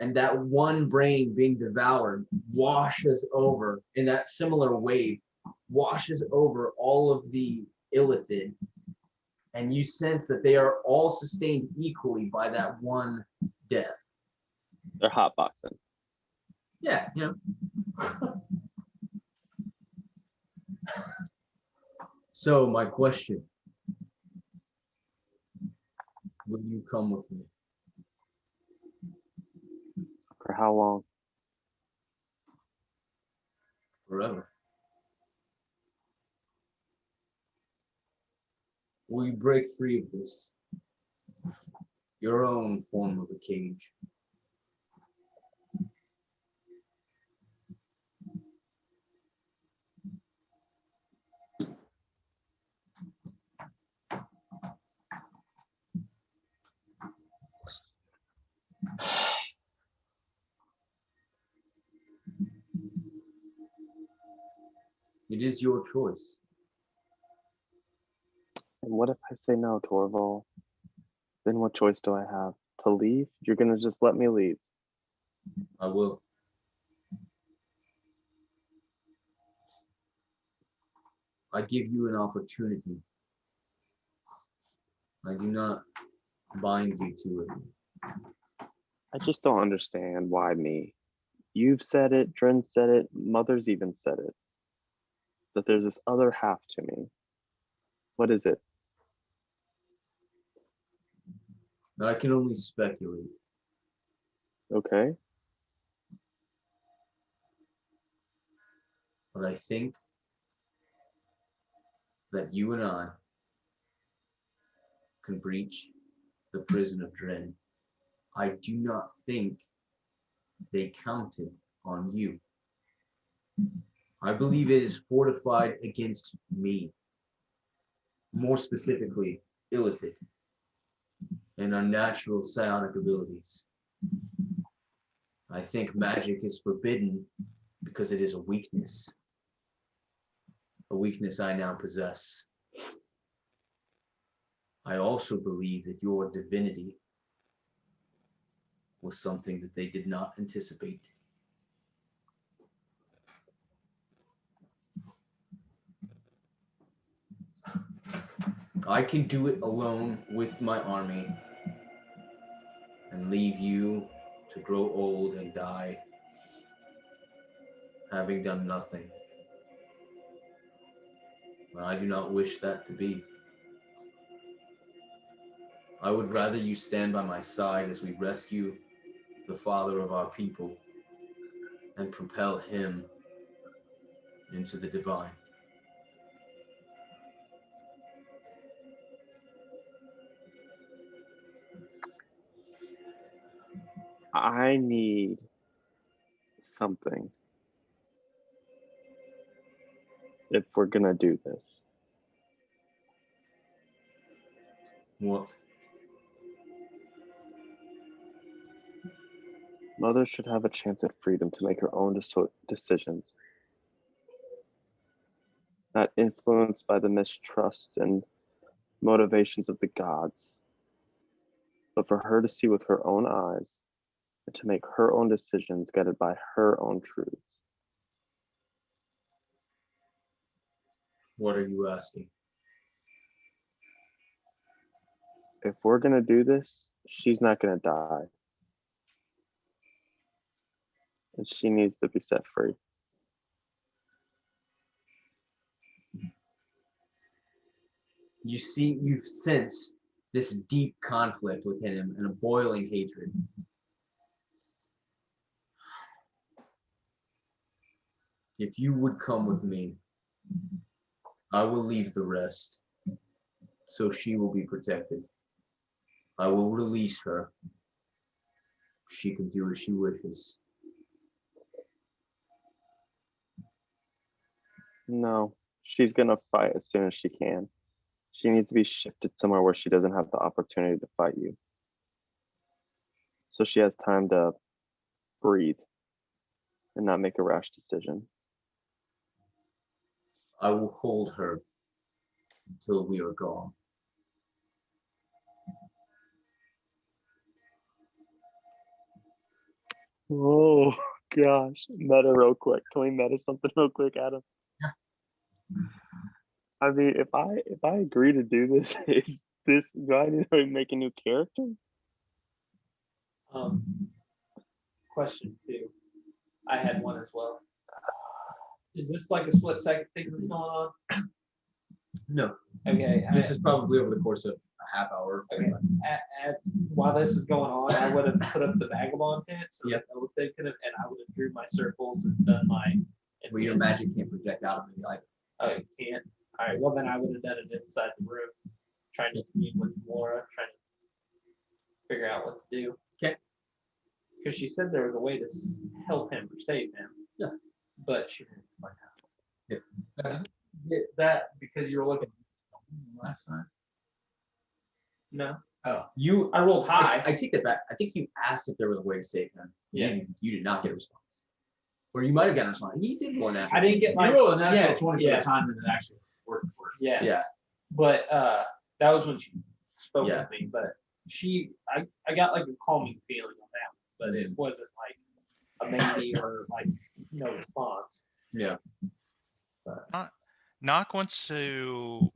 And that one brain being devoured washes over in that similar wave, washes over all of the illithid. And you sense that they are all sustained equally by that one death. They're hotboxing. Yeah, you know. So my question, will you come with me? For how long? Forever. Will you break free of this? Your own form of a cage. It is your choice. And what if I say no, Torval? Then what choice do I have? To leave? You're gonna just let me leave? I will. I give you an opportunity. I do not bind you to it. I just don't understand why me. You've said it, Dren said it, Mother's even said it. That there's this other half to me. What is it? I can only speculate. Okay. But I think that you and I can breach the prison of Dren. I do not think they counted on you. I believe it is fortified against me. More specifically, illithid and unnatural psionic abilities. I think magic is forbidden because it is a weakness I now possess. I also believe that your divinity was something that they did not anticipate. I can do it alone with my army and leave you to grow old and die, having done nothing. But I do not wish that to be. I would rather you stand by my side as we rescue the father of our people and propel him into the divine. I need something if we're gonna do this. What? Mother should have a chance at freedom to make her own decisions, not influenced by the mistrust and motivations of the gods, but for her to see with her own eyes and to make her own decisions guided by her own truths. What are you asking? If we're gonna do this, she's not gonna die. And she needs to be set free. You sense this deep conflict within him and a boiling hatred. If you would come with me, I will leave the rest, so she will be protected. I will release her. She can do as she wishes. No, she's gonna fight as soon as she can. She needs to be shifted somewhere where she doesn't have the opportunity to fight you. So she has time to breathe and not make a rash decision. I will hold her until we are gone. Oh gosh, meta real quick. Can we meta something real quick, Adam? Yeah. I mean, if I agree to do this, is this do I need to make a new character? Question 2. I had one as well. Is this like a split second thing that's going on? No. Okay. This is probably over the course of a half hour. Okay. While this is going on, I would have put up the vagabond tent, so Yeah. that they could have, and I would have drew my circles and done my. Well, your magic can't project out of it. Like, Oh, it can't. All right. Well, then I would have done it inside the room, trying to commune with Laura, trying to figure out what to do. Okay. Because she said there was a way to help him or save him. Yeah. But she didn't explain how. Yeah. Get that because you were looking Last time. No. Oh. I rolled high. I take that back. I think you asked if there was a way to save him. Yeah. You did not get a response. Or you might have gotten a response. You did one after. I didn't get my You rolled a natural yeah, 20 yeah. for the time and it actually worked for it. Yeah. Yeah. But that was when she spoke Yeah. with me. But I got like a calming feeling on that, but it wasn't like a maybe or like no response. Yeah. Nock wants to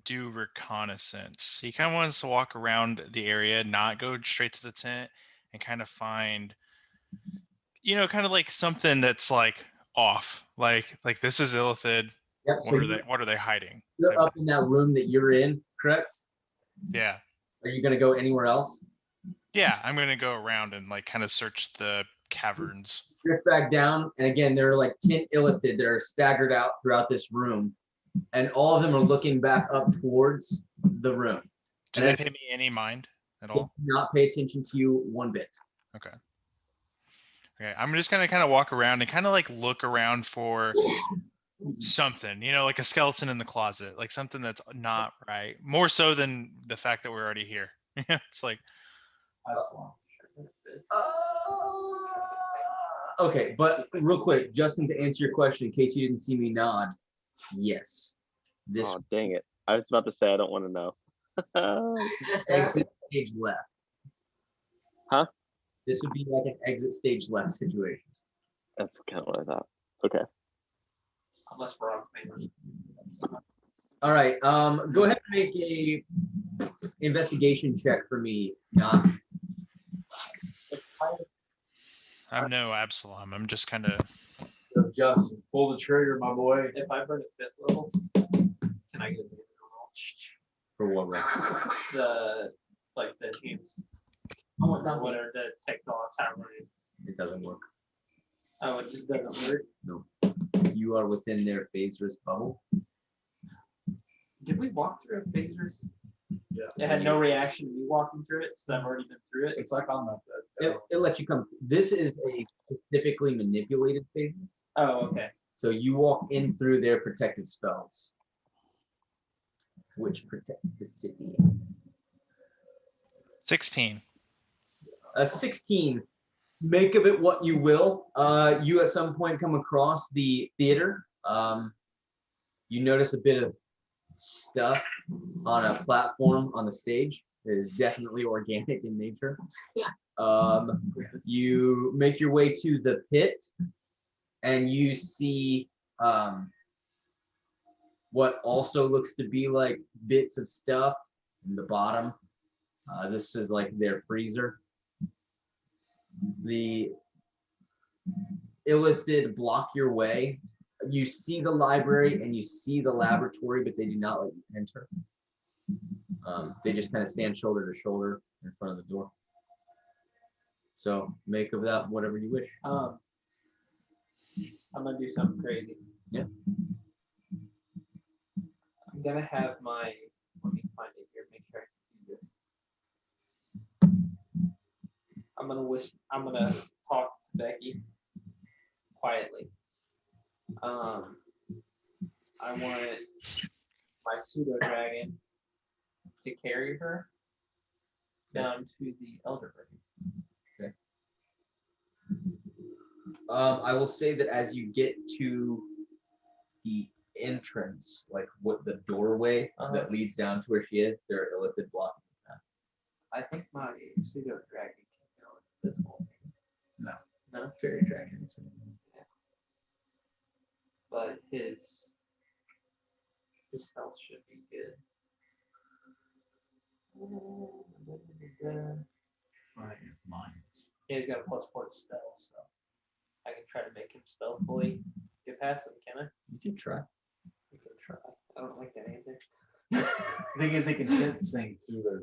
do reconnaissance. He kind of wants to walk around the area, not go straight to the tent, and kind of find, kind of like something that's like off. Like this is Illithid. Yep. What are they hiding? You're up in that room that you're in, correct? Yeah. Are you gonna go anywhere else? Yeah, I'm gonna go around and like kind of search the caverns. Drift back down, and again, there are like 10 illithid that are staggered out throughout this room, and all of them are looking back up towards the room. Do they pay me any mind at all? Do not pay attention to you one bit. Okay. Okay, I'm just gonna kind of walk around and kind of like look around for something, like a skeleton in the closet, like something that's not right. More so than the fact that we're already here. It's like. Okay, but real quick, Justin, to answer your question, in case you didn't see me nod, yes. This Oh dang it! I was about to say I don't want to know. exit stage left. Huh? This would be like an exit stage left situation. That's kind of what I thought. Okay. Unless we're on famous. All right, go ahead and make a investigation check for me, Nah. I'm no Absalom. I'm just kind of. So Justin, pull the trigger, my boy. If I burn at 5th level, can I get a roll? For what round? The enhanced. I want that one or the tech dogs. It doesn't work. Oh, it just doesn't work. No. You are within their phase risk bubble. Did we walk through a phasers? Yeah. It had no reaction to me walking through it, so I've already been through it. It's like on It lets you come. This is a specifically manipulated phase. Oh, okay. So you walk in through their protective spells, which protect the city. 16. A 16. Make of it what you will. You at some point come across the theater. You notice a bit of stuff on a platform on the stage that is definitely organic in nature. You make your way to the pit, and you see what also looks to be like bits of stuff in the bottom. This is like their freezer. The illithid block your way. You see the library and you see the laboratory, but they do not let you enter. They just kind of stand shoulder to shoulder in front of the door. So make of that whatever you wish. I'm gonna do something crazy. Yeah. I'm gonna have my. Let me find it here. Make sure I can do this. I'm gonna whisper. I'm gonna talk to Becky quietly. I want my pseudo dragon to carry her down to the elder brain. Okay. I will say that as you get to the entrance, like what the doorway that leads down to where she is, there are illithid blocking the path. I think my pseudo dragon can go invisible. No, Fairy dragons. but his stealth should be good. I think it's mines. Yeah, he's got a +4 to stealth, so I can try to make him stealthily get past him, can I? You can try. We can try. I don't like that answer. The thing is, they can sense things through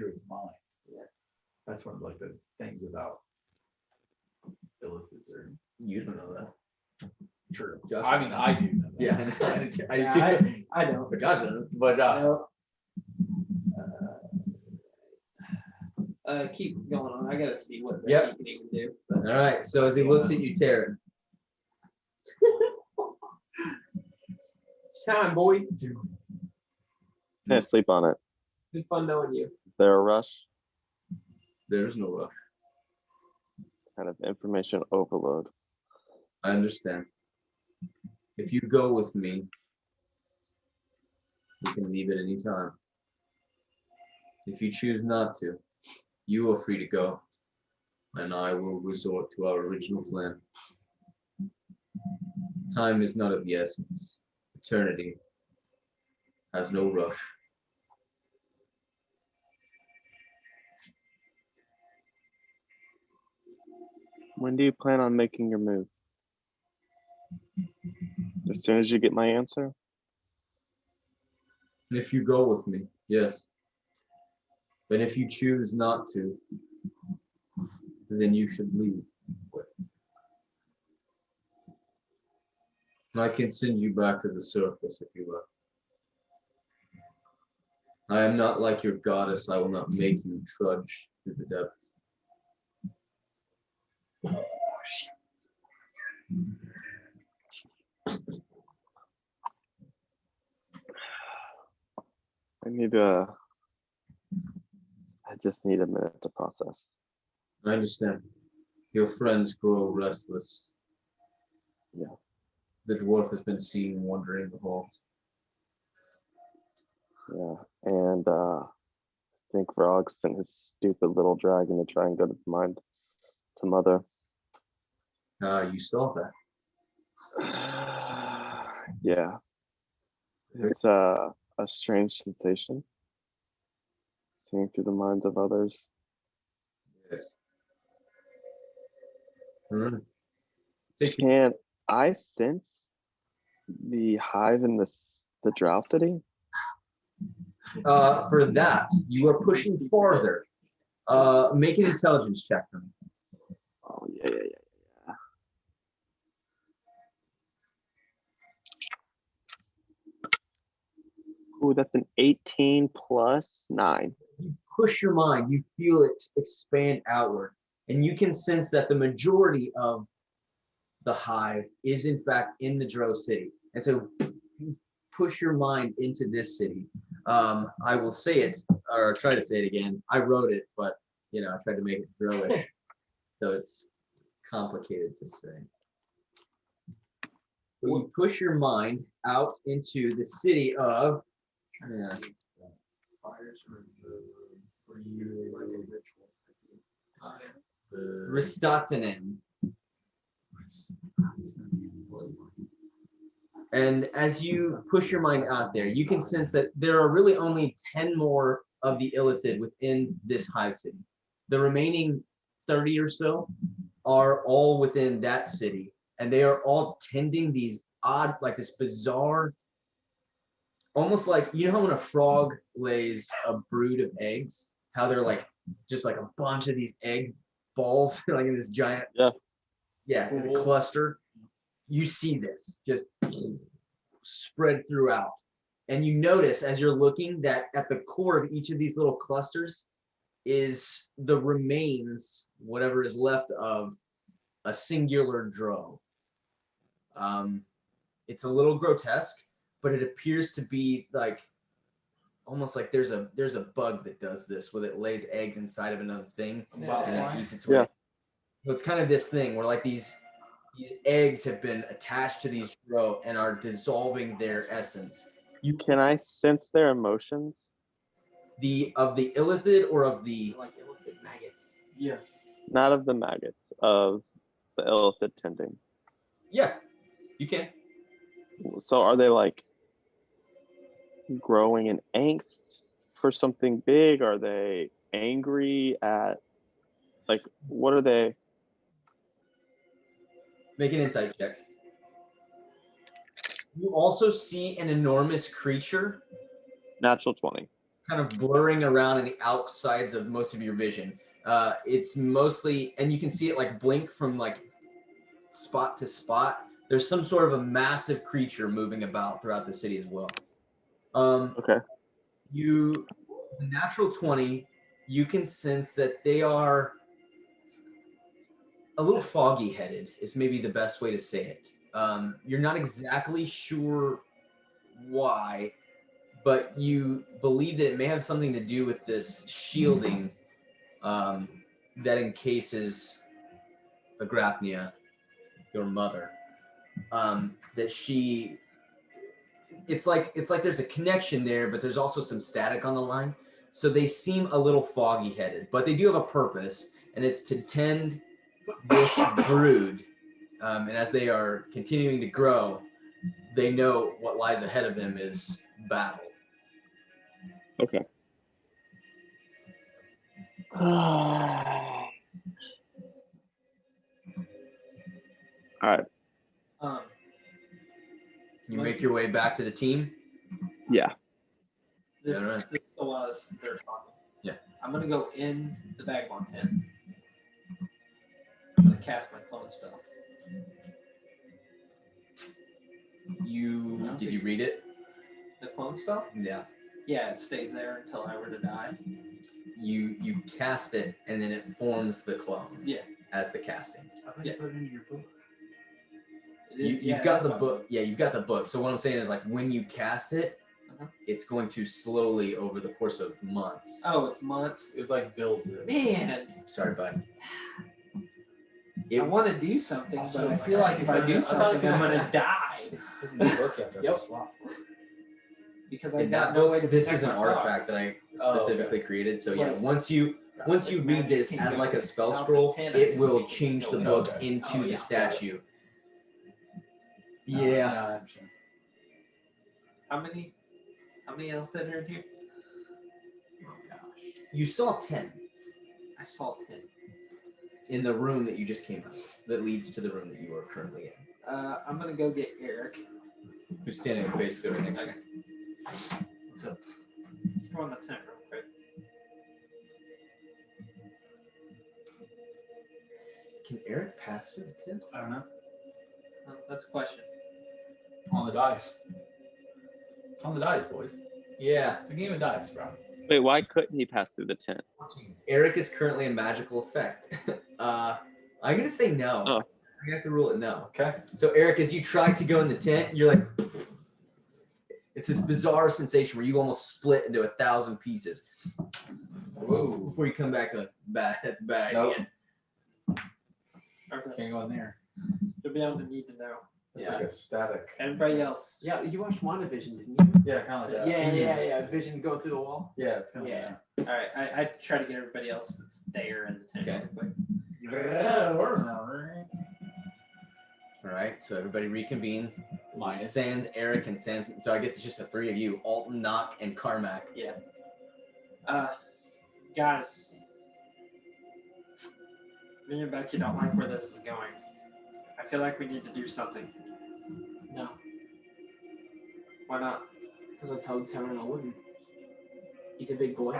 its mind. Yeah. That's one of like the things about illithids are You don't know that. true. Josh, I mean, I do know that. Yeah, I do too. Yeah, I know. But Josh doesn't. But Josh. No. Keep going on. I gotta see what Yep. he can even do. All right. So as he looks at you, Taryn, It's time, boy. Can't sleep on it. It's fun knowing you. Is there a rush? there's no rush. Kind of information overload. I understand. If you go with me, we can leave at any time. If you choose not to, you are free to go, and I will resort to our original plan. Time is not of the essence. Eternity has no rush. When do you plan on making your move? As soon as you get my answer? If you go with me, yes. But if you choose not to, then you should leave. I can send you back to the surface if you like. I am not like your goddess. I will not make you trudge through the depths. I just need a minute to process. I understand. Your friends grow restless. Yeah. The dwarf has been seen wandering the halls. Yeah, and I think Vrog sent his stupid little dragon to try and go to mind to Mother. You saw that. Yeah. It's a strange sensation. Seeing through the minds of others. Yes. All right. Can I sense the hive in the Drow City? For that, you are pushing farther. Make an intelligence check for me. Oh, yeah. Ooh, that's an 18 plus 9. You push your mind, you feel it expand outward, and you can sense that the majority of the hive is in fact in the Drow city. And so you push your mind into this city. I will say it, or try to say it again. I wrote it, but I tried to make it Drowish, so it's complicated to say. So you push your mind out into the city of Ristatsanen. And as you push your mind out there, you can sense that there are really only 10 more of the illithid within this hive city. The remaining 30 or so are all within that city, and they are all tending these odd, like this bizarre, almost like, how when a frog lays a brood of eggs, how they're like just like a bunch of these egg balls like in this giant in a cluster. You see this just spread throughout, and you notice as you're looking that at the core of each of these little clusters is the remains, whatever is left of a singular drow. It's a little grotesque, but it appears to be like almost like there's a bug that does this, where it lays eggs inside of another thing and it eats its way. So it's kind of this thing where like these These eggs have been attached to these drow and are dissolving their essence. Can I sense their emotions? Of the illithid or of the Like illithid maggots. Yes. Not of the maggots, of the illithid tending. Yeah, you can. So are they like growing in angst for something big? Are they angry at, like, what are they? Make an insight check. You also see an enormous creature Natural 20. kind of blurring around in the outsides of most of your vision. It's mostly, and you can see it like blink from like spot to spot. There's some sort of a massive creature moving about throughout the city as well. Okay. The natural 20, you can sense that they are a little foggy headed is maybe the best way to say it. You're not exactly sure why, but you believe that it may have something to do with this shielding that encases Agrapnia, your mother. That she, it's like there's a connection there, but there's also some static on the line. So they seem a little foggy headed, but they do have a purpose, and it's to tend this brood. And as they are continuing to grow, they know what lies ahead of them is battle. Okay. All right. You make your way back to the team. Yeah. This, Yeah, right. this still was they're talking. Yeah. I'm gonna go in the vagabond tent. I'm gonna cast my clone spell. Did you read it? The clone spell? Yeah. Yeah, it stays there until I were to die. You cast it, and then it forms the clone. Yeah. As the casting. I thought you put it into your book. You've got the book. Yeah, you've got the book. So what I'm saying is, like, when you cast it, it's going to slowly over the course of months. Oh, it's months. It like builds it. Man, Sorry, bud. I want to do something, but I feel like if I do something, I'm gonna die. Yep. Because I And got that no way book, to this protect is an my artifact dogs. that I specifically created. So yeah, Like, once you read this as like a spell scroll, it will change the book into the statue. Yeah. How many elephants are in here? Oh gosh. You saw 10 I saw 10. in the room that you just came out of, that leads to the room that you are currently in. I'm gonna go get Eric. Who's standing basically right next to you. Let's go on the tent real quick. Can Eric pass through the tent? I don't know. That's a question. On the dice. It's on the dice, boys. Yeah. It's a game of dice, bro. Wait, why couldn't he pass through the tent? Eric is currently a magical effect. I'm gonna say no. Oh. I have to rule it no. Okay. So Eric, as you try to go in the tent, you're like, it's this bizarre sensation where you almost split into 1,000 pieces. Whoa. Before you come back, that's a bad Nope. idea. Okay. Can't go in there. You'll be able to need to know. It's like a static. Everybody else. Yeah, you watched WandaVision, didn't you? Yeah, kind of like that. Yeah. Vision go through the wall. Yeah, it's kind of Yeah. like All right. I try to get everybody else that's there in the tent. Okay. real quick. All right, so everybody reconvenes. Minus. Sans, Eric, and Sans. So I guess it's just the three of you, Alton, Knock, and Carmack. Yeah. Guys. Me and Becky don't like where this is going. I feel like we need to do something. No, Why not? because I told Tyrone I wouldn't. He's a big boy.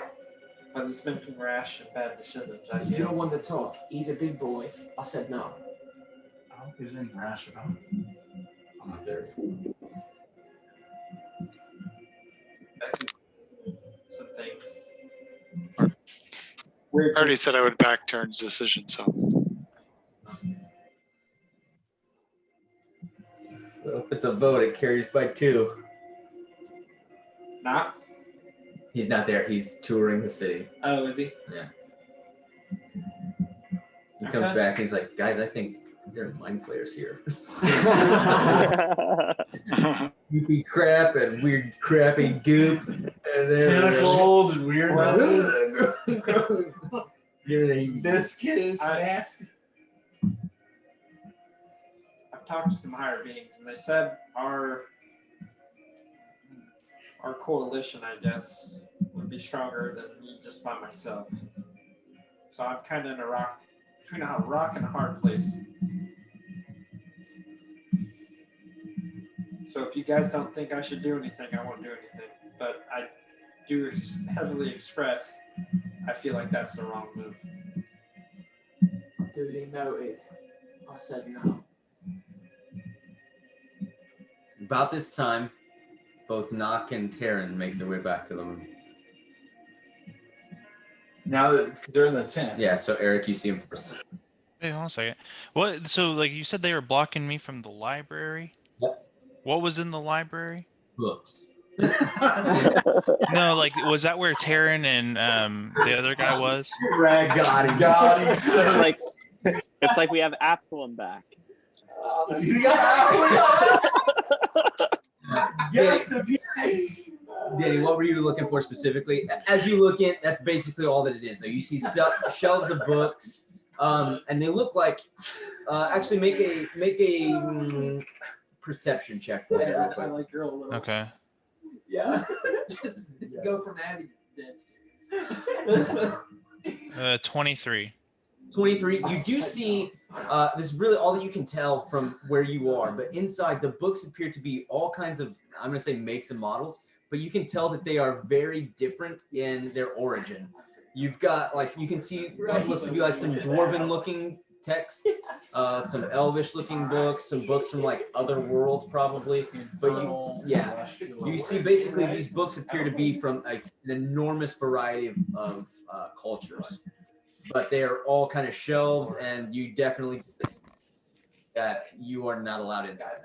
But he's making rash and bad decisions. I You feel. don't want to talk. He's a big boy. I said no. I don't think there's anything rash about it. I'm not there. Becky, some things. I already said I would back Turn's decision, so. So if it's a vote, it carries by 2. Not? He's not there. He's touring the city. Oh, is he? He comes Okay. back and he's like, guys, I think There are mind flayers here. Goopy crap and weird crappy goop. And Tentacles and weird Viscous, nasty. I've talked to some higher beings, and they said our coalition, I guess, would be stronger than me just by myself. So I'm kind of in between a rock and a hard place. So if you guys don't think I should do anything, I won't do anything. But I do heavily express I feel like that's the wrong move. Duly noted. I said no. About this time, both Nock and Taryn make their way back to the room. Now that they're in the tent. Yeah, so Eric, you see him first. Wait, hold on a second. What? So, like, you said they were blocking me from the library? Yep. What was in the library? Books. No, like, was that where Taryn and the other guy was? Got him. So like, it's like we have Absalom back. Yes, appearance. Danny, what were you looking for specifically? As you look in, that's basically all that it is. Though you see shelves of books, and they look like. Actually, make a perception check for me real quick. I like your little. Okay. Yeah. Just go from Abby to dead 23. 23. You do see, this is really all that you can tell from where you are, but inside the books appear to be all kinds of, I'm going to say makes and models, but you can tell that they are very different in their origin. You've got, like, you can see what looks to be like some dwarven looking text, some elvish looking books, some books from like other worlds probably, but you see basically these books appear to be from like an enormous variety of cultures, but they are all kind of shelved, and you definitely see that you are not allowed inside.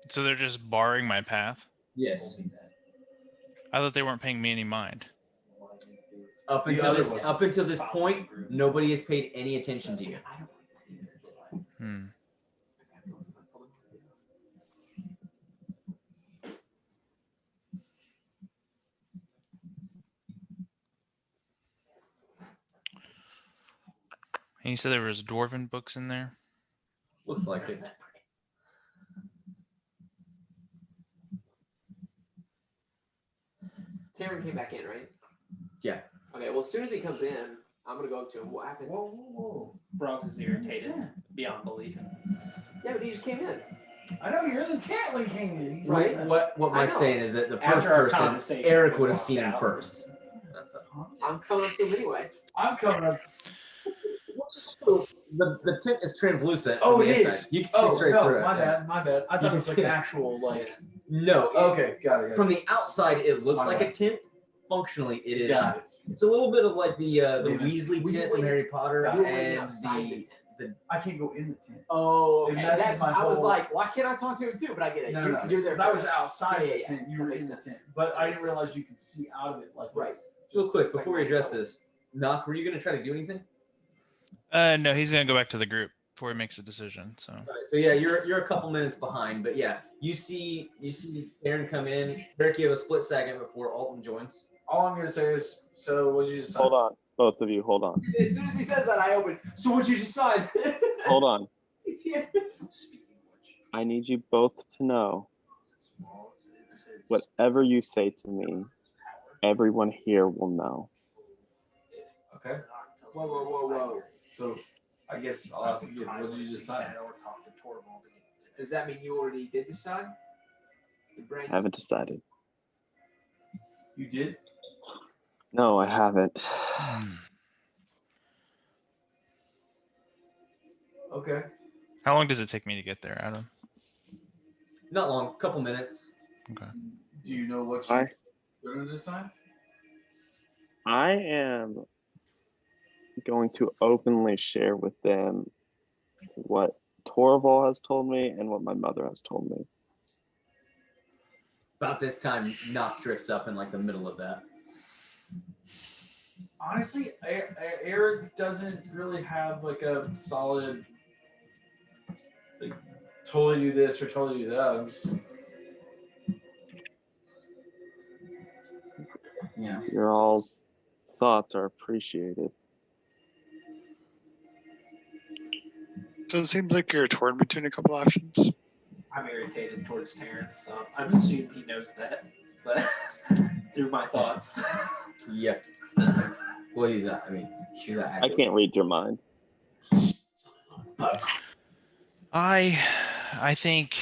So they're just barring my path? Yes. I thought they weren't paying me any mind. Up until this point, nobody has paid any attention to you. And you said there was dwarven books in there? Looks like it. Taryn came back in, right? Yeah. Okay, well, as soon as he comes in, I'm going to go up to him. What happened? Whoa. Brock is irritated beyond belief. Yeah, but he just came in. I know, you're in the tent when he came in. Right. What Mike's saying is that the first After our person, conversation, Eric we would have walked seen him out. first. I'm coming up to him anyway. I'm coming up. The tent is translucent. Oh, from the it inside. is. You can see straight through it. My bad. I thought it was like can an see it. actual, like. No. Okay, got it. From the outside, it looks My like bad. a tent. Functionally, it is. Got it. It's a little bit of like the Weasley We tent wait- from Harry Potter Got You it. were waiting and outside the tent. I can't go in the tent. Oh, It okay. messes my I was whole- like, why can't I talk to him too? But I get it. No, You're there. because I was first. outside Yeah, the yeah, tent. You that were in makes the sense. tent. But I Makes didn't realize sense. you could see out of it. Like, Right. it's Real just- quick It's like before we my address color. this, Knock, were you gonna try to do anything? No, he's gonna go back to the group before he makes a decision. So. All right, so yeah, you're a couple minutes behind, but yeah, you see Aaron come in. Eric, you have a split second before Alton joins. All I'm gonna say is, so what did you decide? Hold on, both of you, hold on. As soon as he says that, I open. So what'd you decide? Hold on. Yeah. I need you both to know whatever you say to me, everyone here will know. Okay. Whoa. So I guess I'll ask you, what did you decide? Does that mean you already did decide? The brains. I haven't decided. You did? No, I haven't. Okay. How long does it take me to get there, Adam? Not long, couple minutes. Okay. Do you know what you're gonna decide? I am going to openly share with them what Torval has told me and what my mother has told me. About this time, Knock drifts up in like the middle of that. Honestly, Eric doesn't really have like a solid like totally do this or totally do that. I'm just, yeah. Your all's thoughts are appreciated. So it seems like you're torn between a couple options. I'm irritated towards Taryn, so I'm assuming he knows that, but through my thoughts. Yep. Well, he's not. I mean, she's not. I can't read your mind. I think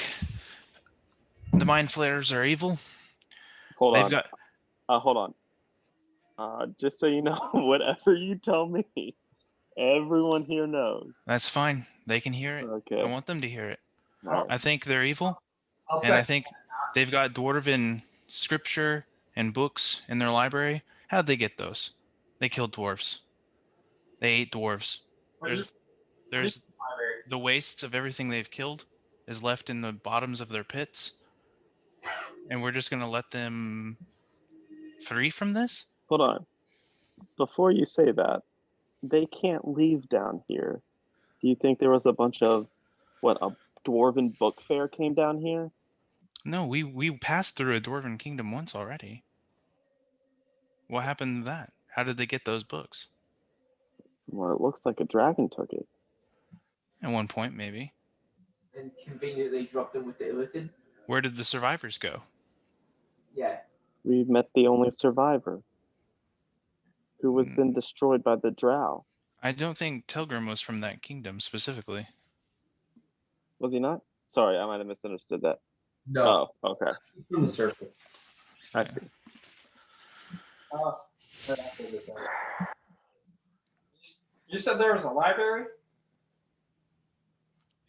the mind flayers are evil. Hold They've on. got Hold on. Just so you know, whatever you tell me, everyone here knows. that's fine. They can hear it. Okay. I want them to hear it. Alright. I think they're evil, I'll and I say think they've got dwarven scripture and books in their library. How'd they get those? They killed dwarves. They ate dwarves. There's the wastes of everything they've killed is left in the bottoms of their pits, and we're just gonna let them free from this? Hold on. Before you say that, they can't leave down here. Do you think there was a bunch of, a dwarven book fair came down here? No, we passed through a dwarven kingdom once already. What happened to that? How did they get those books? Well, it looks like a dragon took it. At one point, maybe. and conveniently dropped them with the illithid. Where did the survivors go? Yeah. We met the only survivor, who was then destroyed by the drow. I don't think Tilgrim was from that kingdom specifically. Was he not? Sorry, I might have misunderstood that. No. Oh, okay. From the surface. I see. You said there was a library?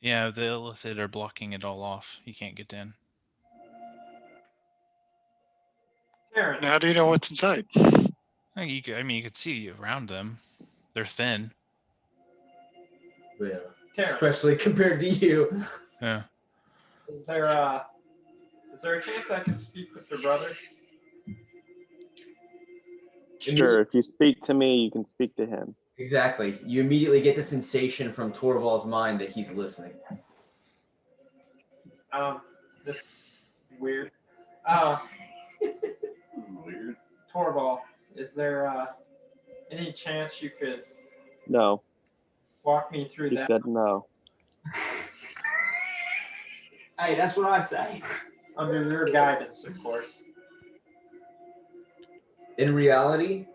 Yeah, the Illithid are blocking it all off. You can't get in. Taryn, How do you know what's inside? I mean, you could see around them. They're thin. Yeah. Taryn, Especially compared to you. Yeah. is there a chance I can speak with your brother? Sure, if you speak to me, you can speak to him. Exactly. You immediately get the sensation from Torvald's mind that he's listening. This is weird. Weird. Torvald, is there any chance you could No, walk me through he that? said no. Hey, that's what I say. Under your guidance, of course. In reality,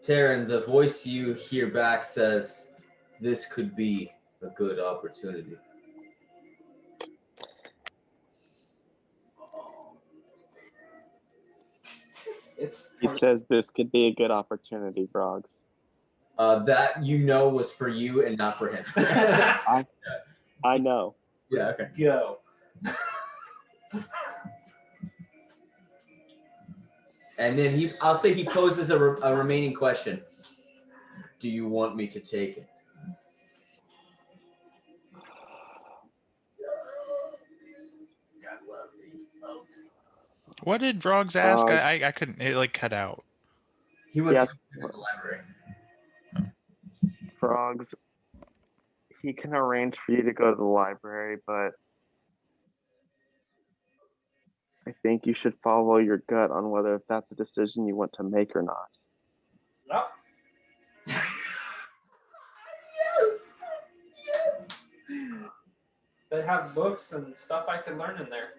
Taryn, the voice you hear back says, "This could be a good opportunity." He says this could be a good opportunity, Frogs. That was for you and not for him. I know. Yeah, okay. Go. And then I'll say he poses a remaining question. Do you want me to take it? What did Frogs ask? I couldn't. It like cut out. He wants to go to the library. Frogs, he can arrange for you to go to the library, but I think you should follow your gut on whether if that's a decision you want to make or not. Yep. They have books and stuff I can learn in there.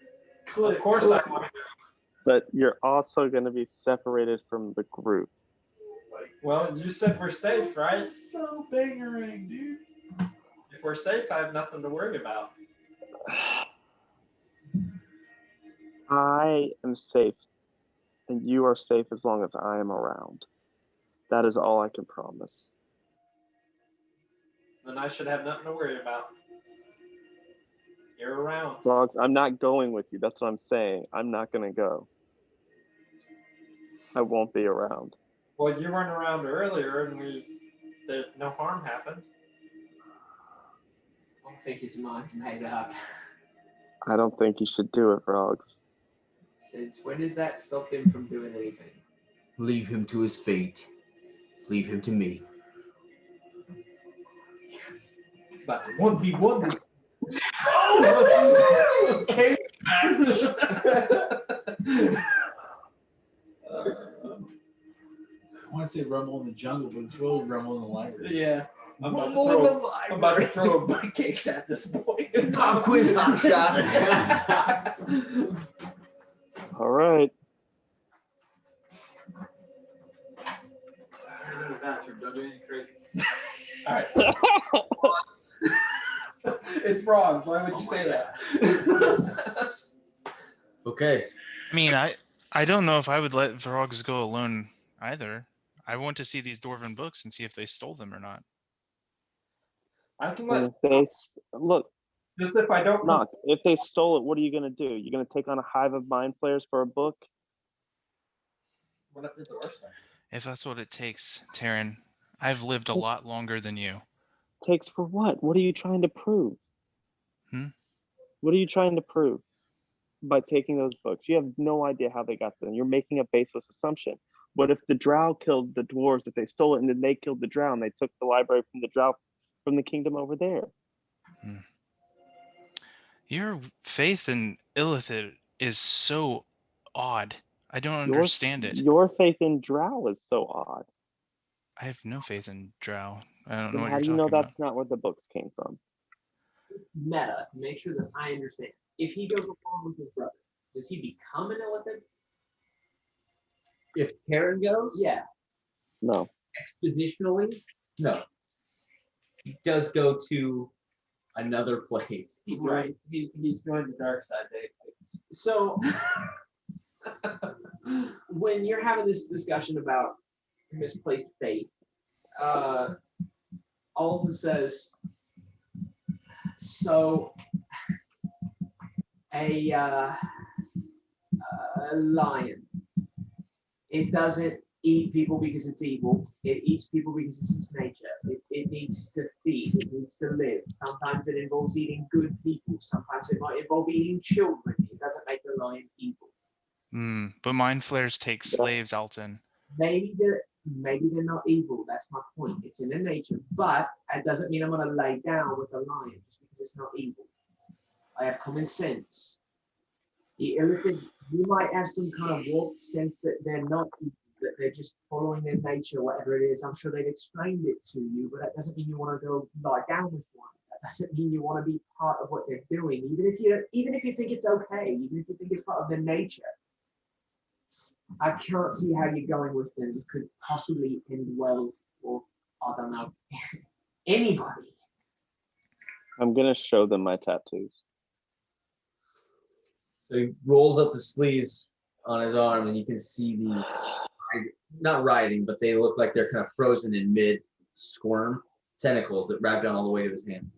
Of course I want to. But you're also going to be separated from the group. Well, you said we're safe, right? So bangering, dude. If we're safe, I have nothing to worry about. I am safe, and you are safe as long as I am around. That is all I can promise. Then I should have nothing to worry about. You're around. Frogs, I'm not going with you. That's what I'm saying. I'm not going to go. I won't be around. Well, you weren't around earlier, and no harm happened. I don't think his mind's made up. I don't think you should do it, Frogs. Since when does that stop him from doing anything? Leave him to his fate. Leave him to me. Yes. But 1v1. I want to say rumble in the jungle, but it's really rumble in the library. Yeah. I'm about to throw a bookcase at this point. Pop quiz hot shot. All right. Go to the bathroom. Don't do anything crazy. All right. It's wrong. Why would you say that? Okay. I mean, I don't know if I would let Vrogs go alone either. I want to see these dwarven books and see if they stole them or not. I can And let. if they look, Just if I don't. Knock, if they stole it, what are you gonna do? You're gonna take on a hive of mind flayers for a book? What up the door? If that's what it takes, Taryn, I've lived a lot longer than you. Takes for what? What are you trying to prove? What are you trying to prove by taking those books? You have no idea how they got them. You're making a baseless assumption. What if the drow killed the dwarves, if they stole it and then they killed the drow and they took the library from the drow from the kingdom over there? Your faith in Illithid is so odd. I don't understand it. Your faith in drow is so odd. I have no faith in drow. I don't know Then what how you're do you know talking about. that's not where the books came from? Meta, to make sure that I understand. If he goes along with his brother, does he become an Illithid? If Karen goes, Yeah. No. expositionally, no. He does go to another place. Right. He's going the dark side, Dave. So when you're having this discussion about misplaced faith, Alden says, so a lion, it doesn't eat people because it's evil. It eats people because it's its nature. It needs to feed. It needs to live. Sometimes it involves eating good people. Sometimes it might involve eating children. It doesn't make the lion evil. But mind flayers take slaves, Alton. Maybe they're not evil. That's my point. It's in their nature, but it doesn't mean I'm going to lay down with a lion just because it's not evil. I have common sense. The Illithid, you might have some kind of warped sense that they're not evil, that they're just following their nature, whatever it is. I'm sure they've explained it to you, but that doesn't mean you want to go lie down with one. That doesn't mean you want to be part of what they're doing, even if you think it's okay, even if you think it's part of their nature. I can't see how you're going with them. It could possibly end well for, I don't know, anybody. I'm gonna show them my tattoos. So he rolls up the sleeves on his arm, and you can see the, not writhing, but they look like they're kind of frozen in mid squirm tentacles that wrap down all the way to his hands.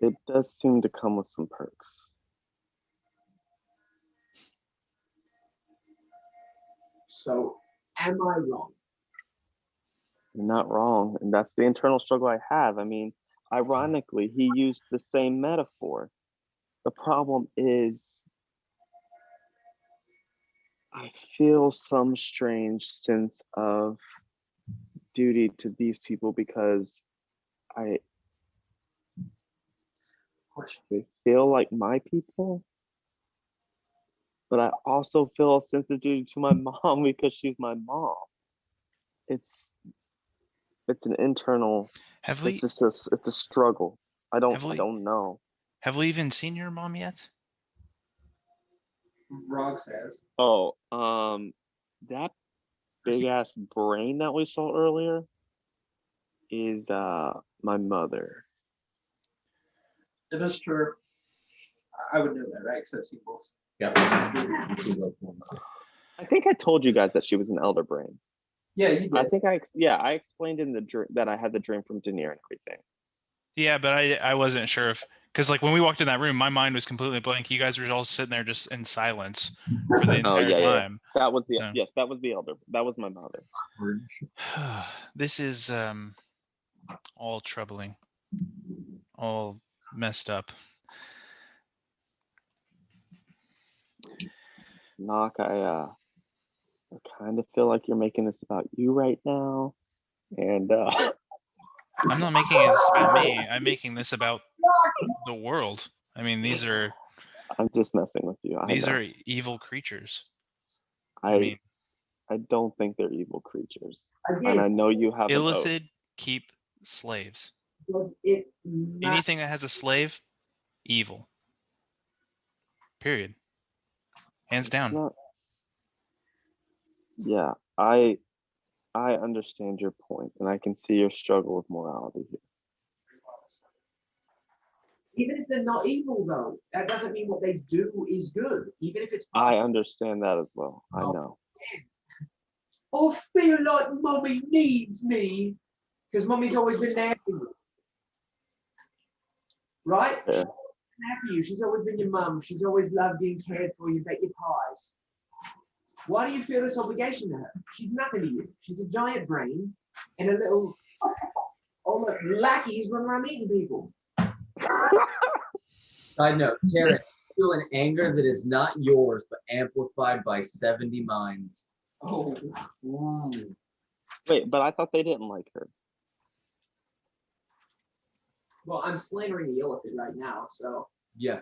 It does seem to come with some perks. So, am I wrong? You're not wrong, and that's the internal struggle I have. I mean, ironically, he used the same metaphor. The problem is, I feel some strange sense of duty to these people because they feel like my people, but I also feel a sense of duty to my mom because she's my mom. It's an internal. It's a struggle. I don't know. Have we even seen your mom yet? Rog says. Oh, that big ass brain that we saw earlier is my mother. It is true. I would know that, right? Except sequels. Yeah. I think I told you guys that she was an elder brain. Yeah, you did. I think I explained in the dream that I had the dream from Denier and everything. Yeah, but I wasn't sure if, because like when we walked in that room, my mind was completely blank. You guys were all sitting there just in silence for the entire time. Yeah. That was that was the elder. That was my mother. This is all troubling, all messed up. Knock, I kind of feel like you're making this about you right now, and I'm not making this about me. I'm making this about the world. I mean, these are I'm just messing with you. these are evil creatures. I mean, I don't think they're evil creatures. And Again, I know you have an oath. Illithid keep slaves. does it matter? Anything that has a slave, evil. Period. Hands down. Not, yeah, I understand your point, and I can see your struggle with morality here. Even if they're not evil, though, that doesn't mean what they do is good. Even if it's. I understand that as well. I know. I feel like mommy needs me because mommy's always been there for you. Right? Yeah. She's been there for you. She's always been your mum. She's always loved you and cared for you, baked your pies. Why do you feel this obligation to her? She's nothing to you. She's a giant brain and a little almost lackeys run around eating people. Side note, Taryn, feel an anger that is not yours, but amplified by 70 minds. Oh. Wait, but I thought they didn't like her. Well, I'm slandering the elephant right now, so. Yeah.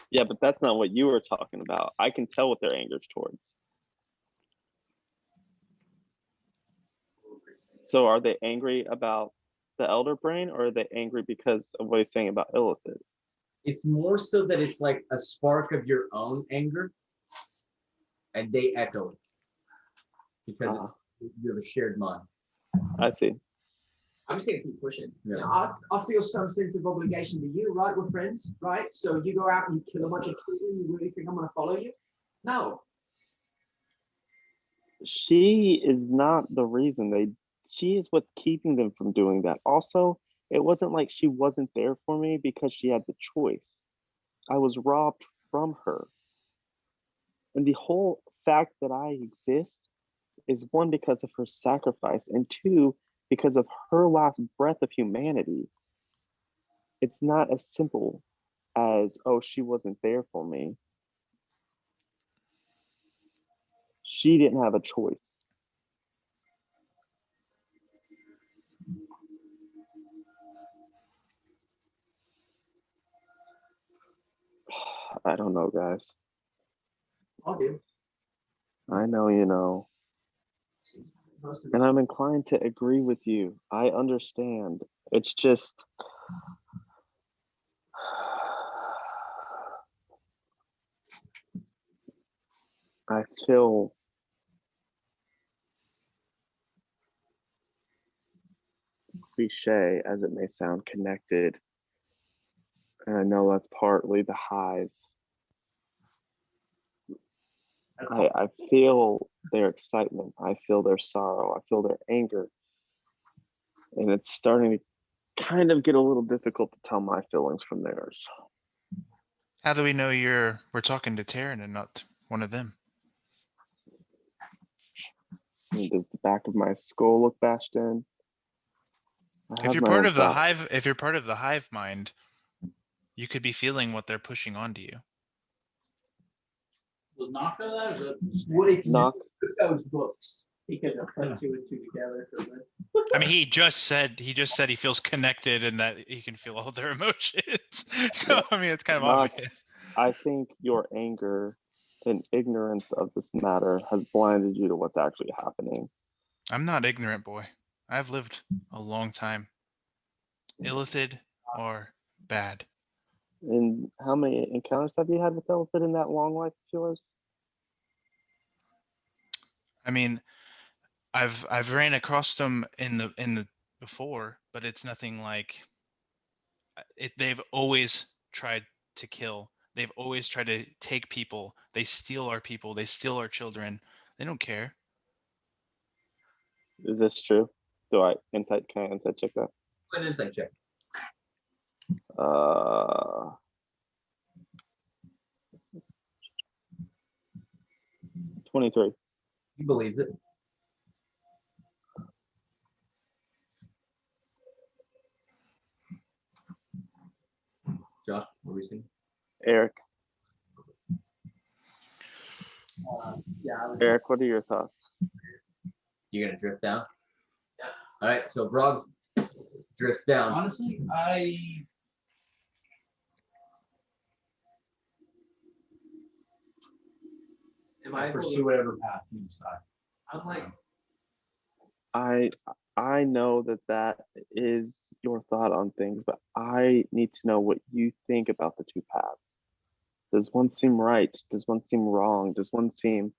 Yeah, but that's not what you were talking about. I can tell what their anger's towards. So are they angry about the elder brain, or are they angry because of what he's saying about Illithid? It's more so that it's like a spark of your own anger, and they echo it because you have a shared mind. I see. I'm just gonna keep pushing. Yeah. You know, I feel some sense of obligation to you, right? We're friends, right? So you go out and you kill a bunch of children, you really think I'm gonna follow you? No. She is not the reason she is what's keeping them from doing that. Also, it wasn't like she wasn't there for me because she had the choice. I was robbed from her. And the whole fact that I exist is one, because of her sacrifice, and two, because of her last breath of humanity. It's not as simple as, oh, she wasn't there for me. She didn't have a choice. I don't know, guys. I do. I know you know. And I'm inclined to agree with you. I understand. It's just, I feel cliche as it may sound, connected. And I know that's partly the hive. I feel their excitement. I feel their sorrow. I feel their anger. And it's starting to kind of get a little difficult to tell my feelings from theirs. How do we know we're talking to Taryn and not one of them? Does the back of my skull look bashed in? If you're part of the hive mind, you could be feeling what they're pushing onto you. Was Knock feel that? Or What if you Knock. took those books? he could have put two and two together for the. I mean, he just said he feels connected and that he can feel all their emotions. So I mean, it's kind of Knock. obvious. I think your anger and ignorance of this matter has blinded you to what's actually happening. I'm not ignorant, boy. I've lived a long time. Illithid are bad. And how many encounters have you had with Illithid in that long life of yours? I mean, I've ran across them in the before, but it's nothing like it. They've always tried to kill. They've always tried to take people. They steal our people. They steal our children. They don't care. Is this true? Can I insight check that? An insight check. 23. He believes it. Josh, what were you saying? Eric. Yeah. Eric, what are your thoughts? You're gonna drift down? All right, so Broggs drifts down. Honestly, Am I able pursue to, whatever path you decide. I'm like, I know that is your thought on things, but I need to know what you think about the two paths. Does one seem right? Does one seem wrong? Does one seem,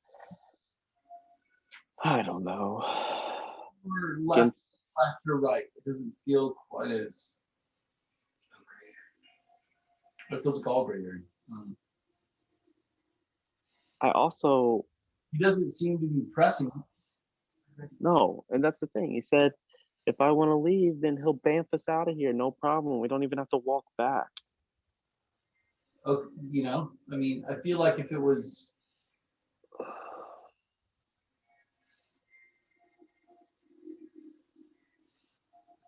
I don't know. Or left or right. It doesn't feel quite as. It feels like all gray area. I also He doesn't seem to be pressing. no, and that's the thing. He said, if I want to leave, then he'll bamf us out of here. No problem. We don't even have to walk back. Oh, you know, I mean, I feel like if it was.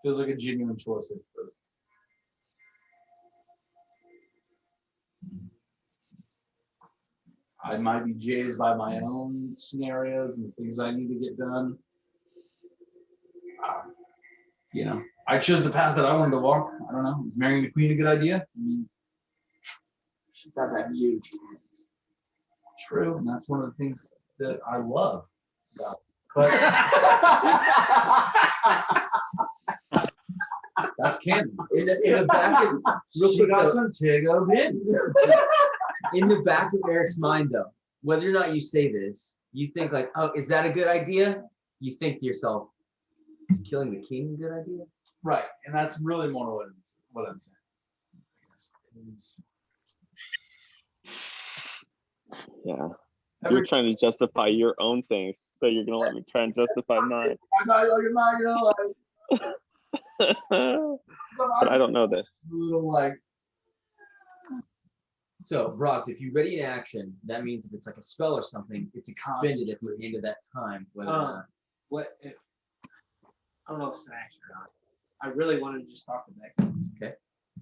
Feels like a genuine choice, I suppose. I might be jaded by my own scenarios and the things I need to get done. You know, I chose the path that I wanted to walk. I don't know. Is marrying the queen a good idea? I mean, She does have huge hands. true, and that's one of the things that I love about it. But that's canon. In the back of She got some Tigo in. in the back of Eric's mind, though, whether or not you say this, you think like, oh, is that a good idea? You think to yourself, is killing the king a good idea? Right, and that's really more what I'm saying. I guess. Yeah. You're trying to justify your own things, so you're gonna let me try and justify mine. I'm not gonna lie. But I don't know this. A little like, So, Brock, if you ready in action, that means if it's like a spell or something, it's expended at the end of that time. Whether or not. what? If, I don't know if it's an action or not. I really wanted to just talk to Becky. Okay.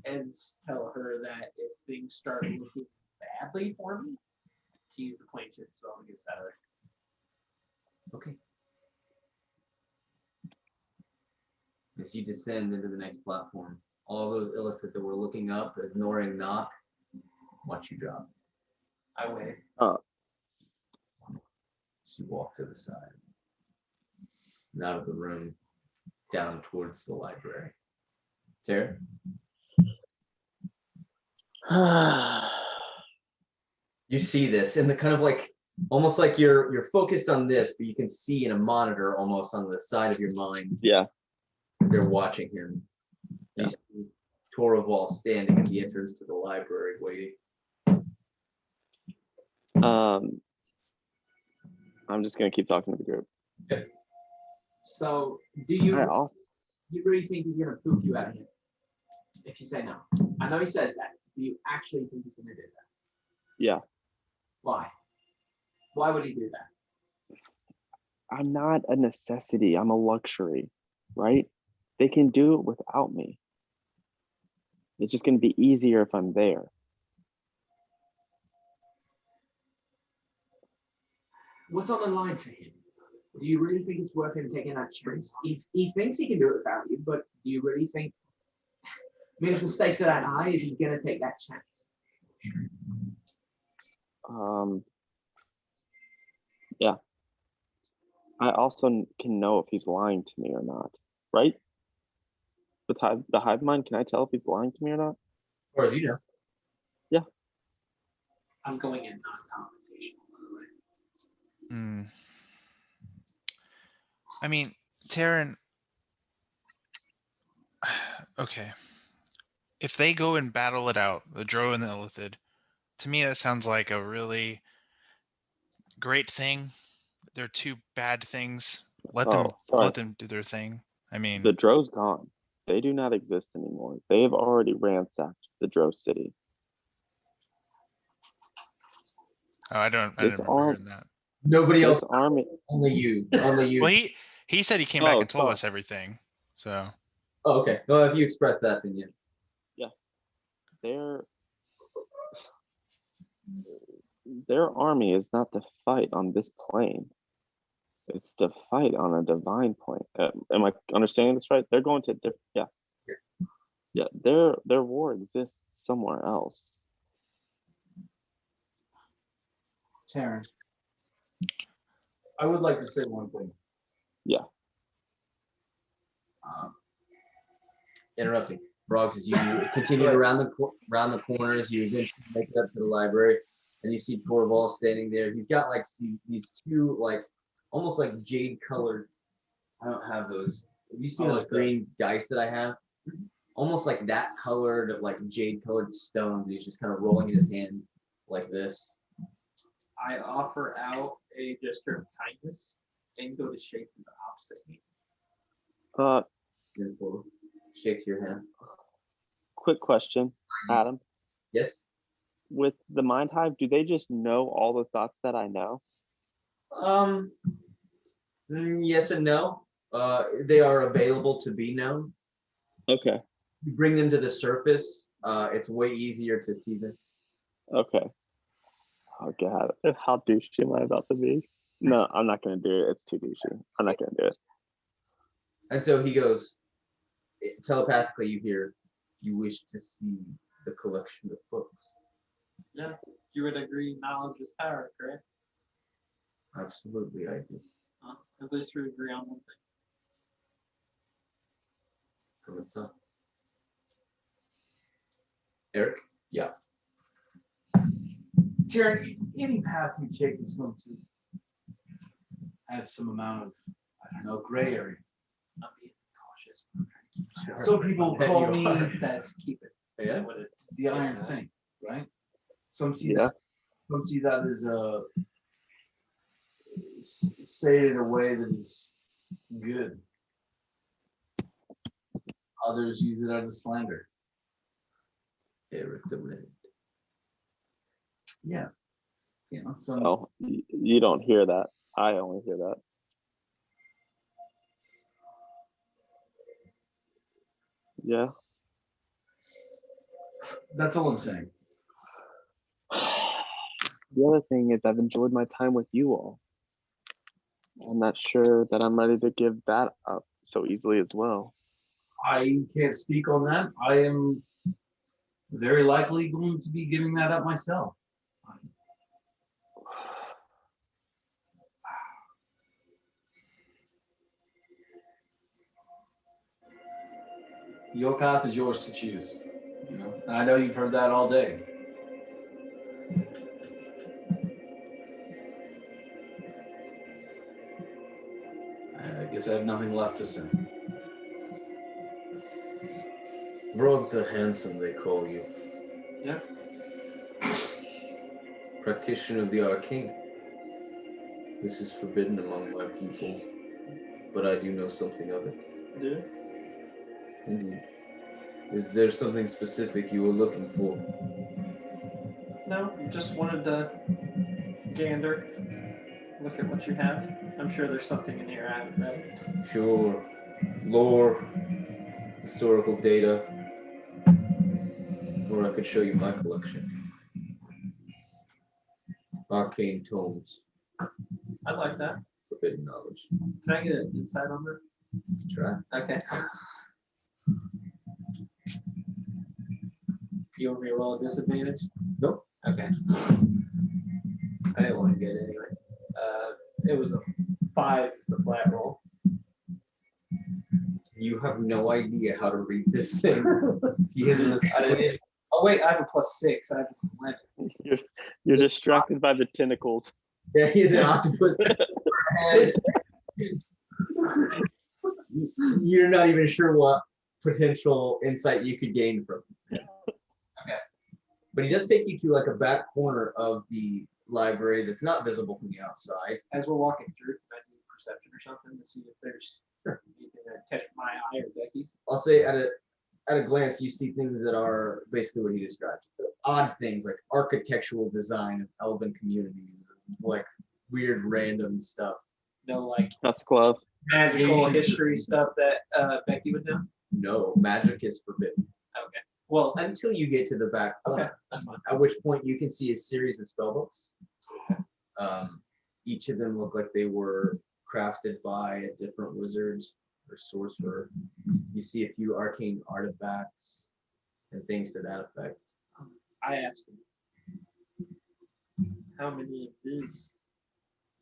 And tell her that if things start looking badly for me, to use the plane ship so I'll get us out of there. Okay. As you descend into the next platform, all those illithid that were looking up, ignoring knock, watch you drop. I wave. She walked to the side, and out of the room, down towards the library. Tara? You see this, and the kind of like, almost like you're focused on this, but you can see in a monitor almost on the side of your mind. Yeah. They're watching him. You see Torval standing at the entrance to the library waiting. I'm just gonna keep talking to the group. Okay. So, do you I also, you really think he's gonna poof you out of here? If you say no, I know he says that. Do you actually think he's gonna do that? yeah. Why? Why would he do that? I'm not a necessity. I'm a luxury, right? They can do it without me. It's just gonna be easier if I'm there. What's on the line for him? Do you really think it's worth him taking that chance? He thinks he can do it without you, but do you really think? I mean, if the stakes are that high, is he gonna take that chance? Yeah. I also can know if he's lying to me or not, right? With the hive mind, can I tell if he's lying to me or not? Or as you know. Yeah. I'm going in non-confrontational, by the way. I mean, Taryn. Okay. If they go and battle it out, the Drow and the Illithid, to me that sounds like a really great thing. They're two bad things. Let them do their thing. I mean, the Drow's gone. They do not exist anymore. They have already ransacked the Drow city. oh, I didn't remember hearing that. Nobody else. Army. Only you. Only you. Well, he said he came back and told us everything. So. Oh, okay. Well, if you express that, then yeah. Their army is not to fight on this plane. It's to fight on a divine point. Am I understanding this right? They're going to yeah. Their war exists somewhere else. Taryn, I would like to say one thing. Yeah. Interrupting. Broggs, as you continue around the corners, you eventually make it up to the library, and you see Torval standing there. He's got like these two like almost like jade colored. I don't have those. Have you seen those green dice that I have? Almost like that colored, like jade colored stone. He's just kind of rolling in his hand like this. I offer out a gesture of kindness and go to shake his opposite hand. Shakes your hand. Quick question, Adam. Yes. With the Mind Hive, do they just know all the thoughts that I know? Yes and no. They are available to be known. Okay. You bring them to the surface. It's way easier to see them. Okay. Oh God, how douchey am I about to be? No, I'm not gonna do it. It's too douchey. I'm not gonna do it. And so he goes, telepathically you hear, you wish to see the collection of books. Yeah, you would agree knowledge is power, correct? Absolutely, I do. At least we agree on one thing. What's up? Eric? Yeah. Taryn, any path you take is going to have some amount of, I don't know, gray area. I'm being cautious. Some people call me Let's keep it. Yeah. the Iron Saint, right? Some see Yeah. that as say it in a way that is good. Others use it as a slander. Eric the Red. Yeah. You know, some Oh, you don't hear that. I only hear that. Yeah. that's all I'm saying. The other thing is I've enjoyed my time with you all. I'm not sure that I'm ready to give that up so easily as well. I can't speak on that. I am very likely going to be giving that up myself. Your path is yours to choose. You know, and I know you've heard that all day. I guess I have nothing left to say. Broggs the Handsome, they call you. Yeah. Practitioner of the arcane. This is forbidden among my people, but I do know something of it. Yeah. Indeed. Is there something specific you were looking for? No, just wanted to gander, look at what you have. I'm sure there's something in here I haven't read. Sure. Lore, historical data, or I could show you my collection. Arcane tomes. I'd like that. Forbidden knowledge. Can I get an insight on that? Try. Okay. You want me to roll a disadvantage? Nope. Okay. I didn't want to get it anyway. It was a 5 is the flat roll. You have no idea how to read this thing. He isn't a Oh wait, I have a +6. I have a 11. You're distracted by the tentacles. Yeah, he's an octopus. You're not even sure what potential insight you could gain from him. Okay. But he does take you to like a back corner of the library that's not visible from the outside. As we're walking through, can I do perception or something to see if there's anything that catch my eye or Becky's? I'll say at a glance, you see things that are basically what he described. Odd things like architectural design of elven communities, like weird random stuff. No, like That's glove. magical history stuff that Becky would know? No, magic is forbidden. Okay. Well, Until you get to the back corner, okay, that's fine. at which point you can see a series of spellbooks. Each of them look like they were crafted by a different wizard or sorcerer. You see a few arcane artifacts and things to that effect. I asked him, how many of these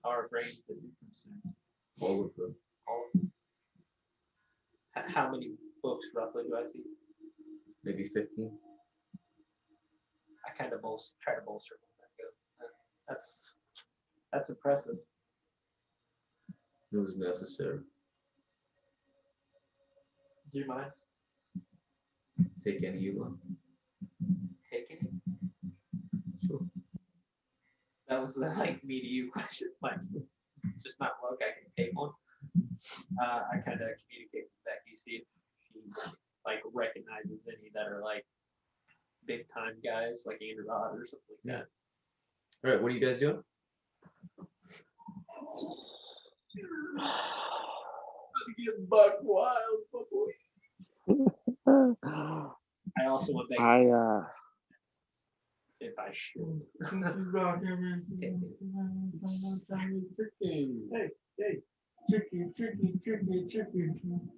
are brains that you consume? All of them. How many books roughly do I see? Maybe 15. I kind of try to bolster that. That's impressive. It was necessary. Do you mind? Take any you want. Taking it? Sure. That was like me to you question. Like, just not look. I can take one. I kind of communicate with Becky, see if she like recognizes any that are like big time guys, like Andrew Rod or something like that. All right, what are you guys doing? Get buck wild, boy. I also want Becky. If I should. Hey. Tricky.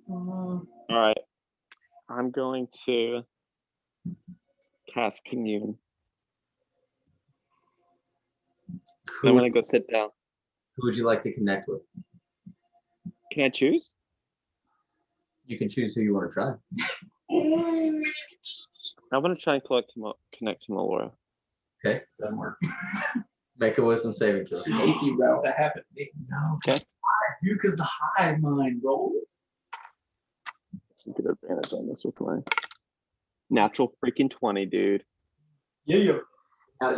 All right. I'm going to cast Commune. I'm going to go sit down. Who would you like to connect with? Can I choose? You can choose who you want to try. I want to try and connect to Melora. Okay, doesn't work. Make a wisdom saving throw. She hates you, bro. That happened to me. No. Okay. Dude, because the hive mind, bro. Should get advantage on this with my natural freaking 20, dude. Yeah.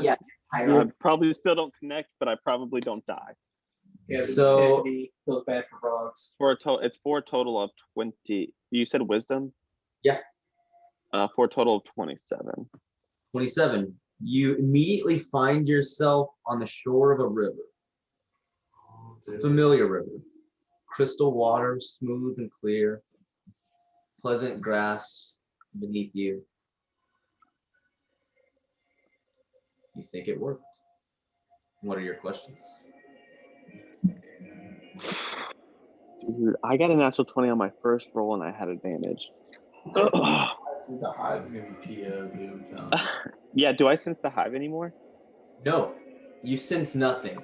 Yeah. I probably still don't connect, but I probably don't die. Yeah, So feels bad for frogs. It's for a total of 20. You said wisdom? Yeah. For a total of 27. 27. You immediately find yourself on the shore of a river. Familiar river. Crystal water, smooth and clear. Pleasant grass beneath you. You think it worked. What are your questions? Dude, I got a natural 20 on my first roll and I had advantage. The hive's gonna be PO, dude. I'm telling you. Yeah, do I sense the hive anymore? No, you sense nothing.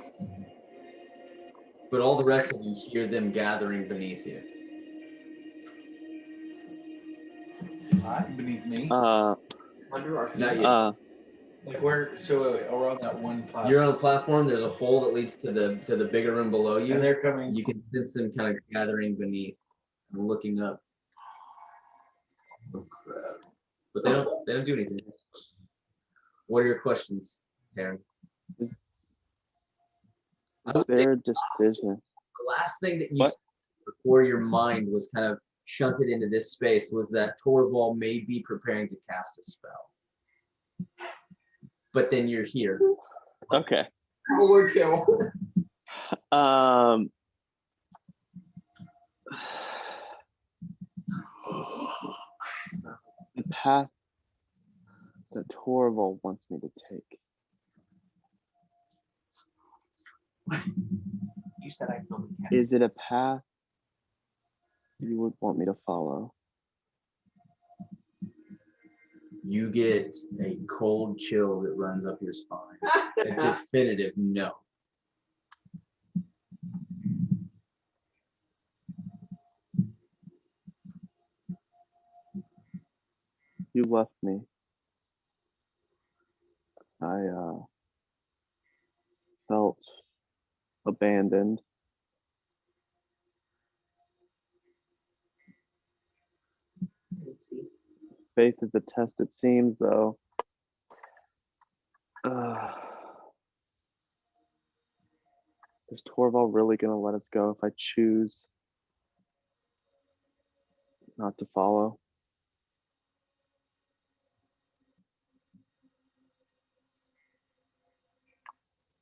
But all the rest of you hear them gathering beneath you. Hive beneath me. Under our feet. Not yet. Like where? So we're on that one platform. You're on a platform. There's a hole that leads to the bigger room below you. And they're coming. You can sense them kind of gathering beneath and looking up. Oh, crap. But they don't do anything. What are your questions, Aaron? Their decision. The last thing that you said before your mind was kind of shunted into this space was that Torval may be preparing to cast a spell. But then you're here. Okay. Overkill. The path that Torval wants me to take. You said I can only catch. Is it a path you would want me to follow? You get a cold chill that runs up your spine. A definitive no. You left me. I felt abandoned. Faith is a test, it seems, though. Is Torval really going to let us go if I choose not to follow?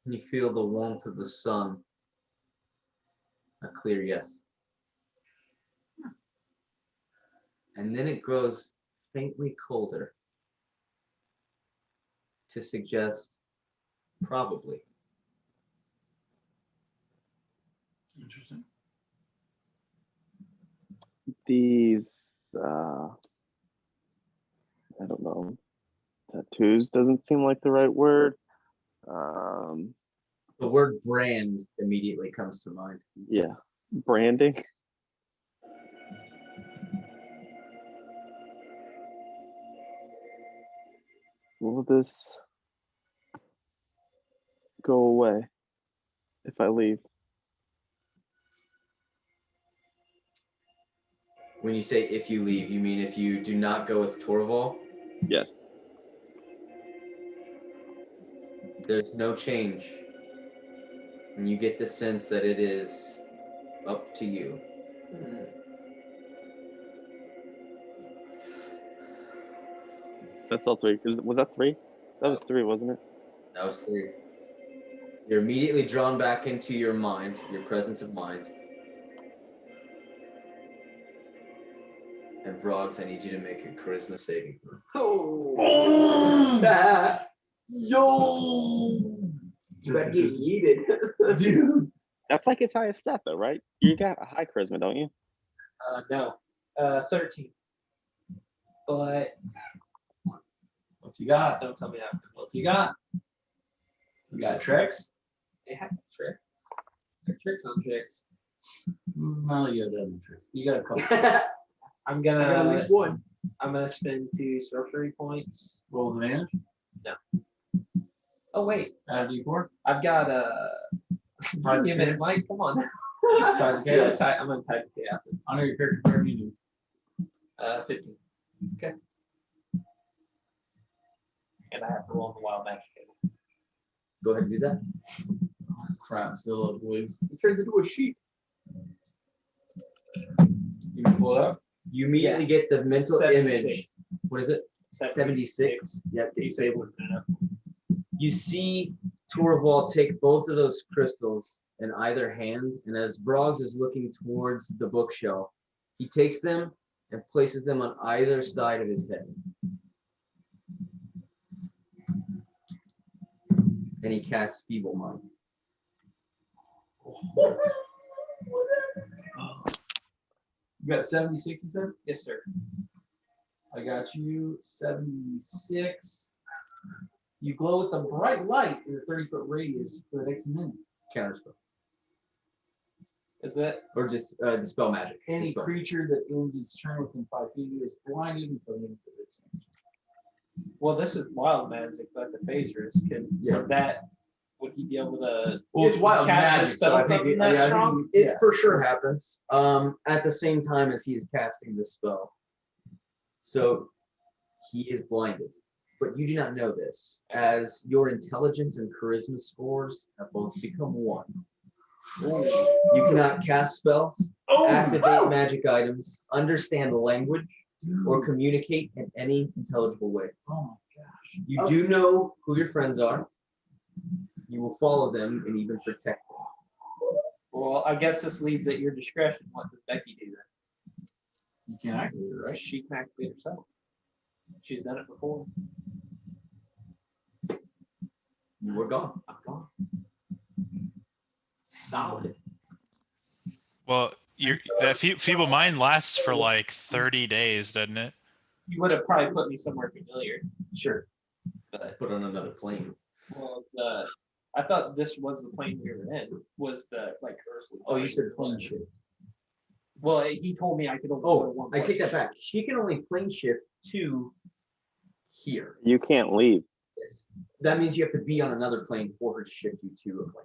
You feel the warmth of the sun. A clear yes. And then it grows faintly colder to suggest probably. Interesting. these I don't know, tattoos doesn't seem like the right word. The word brand immediately comes to mind. Yeah, branding. Will this go away if I leave? When you say if you leave, you mean if you do not go with Torval? Yes. There's no change. And you get the sense that it is up to you. That's all three. Was that three? That was three, wasn't it? That was 3. You're immediately drawn back into your mind, your presence of mind. And Vrogs, I need you to make a charisma saving throw. Yo! You better get yeeted. Dude. That's like his highest stat, though, right? You got a high charisma, don't you? No. 13. But What's you got? don't tell me that. What's you got? You got tricks? They have tricks. They're tricks on tricks. No, you have tricks. You got a couple. I'm I got at gonna least one. I'm gonna spend 2 sorcery points. Roll advantage. Oh wait, Add a d4. I've got Tides give me a of minute, chaos. Mike. Come on. Tides of Yeah, chaos. I'm gonna type the chaos. I know your character whatever you do. 15. Okay. And I have to roll on the wild magic table. Go ahead and do that. Crap, still up, boys. He turns into a sheep. You can pull it up. You immediately get the mental 76. image. What is it? 76. Yep, He's able to enough. You see Torval take both of those crystals in either hand, and as Broggs is looking towards the bookshelf, he takes them and places them on either side of his head. And he casts Feeble Mind. You got 76, you said? Yes, sir. I got you 76. You glow with a bright light in a 30-foot radius for the next minute. Counterspell. Is that Or just dispel magic. Any Dispel. creature that ends its turn within 5 feet is blinded until the end of its next turn. well? This is wild magic, but the phasers can. Yeah. From that, would he be able to? Well, it's wild cast magic, so spell I think something it- that yeah, I think strong? it- It for sure happens at the same time as he is casting the spell. So he is blinded. But you do not know this, as your intelligence and charisma scores have both become 1. You cannot cast spells, activate magic items, understand language, or communicate in any intelligible way. Oh my gosh. You do know who your friends are. You will follow them and even protect them. Well, I guess this leads at your discretion. What does Becky do then? You can't activate it, right? She can activate herself. She's done it before. You were gone. I'm gone. Solid. Well, that feeble mind lasts for like 30 days, doesn't it? You would have probably put me somewhere familiar. Sure. But Put on another plane. well, I thought this was the plane we were in. Was the like earthly? Oh, you plane. said plane shift. Well, he told me I could only go to Oh, one I take place. that back. She can only plane shift to here. You can't leave. Yes. That means you have to be on another plane for her to shift you to a plane.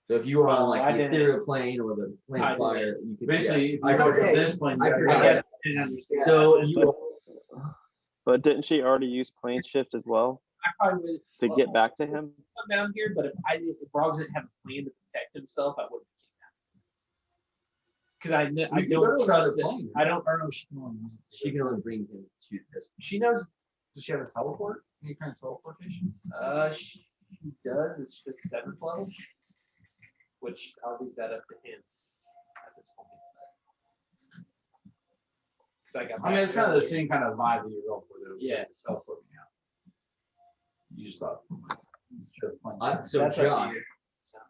So if you were on Oh, like I the didn't- ethereal plane or the plane I of fire, you could Basically, if I you go forget. to this plane, I you forget. I gotta guess I didn't understand. So you But didn't she already use plane shift as well I probably would to get back to him? come down here, but if Broggs didn't have a plan to protect himself, I wouldn't have came down. Because I You can go to don't trust another it. plane. I don't. Or no, she can only use it. she can only bring him to this. She knows. Does she have a teleport? Any kind of teleportation? She does. It's just 7th level, which I'll leave that up to him at this point. Because I got. I mean, it's back kind of the earlier. same kind of vibe that you're going for there. Yeah. Teleporting out. You just thought. Just punch So That's up to Josh, you.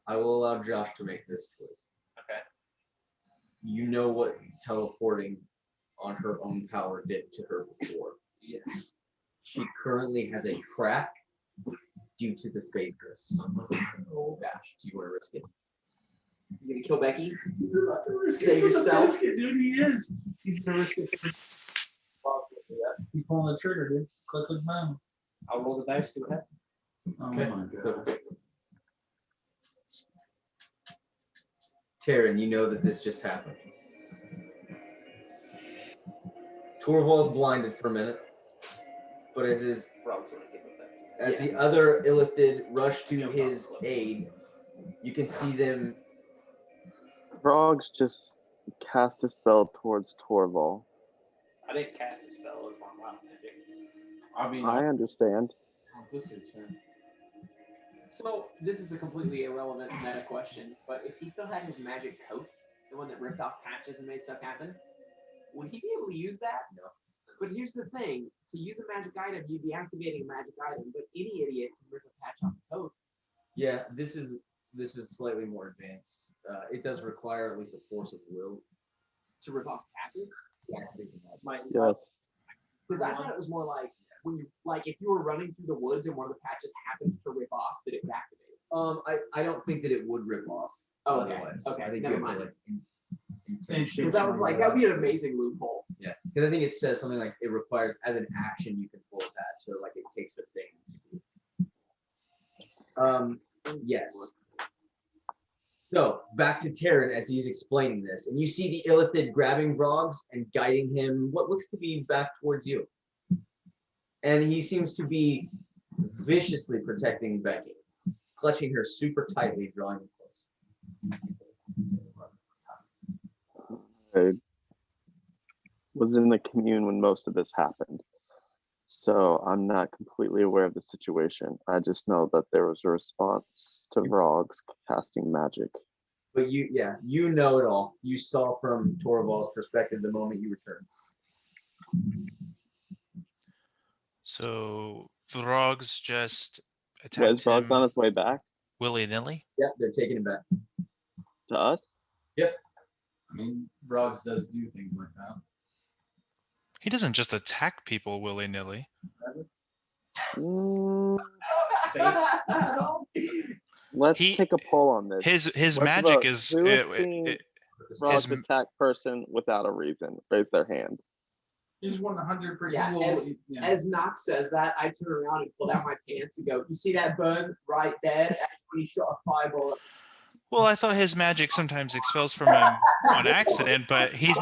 I will allow Josh to make this choice. Okay. You know what teleporting on her own power did to her before. Yes. She currently has a crack due to the Phaedrus. Oh gosh, do you want to risk it? You gonna kill Becky? Save yourself. Dude, he is. He's gonna risk it. He's pulling the trigger, dude. Click, click, boom. I'll roll the dice, see what happens. Oh Okay. my god. Taryn, you know that this just happened. Torval's blinded for a minute, but as the other Illithid rush to his aid, you can see them. Frogs just cast a spell towards Torval. I didn't cast a spell over on wild magic. I mean, I understand. this dude's turn. So this is a completely irrelevant meta question, but if he still had his magic coat, the one that ripped off patches and made stuff happen, would he be able to use that? No. But here's the thing: to use a magic item, you'd be activating a magic item, but any idiot can rip a patch off the coat. Yeah, this is slightly more advanced. It does require at least a force of will. To rip off patches? Yes. Because I thought it was more like when you if you were running through the woods and one of the patches happened to rip off, that it would activate. I don't think that it would rip off. Oh, okay. Otherwise. Okay, I think never you have mind. to Because I was like, that'd be an amazing loophole. Yeah, because I think it says something like it requires as an action you can pull a patch, so like it takes a thing to do. Yes. So back to Taryn as he's explaining this, and you see the Illithid grabbing Vrogs and guiding him what looks to be back towards you. And he seems to be viciously protecting Becky, clutching her super tightly, drawing her close. I was in the commune when most of this happened, so I'm not completely aware of the situation. I just know that there was a response to Vrogs casting magic. But you know it all. You saw from Torval's perspective the moment you returned. So Vrogs just Is attacked Vrogs on him his way back willy-nilly. Yep, they're taking him back. to us? Yep. I mean, Vrogs does do things like that. He doesn't just attack people willy-nilly. Mm, let's take a poll on this. His Let's magic vote. is Who has seen Frogs his- attack person without a reason? Raise their hand. He's 100%. Yeah, as Knox says that, I turn around and pull out my pants and go, "You see that burn right there? That's when he shot a fireball." well, I thought his magic sometimes expels from him on accident, but he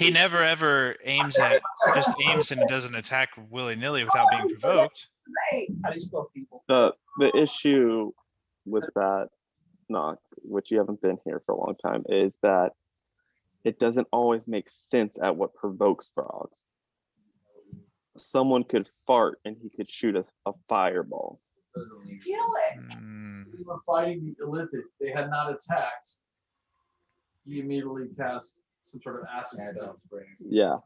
never ever aims and does an attack willy-nilly without being provoked. Hey, how do you spell people? The issue with that, Knock, which you haven't been here for a long time, is that it doesn't always make sense at what provokes Frogs. Someone could fart and he could shoot a fireball. Kill it. We were fighting the Illithid. They had not attacked. He immediately cast some sort of acid spell. Yeah.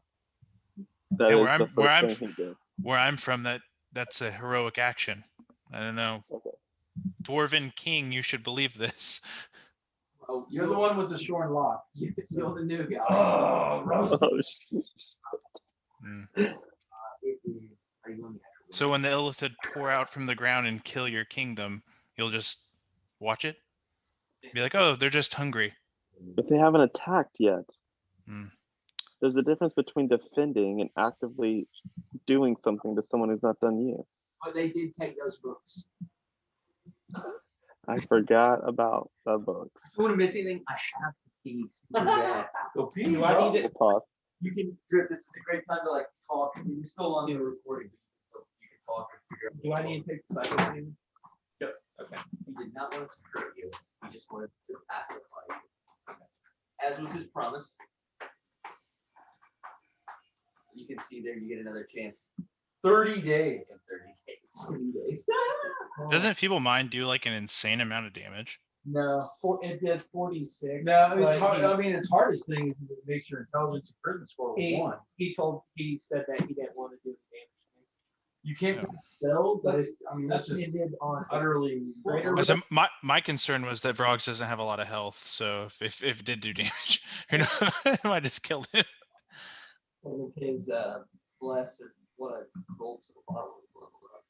That Yeah, is the first thing he did. Where I'm from, that's a heroic action. I don't know. Okay. Dwarven king, you should believe this. Oh, You're the one with the shorn lock. You're the new guy. Oh, roast. Oh, shit. Mm. It is. Are you on the actual? So when the Illithid pour out from the ground and kill your kingdom, you'll just watch it? Be like, oh, they're just hungry. But they haven't attacked yet. Mm. There's a difference between defending and actively doing something to someone who's not done you. But they did take those books. I forgot about the books. If you want to miss anything, I have the keys. Do I need it? Pause. You can drip. This is a great time to talk. You're still on the recording, so you can talk and figure out. Do I need to take the cycle scene? Yep. Okay. He did not want to hurt you. He just wanted to pacify you. Okay. As was his promise. You can see there. You get another chance. 30 days. 30 days. Doesn't Feeble Mind do like an insane amount of damage? No. It did 46. No, it's but hard. I mean, its hardest thing is to make your intelligence and charisma score was 1. He said that he didn't want to do the damage to me. You can't Yeah. put spells. That's- That's just ended on utterly. So my concern was that Brogs doesn't have a lot of health, so if it did do damage, who knows, I might just killed him. in his bless and what I rolled to the bottom of the level up.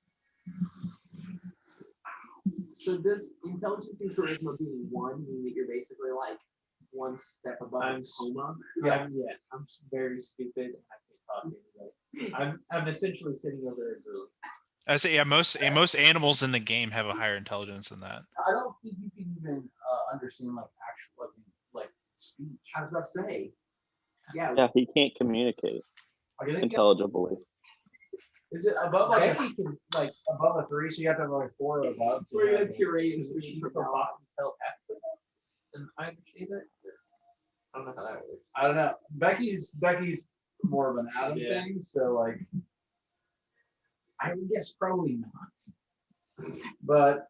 So does intelligence and charisma being 1 mean that you're basically like one step above coma? Yeah, I'm very stupid and I can't talk to anybody. I'm essentially sitting over there drooling. I say, yeah, most animals in the game have a higher intelligence than that. I don't think you can even understand like actual like speech. I was about to say. Yeah. Yeah, he can't communicate Like, I think intelligibly. is it above like Becky can like above a 3, so you have to have like 4 or above. to We're have gonna it. curate Is and she speech still for talking telepathically? And I understand that. I don't know how that works. I don't know. Becky's more of an Adam Yeah. thing, so like I would guess probably not. But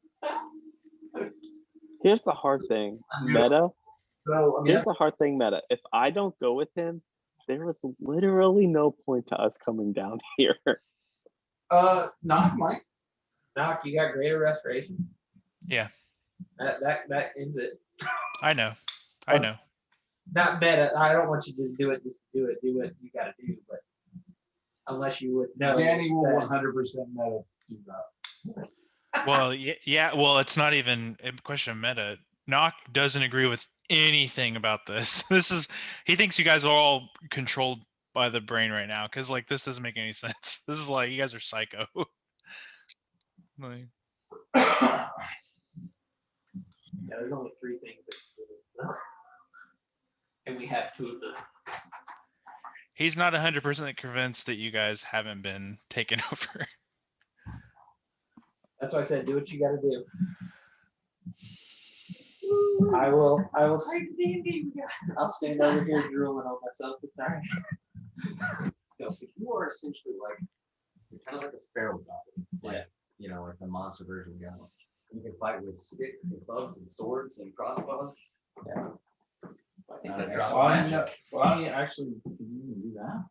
Here's the hard thing, meta. so I mean Here's the hard thing, meta. If I don't go with him, there was literally no point to us coming down here. not Mike. Knock, you got greater restoration. Yeah, That ends it. I know. Not meta. I don't want you to do it. Just do it. Do what you got to do. But unless you would know, Danny will that- 100% meta do that. Well, yeah. Well, it's not even a question of meta. Nock doesn't agree with anything about this. He thinks you guys are all controlled by the brain right now, because like this doesn't make any sense. This is like you guys are psycho. Like, Yeah, there's only 3 things that can do it. And we have 2 of them. he's not 100% convinced that you guys haven't been taken over. That's why I said do what you got to do. I will. I'll stand over here drooling on myself. It's all right. You are essentially like you're kind of like a feral goblin, like like the monster version of goblin. You can fight with sticks and clubs and swords and crossbows. Yeah. I think Uh, that drop Why magic. don't you, why don't you actually can you even do that?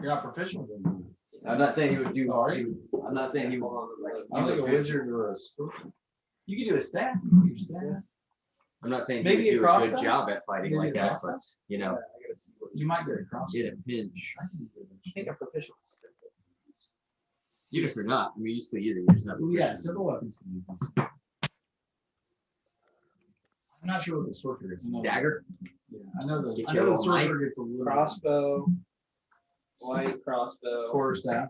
You're not proficient with them. I'm not saying he would do. Are you? I'm not saying he would like. I do think the a wizard or a sorcerer. You can do a staff. You can do your staff. I'm not saying Maybe he a would do a good crossbow? job at fighting Maybe like a that, crossbow? but you know, I gotta see what you might get across. get a pinch. I can do I that. think I'm proficient. Even if you're not, I mean, you still either. You're just not. Oh, yeah, proficient. simple weapons can be used. I'm not sure what the sorcerer is. Dagger. Yeah, I know the. Get I your know the little knife. sorcerer gets a little Crossbow, white crossbow, quarterstaff.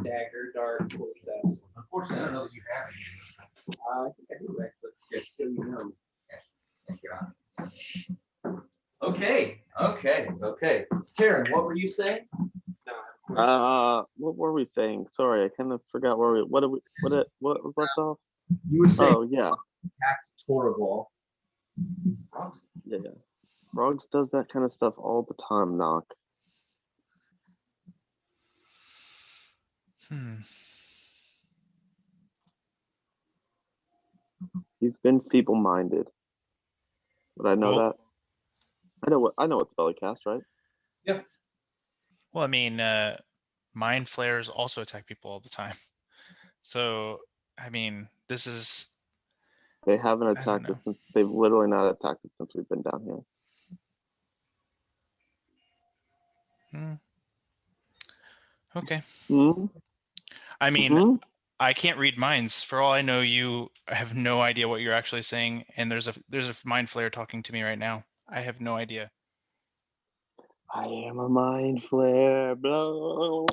dagger, dart, quarterstaff. Unfortunately, I don't know that you have it. I think I do actually. Just so you know. Yes, you're on. Okay. Taryn, what were you saying? No, What were we saying? Sorry, I kind of forgot where what was left off? You were saying Oh yeah, attack's horrible. yeah. Rogues does that kind of stuff all the time, Knock. He's been feeble-minded, but I know Well- that. I know what spell he cast, right? Well, I mean, mind flares also attack people all the time. So, I mean, this is They haven't don't attacked us know. since they've literally not attacked us since we've been down here. okay. Hmm? I mean, Mhm. I can't read minds. For all I know, you have no idea what you're actually saying, and there's a mind flare talking to me right now. I have no idea. I am a mind flare. Blah.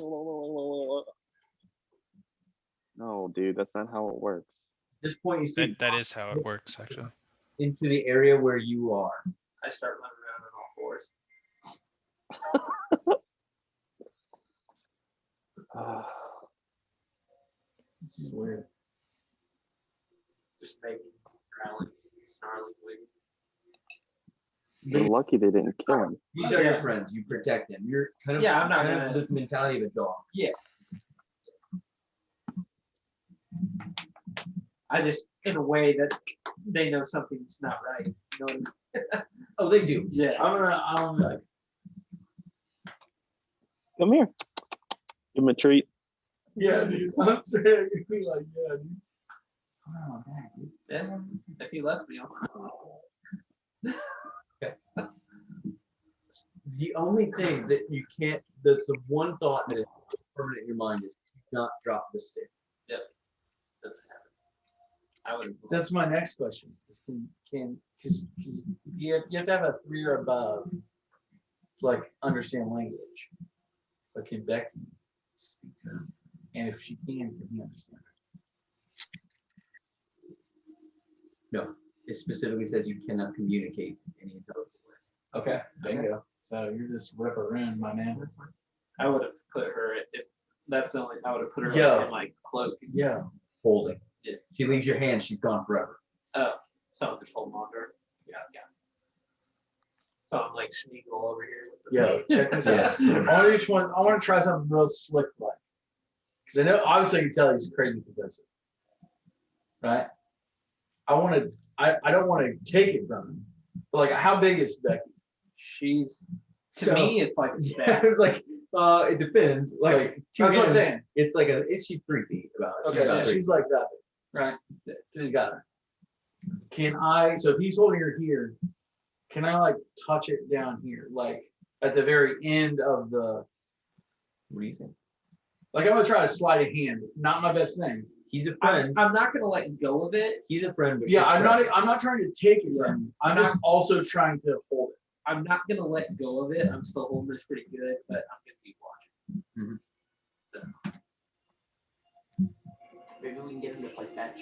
No, dude, that's not how it works. At this point, you see That is how it works, actually. into the area where you are. I start running around on all 4s. This is weird. Just making growling, snarling wings. They're lucky they didn't kill him. These are your friends. You protect them. You're kind of Yeah, I'm not kind gonna- of the mentality of a dog. I just, in a way that they know something's not right. You know what I mean? Oh, they do. Yeah, I'm like, Come here. Give him a treat. Yeah, dude. I'm straight gonna be like, yeah, dude. Oh, man, dude. Yeah, if he lets me, The only thing that you can't, that's the one thought that is permanent in your mind is do not drop the stick. Yep. Doesn't happen. I would. That's my next question. Because you have to have a 3 or above to like understand language. But can Becky speak to her? And if she can he understand her? No, it specifically says you cannot communicate in any intelligible way. Okay, bingo. So you're just ripper in, my man. I would have put her if that's the only. I would have put her Yeah. like, in my cloak. Yeah. Holding. Yeah. She leaves your hand, she's gone forever. Oh, so I'm just holding on to her. Yeah. So I'm like Smeagol over here. With the Yeah, check this out. I want to try something real slick like. Because I know obviously I can tell he's crazy possessive. Right? I don't want to take it from him. But like how big is Becky? She's To me, it's like a staff. It's like it depends. Like that's what I'm saying. It's like is she 3 feet about? Okay, so she's like that big, right? She's got her. Can I? So if he's holding her here, can I like touch it down here, like at the very end of the? What do you think? Like I'm gonna try to slide a hand. Not my best thing. He's a friend. I'm not gonna let go of it. He's a friend. But Yeah, she's I'm precious. not trying to take it from him. I'm just also trying to hold it. I'm not gonna let go of it. I'm still holding this pretty good, but I'm gonna keep watching. Mhm. So maybe we can get him to play fetch.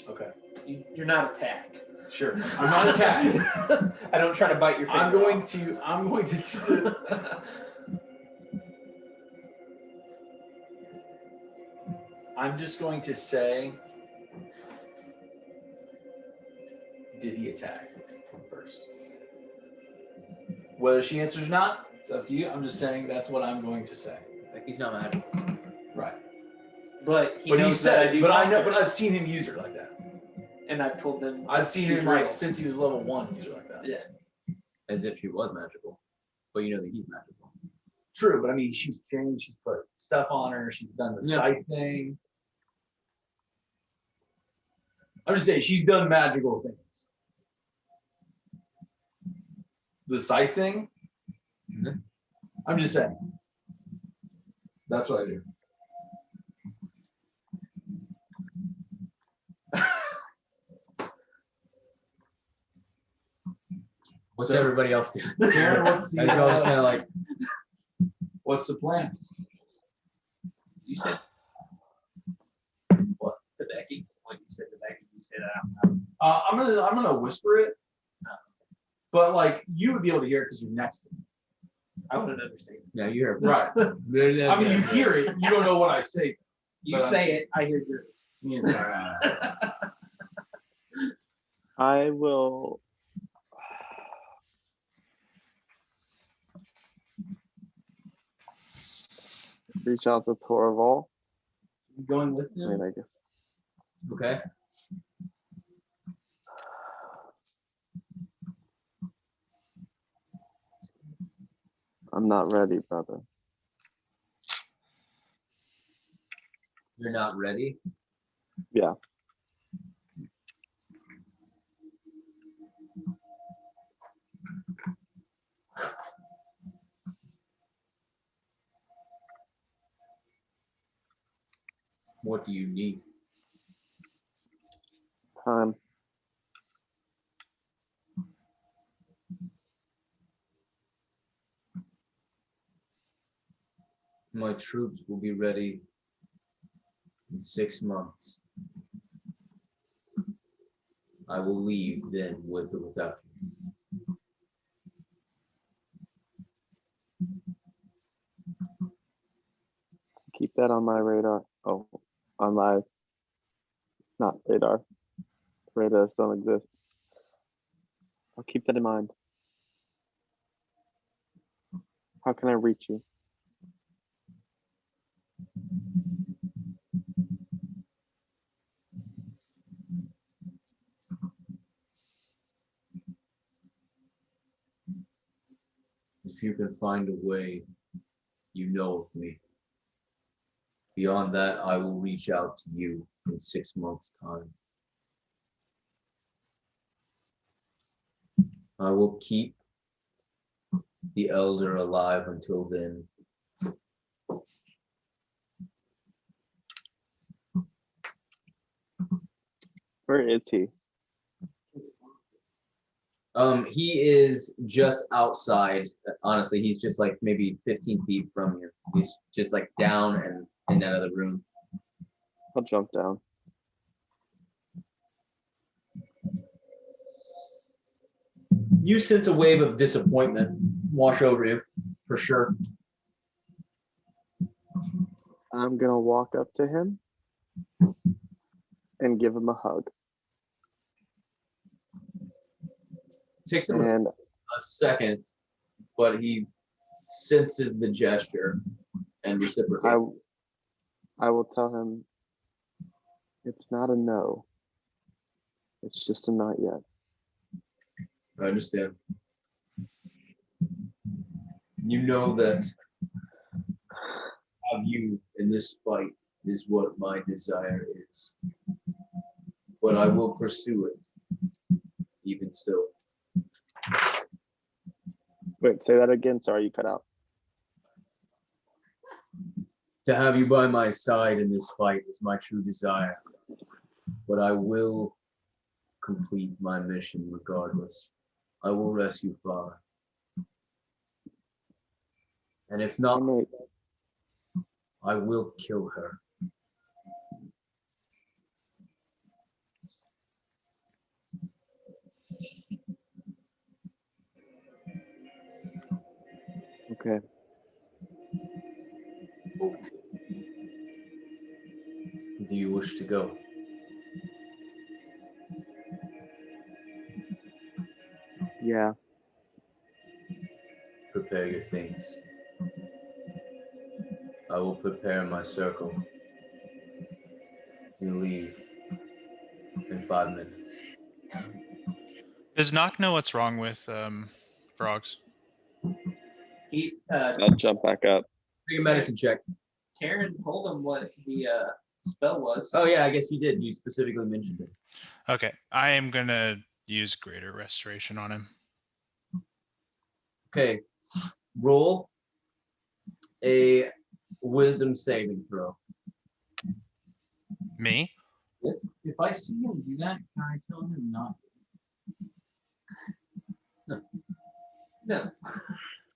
Okay. You're not attacked. Sure. I'm not attacked. I don't try to bite your finger. I'm going to. I'm just going to say, did he attack first? Whether she answers or not, it's up to you. I'm just saying that's what I'm going to say. Like he's not magical. Right. But he But knows that I do. but I know, but I've seen him use her like that. And I've told them. I've seen she's him like real. since he was level 1 use her like that. Yeah. As if she was magical. But you know that he's magical. True, but I mean, she's changed. She's put stuff on her. She's done the sight thing. I'm just saying, she's done magical things. The sight thing? Mhm. I'm just saying. That's what I do. What's So- everybody else doing? Taryn, what's the, I think I was kind of like, what's the plan? You said What? to Becky. When you said to Becky, you said that. I'm gonna whisper it, but like you would be able to hear it because you're next to me. I wouldn't understand. yeah, you heard. Right. I mean, you hear it. You don't know what I say. You But, say it, I hear your. I will. Reach out to Torval. You going with I mean, him? I guess. Okay. I'm not ready, brother. You're not ready. Yeah. What do you need? Time. My troops will be ready in 6 months. I will leave then with or without you. Keep that on my radar. Oh, on my, not radar. Radars don't exist. I'll keep that in mind. How can I reach you? If If you can find a way, you know of me. Beyond that, I will reach out to you in 6 months' time. I will keep the elder alive until then. Where is he? He is just outside. Honestly, he's just like maybe 15 feet from you. He's just like down and in that other room. I'll jump down. You sense a wave of disappointment wash over you, for sure. I'm gonna walk up to him and give him a hug. Takes him And a second, but he senses the gesture and reciprocates. I will tell him it's not a no. It's just a not yet. I understand. You know that have you in this fight is what my desire is. But I will pursue it, even still. Wait, say that again. Sorry, you cut out. To have you by my side in this fight is my true desire. But I will complete my mission regardless. I will rescue Father. And if not, I will kill her. Okay. Do you wish to go? Yeah. Prepare your things. I will prepare my circle. You leave in 5 minutes. Does Knock know what's wrong with frogs? I'll jump back up. Make a medicine check. Karen told him what the spell was. Oh yeah, I guess you did. You specifically mentioned it. Okay, I am gonna use Greater Restoration on him. Okay, roll a wisdom saving throw. Me? Yes. If I see him do that, can I tell him not? No.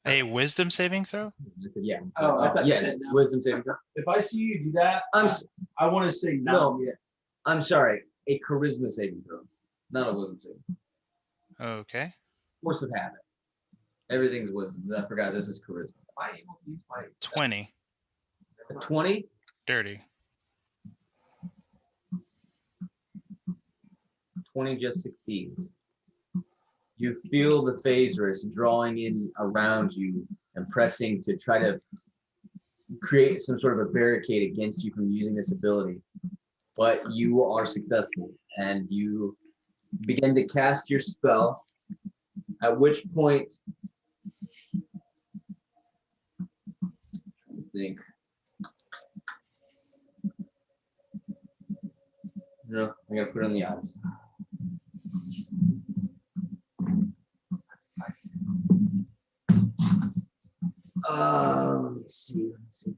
A Wisdom saving throw? I said, yeah. Oh, I thought you yes. said no. Wisdom saving throw. If I see you do that, I want to say No. no. I'm sorry. A charisma saving throw, not a wisdom saving. Okay. Force of habit. Everything's wisdom. I forgot this is charisma. Am I able to use my 20. A 20. Dirty. 20 just succeeds. You feel the phasers drawing in around you and pressing to try to create some sort of a barricade against you from using this ability. But you are successful and you begin to cast your spell, at which point, I think, no, I gotta put it on the odds. Let me see. Sorry.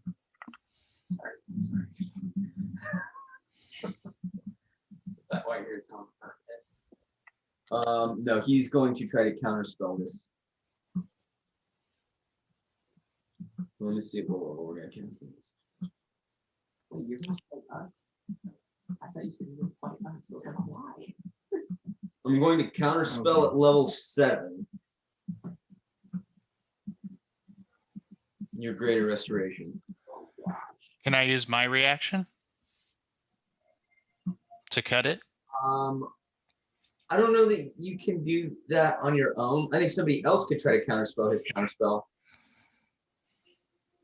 Is that why you're telling me? No, he's going to try to counterspell this. Let me see what we're gonna cancel this. Well, you're gonna fight us? I thought you said you were going to fight us. So I was like, why? I'm going to counterspell at level 7. Your greater restoration. Can I use my reaction to cut it? I don't know that you can do that on your own. I think somebody else could try to counterspell his counterspell.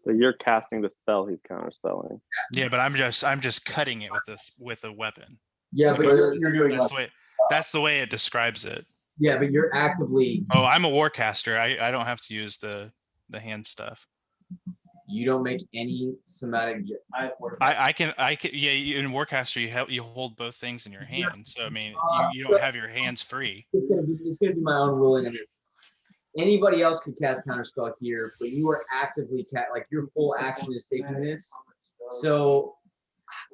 So you're casting the spell he's counterspelling. Yeah, but I'm just cutting it with a weapon. Yeah, but you're doing That's the way it describes it. Yeah, but you're actively. Oh, I'm a warcaster. I don't have to use the the hand stuff. You don't make any somatic. I can yeah. In Warcaster, you hold both things in your hand. So I mean, you don't have your hands free. It's gonna be my own ruling on this. Anybody else could cast counterspell here, but you are actively like your full action is taking this. So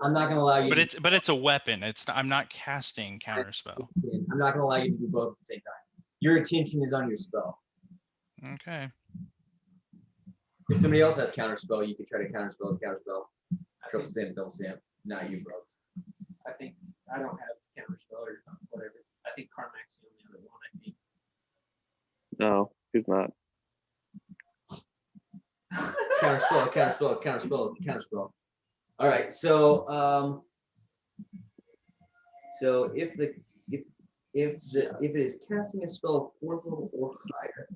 I'm not gonna allow you. But it's a weapon. I'm not casting counterspell. I'm not gonna allow you to do both at the same time. Your attention is on your spell. Okay. If somebody else has counterspell, you could try to counterspell his counterspell. Triple stamp, double stamp. Not you, bros. I think I don't have counterspell or whatever. I think Carmack's the only other one. I think. No, he's not. Counterspell. All right, so so if it is casting a spell of fourth level or higher.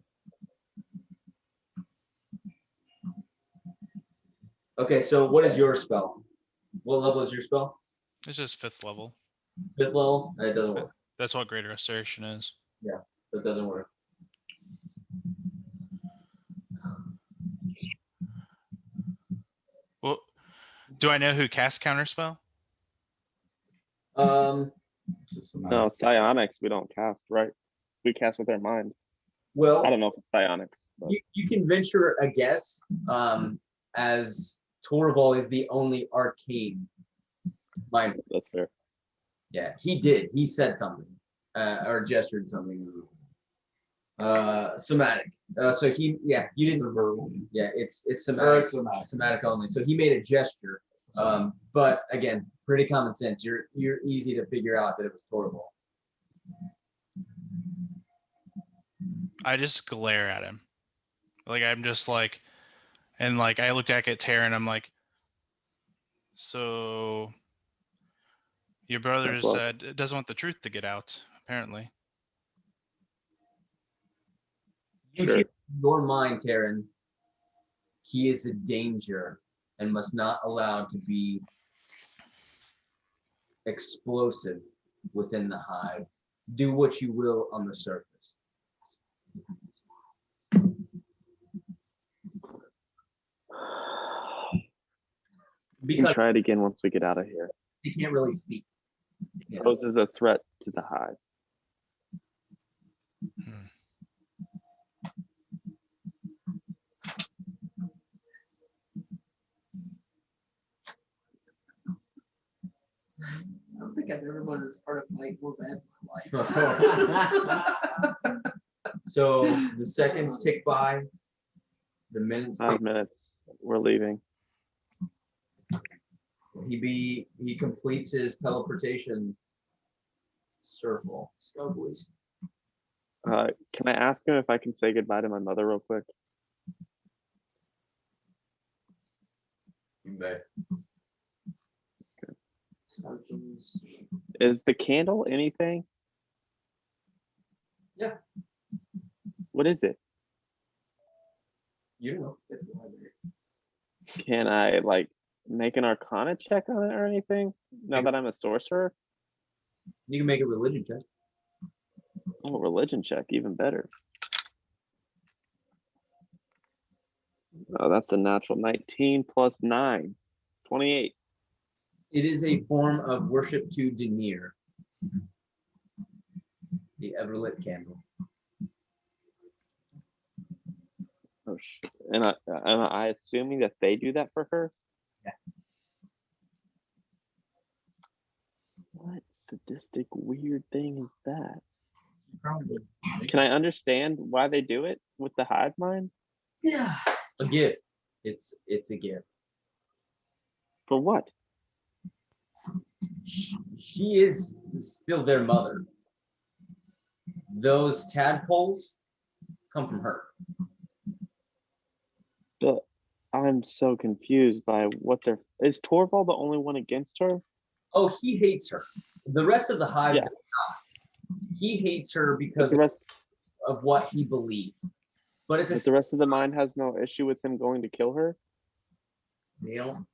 Okay, so what is your spell? What level is your spell? It's just 5th level. 5th level? It doesn't work. That's what Greater Assertion is. Yeah, that doesn't work. Well, do I know who casts counterspell? No, psionics we don't cast, right? We cast with our mind. Well, I don't know if it's psionics. But. You can venture a guess, as Torval is the only arcane mind. That's fair. Yeah, he did. He said something, or gestured something. Somatic. So he, yeah, you didn't. Yeah, it's somatic. Somatic only. So he made a gesture. But again, pretty common sense. You're easy to figure out that it was Torval. I just glare at him. Like I'm just like, and like I look back at Tara and I'm like, so your brother doesn't want the truth to get out, apparently. You hear in your mind, Taryn, he is a danger and must not allowed to be explosive within the hive. Do what you will on the surface. We can try it again once we get out of here. He can't really speak. Poses a threat to the hive. I don't think I've ever been as part of like more bad in my life. So the seconds tick by, the minutes. 5 minutes. We're leaving. He completes his teleportation circle. Can I ask him if I can say goodbye to my mother real quick? You may. Is the candle anything? Yeah. What is it? You know. It's the library. Can I like make an arcana check on it or anything? Now that I'm a sorcerer? You can make a religion check. Oh, religion check, even better. Oh, that's a natural 19 plus 9. 28. It is a form of worship to Denir, the everlit candle. Oh, shit. And I assuming that they do that for her? Yeah. What sadistic weird thing is that? Can I understand why they do it with the hive mind? Yeah. A gift. It's a gift. For what? She is still their mother. Those tadpoles come from her. But I'm so confused by what they're. Is Torval the only one against her? Oh, he hates her. The rest of the hive Yeah. does not. He hates her because of what he believes. But the rest of the mind has no issue with him going to kill her? They don't,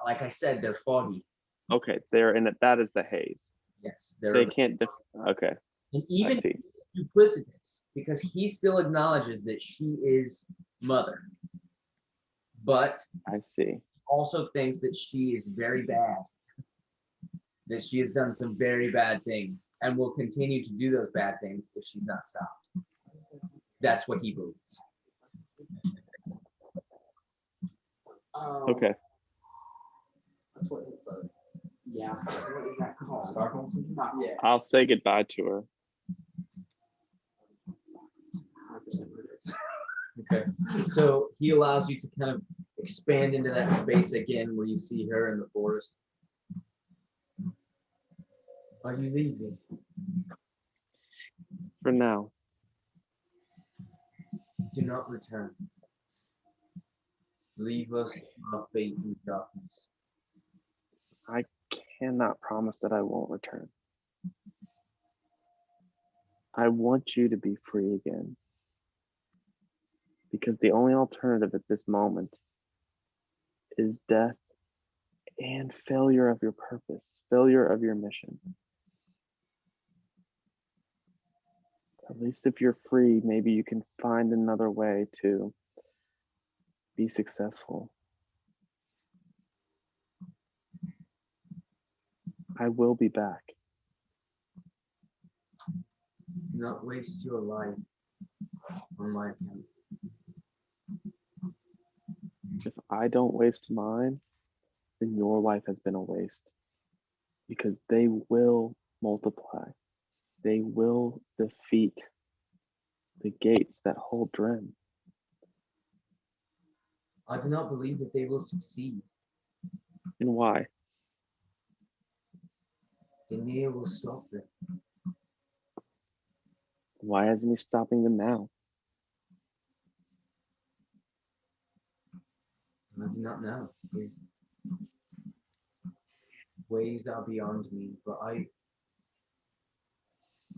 like I said, they're foggy. Okay, they're in it. That is the haze. Yes. They can't. Okay. And even duplicitous, because he still acknowledges that she is mother. But I see. also thinks that she is very bad. That she has done some very bad things and will continue to do those bad things if she's not stopped. That's what he believes. Okay. That's what it was. Yeah. What is that called? Stockholm syndrome? Not yet. I'll say goodbye to her. 100% what it is. Okay. So he allows you to kind of expand into that space again where you see her in the forest. Are you leaving? For now. Do not return. Leave us our fate in darkness. I cannot promise that I won't return. I want you to be free again. Because the only alternative at this moment is death and failure of your purpose, failure of your mission. At least if you're free, maybe you can find another way to be successful. I will be back. Do not waste your life on my account. If I don't waste mine, then your life has been a waste. Because they will multiply. They will defeat the gates that hold Dren. I do not believe that they will succeed. And why? Demir will stop them. Why isn't he stopping them now? I do not know. His ways are beyond me, but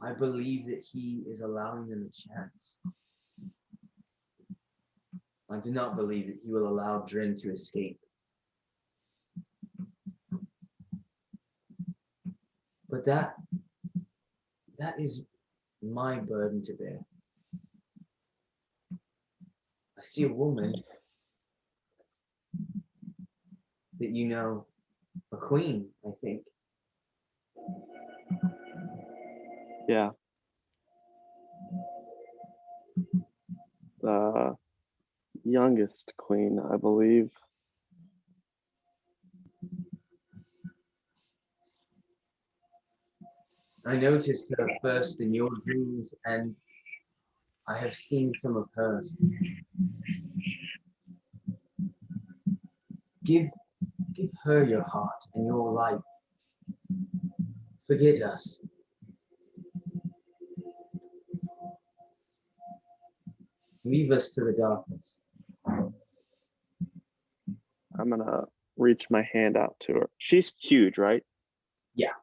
I believe that he is allowing them a chance. I do not believe that he will allow Drin to escape. But that is my burden to bear. I see a woman that you know, a queen, I think. Yeah. The youngest queen, I believe. I noticed her first in your dreams, and I have seen some of hers. Give her your heart and your life. Forget us. Leave us to the darkness. I'm gonna reach my hand out to her. She's huge, right? Yeah.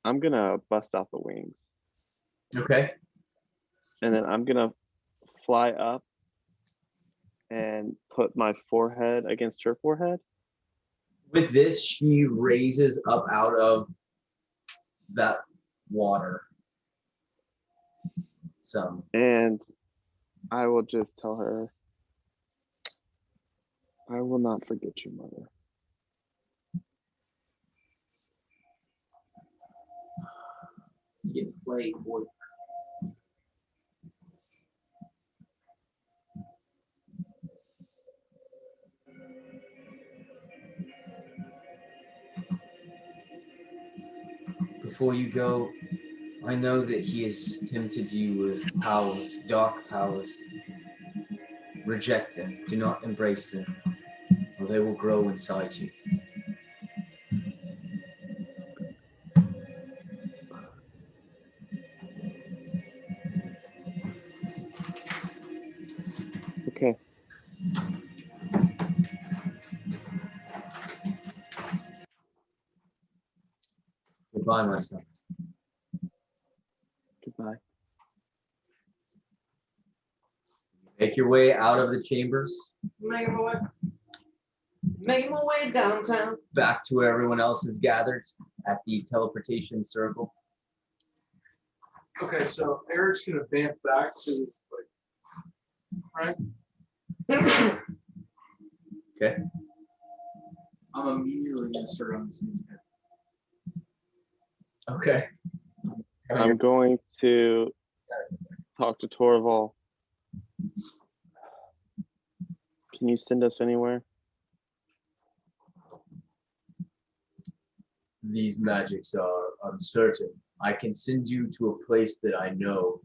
I'm gonna bust out the wings. Okay. And then I'm gonna fly up and put my forehead against her forehead. With this, she raises up out of that water. So. And I will just tell her, I will not forget you, mother. You get played, boy. Before you go, I know that he has tempted you with powers, dark powers. Reject them. Do not embrace them, or they will grow inside you. Okay. Goodbye, my son. Goodbye. Make your way out of the chambers. Making my way downtown. Back to where everyone else is gathered at the teleportation circle. Okay, so Eric's gonna vamp back to right. Okay. I'm immediately gonna start on this music. Okay. I'm going to talk to Torval. Can you send us anywhere? These magics are uncertain. I can send you to a place that I know,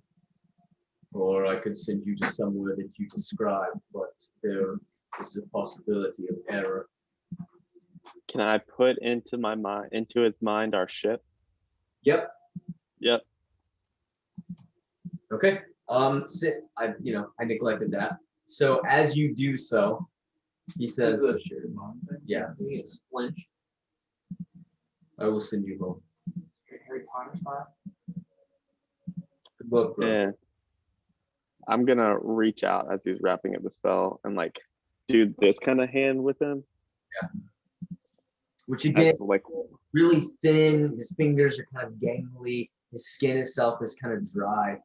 or I could send you to somewhere that you describe, but there is a possibility of error. Can I put into his mind our ship? Yep. Yep. Okay. I neglected that. So as you do so, he says, "Yeah, It's flinched. I will send you home." Harry Potter style. Good luck, bro. And I'm gonna reach out as he's wrapping up the spell and like do this kind of hand with him. Yeah. Which again, like really thin. His fingers are kind of gangly. His skin itself is kind of dry,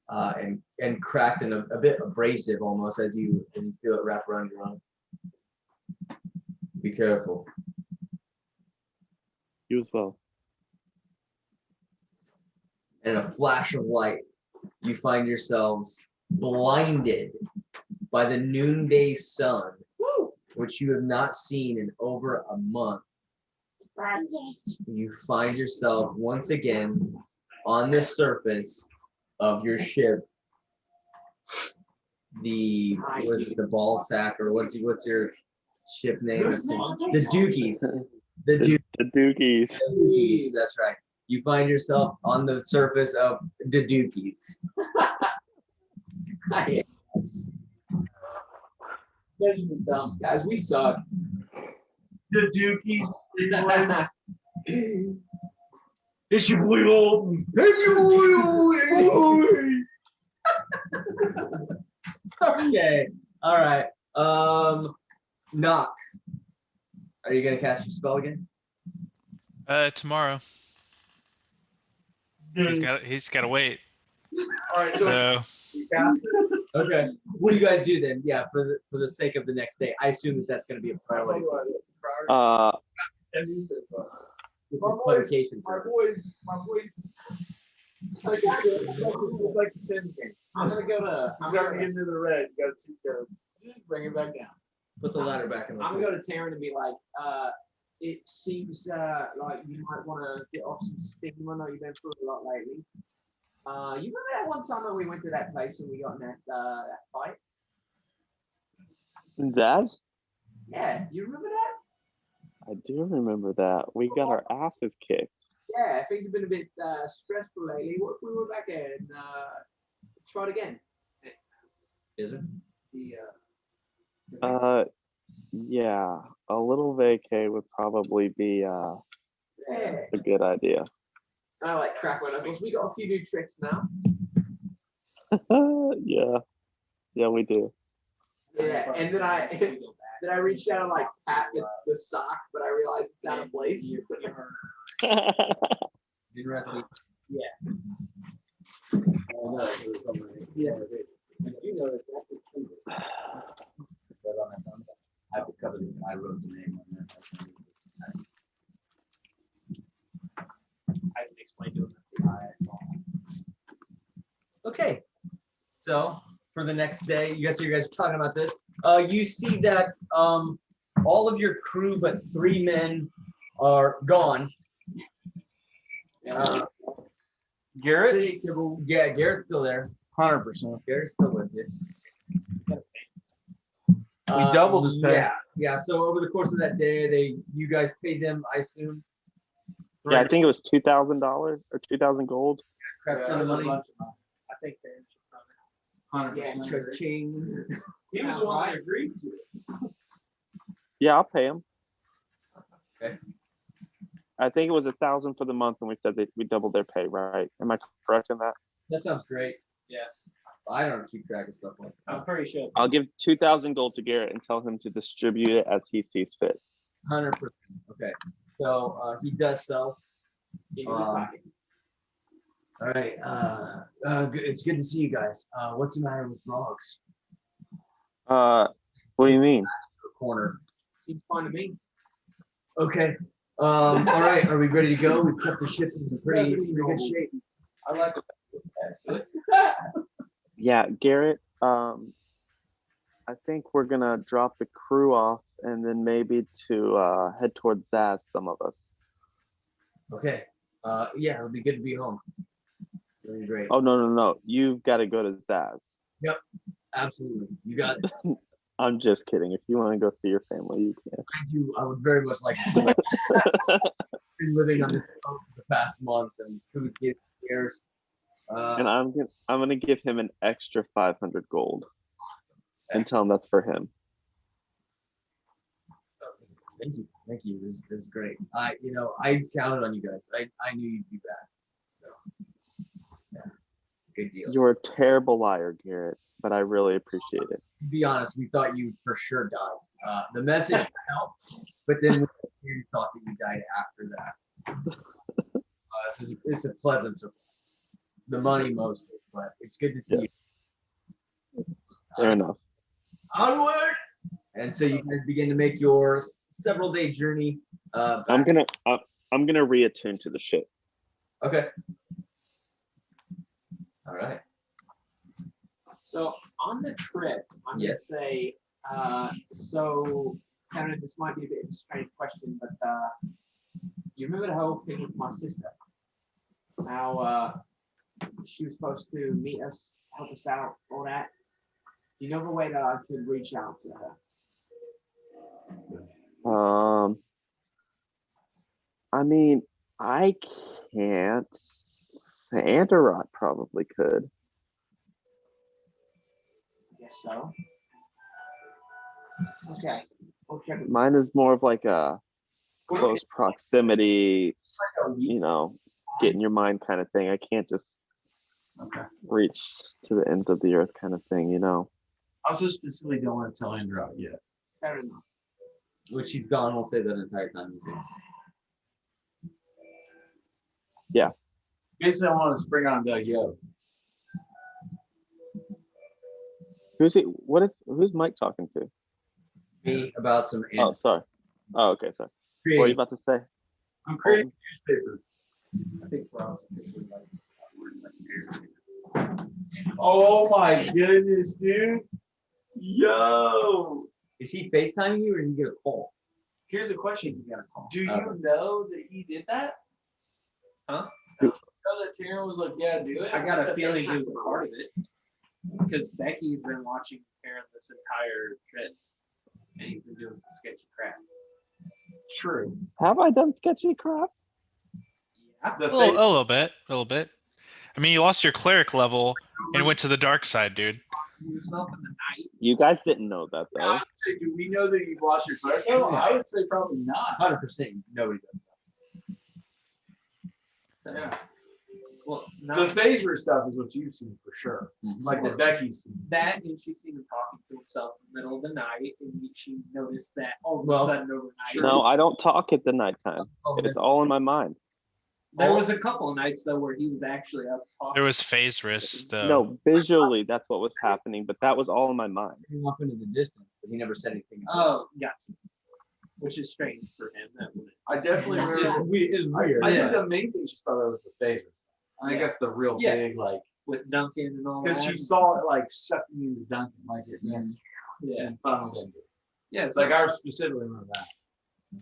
and cracked and a bit abrasive almost as you feel it wrap around your arm. Be careful. You as well. And in a flash of light, you find yourselves blinded by the noonday sun, which you have not seen in over a month. You find yourself once again on the surface of your ship. The ball sack, or what's your ship name? The Dookies. The Dookies. That's right. You find yourself on the surface of the Dookies. Yes. Guys, we suck. The Dookies. It's your boy Alton. It's your boy. Okay. All right. Knock. Are you gonna cast your spell again? Tomorrow. He's got to wait. All right, so You cast it. Okay. What do you guys do then? Yeah, for the sake of the next day, I assume that's going to be a priority. With my this boys, publication my service. boys. It's like the same game. I'm gonna get into the red. You gotta see just bring it back down. Put the ladder back in the I'm gonna go to Taryn and be like, it seems like you might want to get off some steam. I know you've been through a lot lately. You remember that one time when we went to that place and we got in that fight? Zaz? Yeah, you remember that? I do remember that. We got our asses kicked. Yeah, things have been a bit stressful lately. What if we were back there and try it again? Is it? Yeah, a little vacay would probably be a good idea. I like crack my knuckles. We got a few new tricks now. Yeah, we do. Yeah, and then I reached out and like pat the sock, but I realized it's out of place. Interesting. Yeah. Oh, no, Yeah. You know that's I have to cover it. I wrote the name on that. I can explain to him that's the eye I saw. Okay. So for the next day, you guys are talking about this. You see that all of your crew but 3 men are gone. Garrett? Yeah, Garrett's still there. 100%. Garrett's still with you. We doubled his pay. Yeah. So over the course of that day, you guys paid them, I assume. Yeah, I think it was $2,000 or 2,000 gold. Crap ton of money. I think they're 100%. Cha-ching. He was the one that agreed to it. Yeah, I'll pay them. Okay. I think it was 1,000 for the month, and we said that we doubled their pay, right? Am I correct in that? That sounds great. Yeah. I don't keep track of stuff like that. I'm pretty sure. I'll give 2,000 gold to Garrett and tell him to distribute it as he sees fit. 100%. Okay. So he does so. All right. It's good to see you guys. What's the matter with Rogs? What do you mean? To a corner. Seems fine to me. Okay. All right. Are we ready to go? We've kept the ship in pretty good shape. I like it. Yeah, Garrett. I think we're gonna drop the crew off and then maybe to head towards Zaz. Some of us. Okay. Yeah, it'll be good to be home. Really great. Oh no! You've got to go to Zaz. Yep. Absolutely. You got it. I'm just kidding. If you want to go see your family, you can. I do. I would very much like to see my been living on this boat for the past month and food gets scarce. And I'm gonna give him an extra 500 gold, and tell him that's for him. Thank you. This is great. I counted on you guys. I knew you'd be back. So, yeah, good deal. You're a terrible liar, Garrett, but I really appreciate it. To be honest, we thought you for sure died. The message helped, but then we thought that you died after that. It's a pleasant surprise. The money mostly, but it's good to see you. Fair enough. Onward! And so you guys begin to make your several-day journey. I'm gonna reattune to the ship. Okay. All right. So on the trip, I'm gonna say, so Sarah, this might be a bit of a strange question, but you remember the whole thing with my sister? How she was supposed to meet us, help us out, all that. Do you know of a way that I could reach out to her? I mean, I can't. Andarot probably could. I guess so. Okay. We'll check it. Mine is more of like a close proximity, get in your mind kind of thing. I can't just reach to the ends of the earth kind of thing, Also, specifically don't want to tell Andrew yet. Fair enough. Which she's gone, we'll say that entire time he's here. Yeah. Basically, I want to spring on and be like, yo. Who's Mike talking to? Me about some. Oh, sorry. Oh, okay, sorry. What are you about to say? I'm creating a newspaper. I think Rob's officially Oh my goodness, dude. Yo. Is he FaceTiming you or did you get a call? Here's a question you got to call. Do you Okay. know that he did that? Huh? You know that Taryn was like, yeah, do it. I got a feeling he was a part of it. Because Becky's been watching Karen this entire trip. And he's been doing some sketchy crap. True. Have I done sketchy crap? Yeah. A little bit. I mean, you lost your cleric level and went to the dark side, dude. Yourself in the night. You guys didn't know that, though. I'd say, do we know that you've lost your cleric? No, I would say probably not. 100%. Nobody does Yeah. Well, The phaser stuff is what you've seen for sure. Like the Becky's seen. that, and she's seen him talking to himself in the middle of the night, and she noticed that all of a sudden overnight. No, I don't talk at the nighttime. It's all in my mind. There was a couple of nights though where he was actually up talking. There was phase risk, though. No, visually, that's what was happening, but that was all in my mind. off into the distance, but he never said anything. Oh, gotcha. Which is strange for him. That wouldn't. I definitely remember. It's weird. I think the main thing she saw that was the phaser. I think that's the real Yeah. big, like, With Duncan and all that. because she saw it like sucking into Duncan, like it Yeah. and funneled into it. Yeah, It's like I specifically remember that.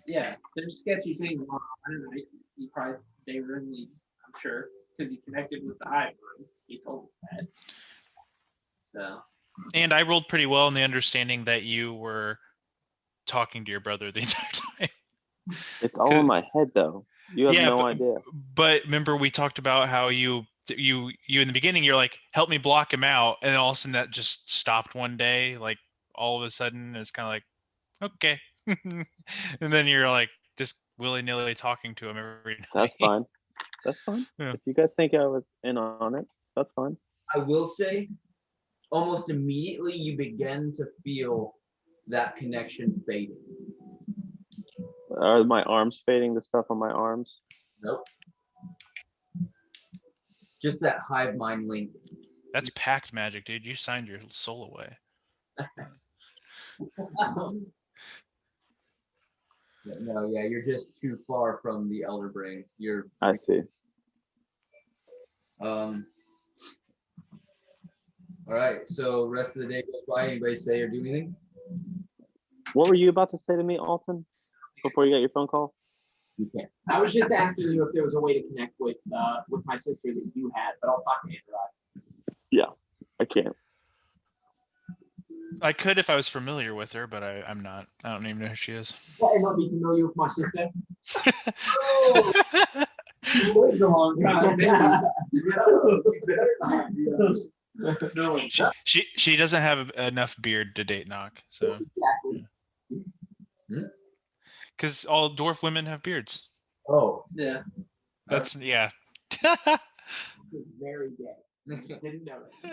yeah, there's sketchy things going on. I don't know. He probably they were in the, I'm sure, because he connected with the hive room. He told us that. So And I rolled pretty well in the understanding that you were talking to your brother the entire time. It's all in my head, though. You have no idea. But remember, we talked about how you in the beginning, you're like, help me block him out. And then all of a sudden that just stopped one day. Like all of a sudden it's kind of like, okay. And then you're like just willy-nilly talking to him every night. That's fine. That's fine. Yeah. If you guys think I was in on it, that's fine. I will say, almost immediately you begin to feel that connection fading. Are my arms fading? The stuff on my arms? Nope. Just that hive mind link. That's pact magic, dude. You signed your soul away. No, yeah, you're just too far from the elder brain. You're I see. All right, so rest of the day goes by. Anybody say or do anything? What were you about to say to me, Alton, before you got your phone call? You can't. I was just asking you if there was a way to connect with my sister that you had, but I'll talk to Andrew. Yeah, I can't. I could if I was familiar with her, but I'm not. I don't even know who she is. Well, I might be familiar with my sister. Oh, wait a long time. No, She doesn't have enough beard to date knock, so because all dwarf women have beards. Oh, yeah. That's yeah. It's very gay. Just didn't notice.